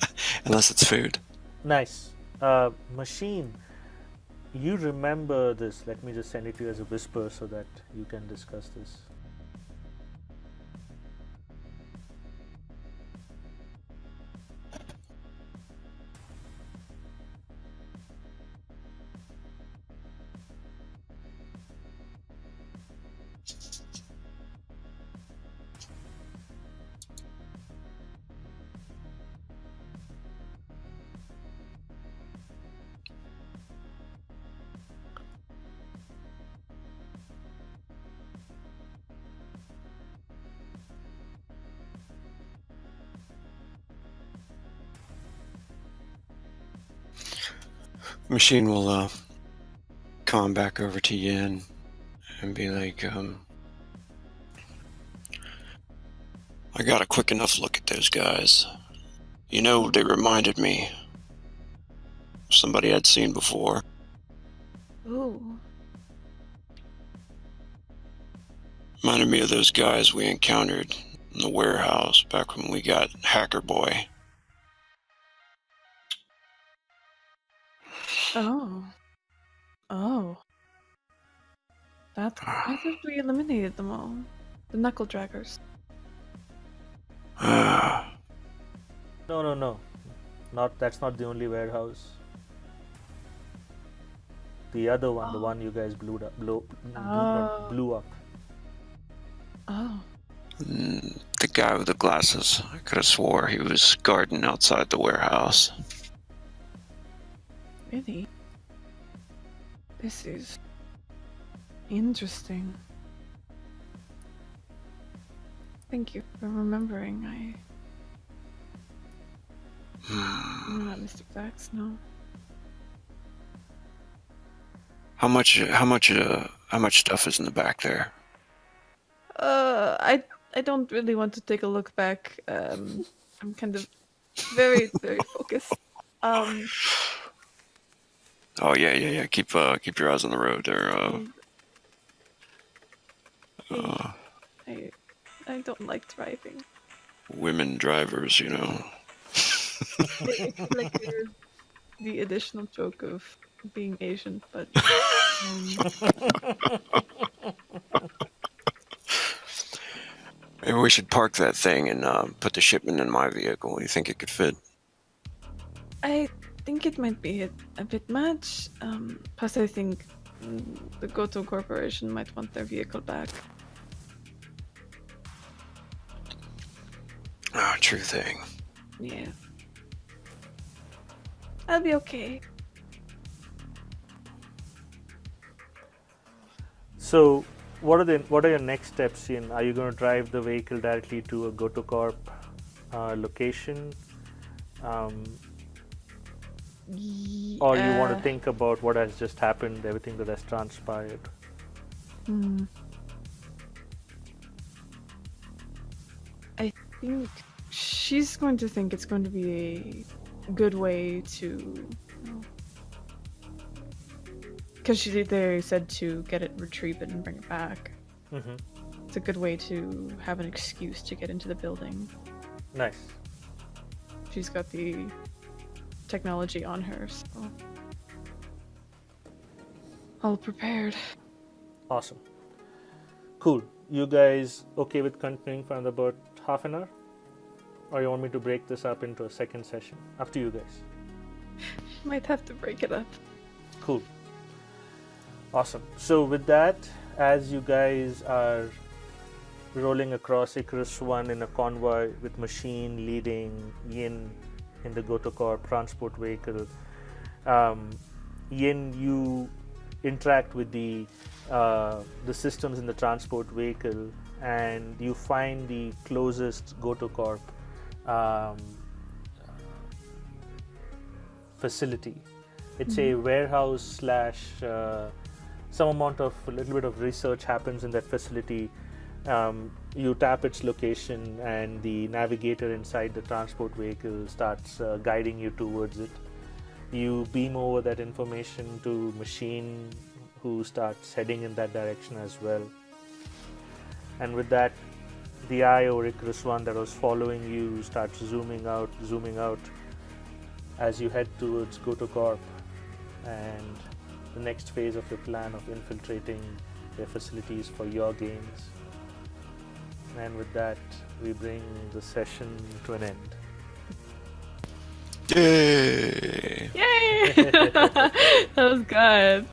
unless it's food. Nice. Machine, you remember this. Let me just send it to you as a whisper so that you can discuss this. Machine will come back over to Yin and be like, I got a quick enough look at those guys. They reminded me of somebody I'd seen before. Ooh. Reminded me of those guys we encountered in the warehouse back when we got Hacker Boy. Oh. I thought we eliminated them all. The knuckle draggers. No. That's not the only warehouse. The other one, the one you guys blew up. Oh. The guy with the glasses. I could have swore he was guarding outside the warehouse. Really? This is interesting. Thank you for remembering. I'm not Mr. Vax, no. How much stuff is in the back there? I don't really want to take a look back. I'm kind of very, very focused. Oh yeah. Keep your eyes on the road there. I don't like driving. Women drivers, It's like the additional joke of being Asian, but Maybe we should park that thing and put the shipment in my vehicle. You think it could fit? I think it might be a bit much. Plus, I think the Goto Corporation might want their vehicle back. Oh, true thing. Yeah. I'll be okay. So, what are your next steps, Ian? Are you going to drive the vehicle directly to a Goto Corp location? Or you want to think about what has just happened, everything that has transpired? I think she's going to think it's going to be a good way to... Because they said to get it, retrieve it, and bring it back. Mm-hmm. It's a good way to have an excuse to get into the building. Nice. She's got the technology on her, so all prepared. Awesome. Cool. You guys okay with continuing for another about half an hour? Or you want me to break this up into a second session? Up to you guys. Might have to break it up. Cool. Awesome. So with that, as you guys are rolling across ICARUS 1 in a convoy with Machine leading Yin in the Goto Corp transport vehicle, Yin, you interact with the systems in the transport vehicle, and you find the closest Goto Corp facility. It's a warehouse slash some amount of a little bit of research happens in that facility. You tap its location, and the navigator inside the transport vehicle starts guiding you towards it. You beam over that information to Machine, who starts heading in that direction as well. And with that, the eye over ICARUS 1 that was following you starts zooming out as you head towards Goto Corp and the next phase of your plan of infiltrating their facilities for your gains. And with that, we bring the session to an end. Yay! Yay! That was good.